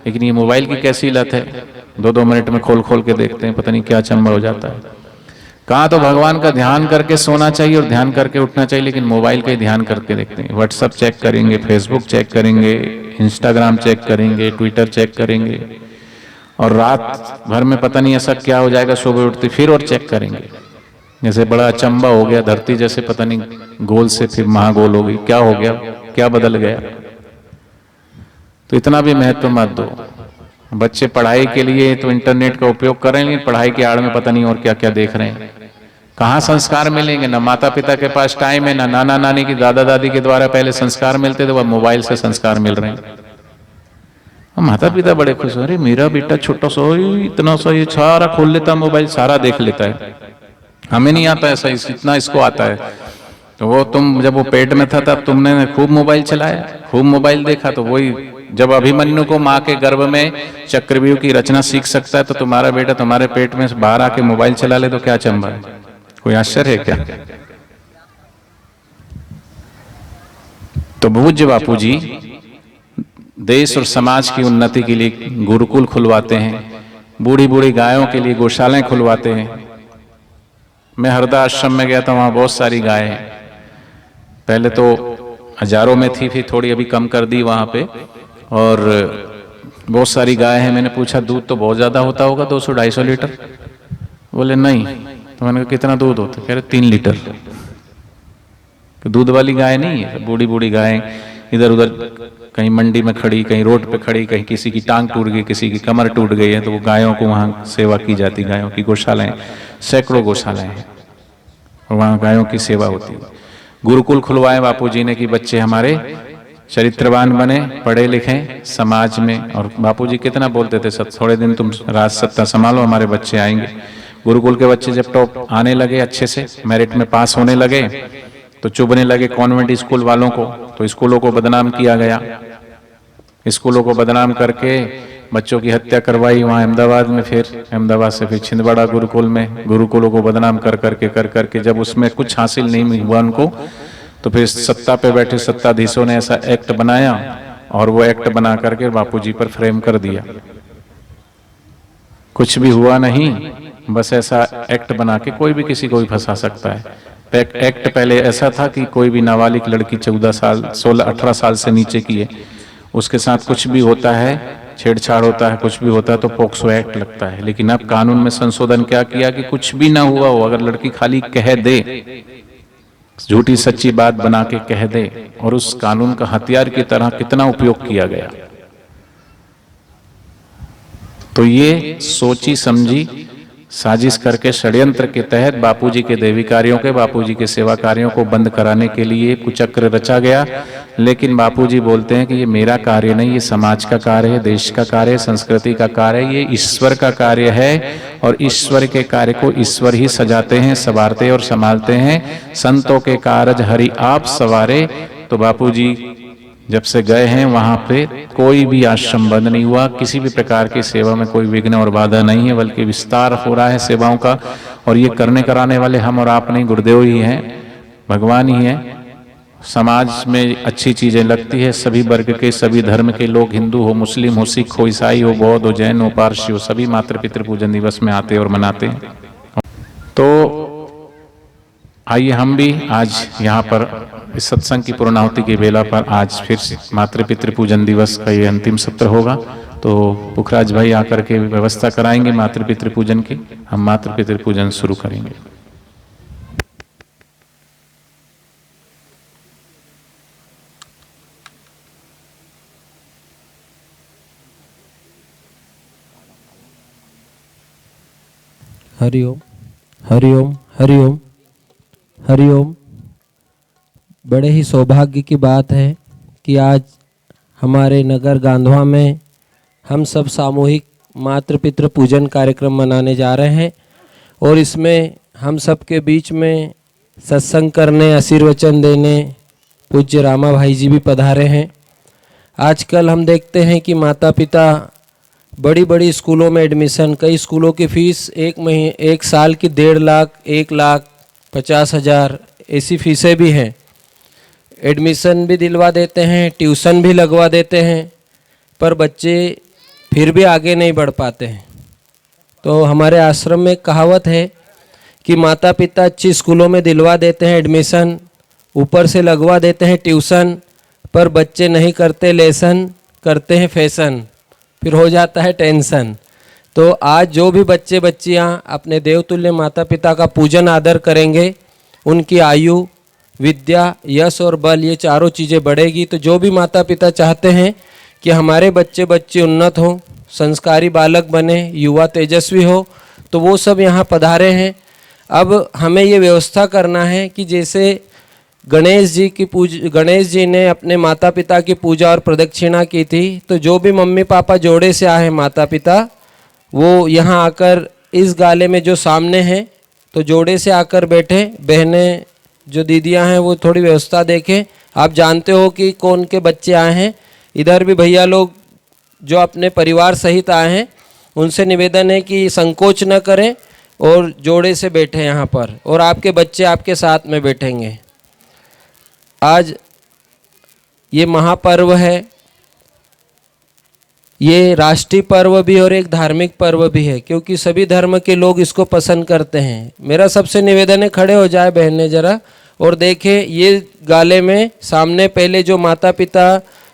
लेकिन ये मोबाइल की कैसी लत है, 2-2 मिनट में खोल खोल के देखते हैं, पता नहीं क्या चंबा हो जाता है। कहाँ तो भगवान का ध्यान करके सोना चाहिए और ध्यान करके उठना चाहिए, लेकिन मोबाइल का ही ध्यान करके देखते हैं। व्हाट्सएप चेक करेंगे, फेसबुक चेक करेंगे, इंस्टाग्राम चेक करेंगे, ट्विटर चेक करेंगे, और रात भर में पता नहीं ऐसा क्या हो जाएगा, सुबह उठते फिर और चेक करेंगे। जैसे बड़ा अचंबा हो गया, धरती जैसे पता नहीं गोल से फिर महागोल हो गई, क्या हो गया, क्या बदल गया। तो इतना भी महत्व मत दो। बच्चे पढ़ाई के लिए तो इंटरनेट का उपयोग कर रहे हैं, लेकिन पढ़ाई की आड़ में पता नहीं और क्या क्या देख रहे हैं। कहाँ संस्कार मिलेंगे? ना माता पिता के पास टाइम है, ना नाना नानी की दादा दादी के द्वारा पहले संस्कार मिलते थे, वह मोबाइल से संस्कार मिल रहे हैं। माता पिता बड़े खुश हो, अरे मेरा बेटा छोटा सा इतना सा ये सारा खोल लेता मोबाइल, सारा देख लेता है, हमें नहीं आता ऐसा, इतना इसको आता है। तो वो तुम जब वो पेट में था तब तुमने खूब मोबाइल चलाया, खूब मोबाइल देखा, तो वही जब अभिमन्यु को माँ के गर्भ में चक्रव्यूह की रचना सीख सकता है, तो तुम्हारा बेटा तुम्हारे पेट में बाहर आके मोबाइल चला ले तो क्या चंबा है? कोई आश्चर्य है क्या? तो पूज्य बापू जी देश और समाज की उन्नति के लिए गुरुकुल खुलवाते हैं, बूढ़ी बूढ़ी गायों के लिए गौशालाएं खुलवाते हैं। मैं हरदा आश्रम में गया था, वहां बहुत सारी गायें हैं। पहले तो हजारों में थी, फिर थोड़ी अभी कम कर दी वहाँ पे। और बहुत सारी गाय हैं। मैंने पूछा दूध तो बहुत ज़्यादा होता होगा, 200-250 लीटर? बोले नहीं। तो मैंने कहा कितना दूध होता? कह रहे 3 लीटर। तो दूध वाली गाय नहीं है, बूढ़ी बूढ़ी गाय इधर उधर कहीं मंडी में खड़ी, कहीं रोड पे खड़ी, कहीं किसी की टांग टूट गई, किसी की कमर टूट गई है, तो वो गायों को वहाँ सेवा की जाती। गायों की गौशालाएं, सैकड़ों गौशालाएं हैं, वहाँ गायों की सेवा होती है। गुरुकुल खुलवाए बापूजी ने कि बच्चे हमारे चरित्रवान बने, पढ़े लिखें समाज में। और बापूजी कितना बोलते थे, सब थोड़े दिन तुम राज सत्ता संभालो, हमारे बच्चे आएंगे। गुरुकुल के बच्चे जब टॉप आने लगे, अच्छे से मेरिट में पास होने लगे, तो चुभने लगे कॉन्वेंट स्कूल वालों को। तो स्कूलों को बदनाम किया गया, स्कूलों को बदनाम करके बच्चों की हत्या करवाई वहाँ अहमदाबाद में। फिर अहमदाबाद से फिर छिंदवाड़ा गुरुकुल में, गुरुकुलों को बदनाम कर करके जब उसमें कुछ हासिल नहीं हुआ उनको, तो फिर सत्ता पे बैठे सत्ताधीशों ने ऐसा एक्ट बनाया, और वो एक्ट बना करके बापूजी पर फ्रेम कर दिया। कुछ भी हुआ नहीं, बस ऐसा एक्ट बना के कोई भी किसी को भी फंसा सकता है। एक्ट पहले ऐसा था कि कोई भी नाबालिग लड़की 14 साल 16-18 साल से नीचे की है, उसके साथ कुछ भी होता है, छेड़छाड़ होता है, कुछ भी होता है, तो पोक्सो एक्ट लगता है। लेकिन अब कानून में संशोधन क्या किया कि कुछ भी ना हुआ हो, अगर लड़की खाली कह दे, झूठी सच्ची बात बना के कह दे, और उस कानून का हथियार की तरह कितना उपयोग किया गया। तो ये सोची समझी साजिश करके षड्यंत्र के तहत बापूजी के देवी कार्यों के, बापूजी के सेवा कार्यों को बंद कराने के लिए कुचक्र रचा गया। लेकिन बापूजी बोलते हैं कि ये मेरा कार्य नहीं, ये समाज का कार्य है, देश का कार्य है, संस्कृति का कार्य है, ये ईश्वर का कार्य है। और ईश्वर के कार्य को ईश्वर ही सजाते हैं, संवारते और संभालते हैं। संतों के कारज हरि आप सवारे। तो बापूजी जब से गए हैं वहां पे कोई भी आश्रम बंद नहीं हुआ, किसी भी प्रकार की सेवा में कोई विघ्न और बाधा नहीं है, बल्कि विस्तार हो रहा है सेवाओं का। और ये करने कराने वाले हम और आप नहीं, गुरुदेव ही हैं, भगवान ही हैं। समाज में अच्छी चीजें लगती है, सभी वर्ग के, सभी धर्म के लोग, हिंदू हो, मुस्लिम हो, सिख हो, ईसाई हो, बौद्ध हो, जैन हो, पारसी हो, सभी मातृ पितृ पूजन दिवस में आते और मनाते हैं। तो आइए हम भी आज यहाँ पर इस सत्संग की पूर्णाहुति की बेला पर आज फिर मातृ पितृ पूजन दिवस का ये अंतिम सत्र होगा। तो पुखराज भाई आकर के व्यवस्था कराएंगे मातृ पितृ पूजन की। हम मातृ पितृ पूजन शुरू करेंगे। हरिओम हरिओम हरिओम हरिओम। बड़े ही सौभाग्य की बात है कि आज हमारे नगर गांधवा में हम सब सामूहिक मातृ पितृ पूजन कार्यक्रम मनाने जा रहे हैं। और इसमें हम सब के बीच में सत्संग करने, आशीर्वचन देने पूज्य रामा भाई जी भी पधारे हैं। आजकल हम देखते हैं कि माता पिता बड़ी बड़ी स्कूलों में एडमिशन, कई स्कूलों की फ़ीस एक साल की 1.5 लाख, 1,50,000 ऐसी फ़ीसें भी हैं। एडमिशन भी दिलवा देते हैं, ट्यूशन भी लगवा देते हैं, पर बच्चे फिर भी आगे नहीं बढ़ पाते हैं। तो हमारे आश्रम में एक कहावत है कि माता पिता अच्छी स्कूलों में दिलवा देते हैं एडमिशन, ऊपर से लगवा देते हैं ट्यूशन, पर बच्चे नहीं करते लेसन, करते हैं फैशन, फिर हो जाता है टेंशन। तो आज जो भी बच्चे बच्चियां अपने देवतुल्य माता पिता का पूजन आदर करेंगे, उनकी आयु, विद्या, यश और बल, ये चारों चीज़ें बढ़ेगी। तो जो भी माता पिता चाहते हैं कि हमारे बच्चे बच्चे उन्नत हों, संस्कारी बालक बने, युवा तेजस्वी हो, तो वो सब यहाँ पधारे हैं। अब हमें ये व्यवस्था करना है कि जैसे गणेश जी ने अपने माता पिता की पूजा और प्रदक्षिणा की थी, तो जो भी मम्मी पापा जोड़े से आए माता पिता, वो यहाँ आकर इस गाले में जो सामने हैं तो जोड़े से आकर बैठे। बहनें जो दीदियाँ हैं वो थोड़ी व्यवस्था देखें। आप जानते हो कि कौन के बच्चे आए हैं। इधर भी भैया लोग जो अपने परिवार सहित आए हैं, उनसे निवेदन है कि संकोच न करें और जोड़े से बैठे यहाँ पर, और आपके बच्चे आपके साथ में बैठेंगे। आज ये महापर्व है, ये राष्ट्रीय पर्व भी और एक धार्मिक पर्व भी है, क्योंकि सभी धर्म के लोग इसको पसंद करते हैं। मेरा सबसे निवेदन है, खड़े हो जाए बहनें जरा, और देखें ये गाले में सामने पहले जो माता पिता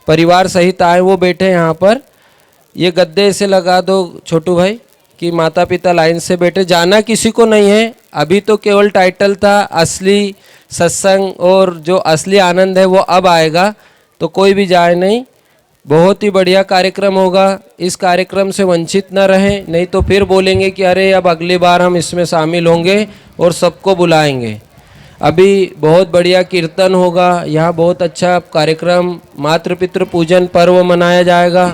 परिवार सहित आए वो बैठे यहाँ पर, ये गद्दे से लगा दो छोटू भाई कि माता पिता लाइन से बैठे, जाना किसी को नहीं है। अभी तो केवल टाइटल था, असली सत्संग और जो असली आनंद है वो अब आएगा, तो कोई भी जाए नहीं। बहुत ही बढ़िया कार्यक्रम होगा, इस कार्यक्रम से वंचित न रहें, नहीं तो फिर बोलेंगे कि अरे अब अगली बार हम इसमें शामिल होंगे और सबको बुलाएंगे। अभी बहुत बढ़िया कीर्तन होगा, यहाँ बहुत अच्छा कार्यक्रम मातृ पितृ पूजन पर्व मनाया जाएगा।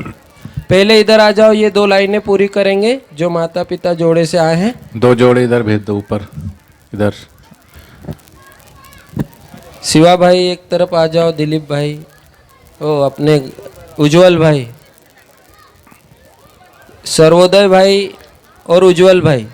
पहले इधर आ जाओ, ये 2 लाइनें पूरी करेंगे जो माता पिता जोड़े से आए हैं। 2 जोड़े इधर भेज दो, ऊपर इधर। शिवा भाई एक तरफ आ जाओ, दिलीप भाई, ओ अपने उज्जवल भाई, सर्वोदय भाई और उज्जवल भाई।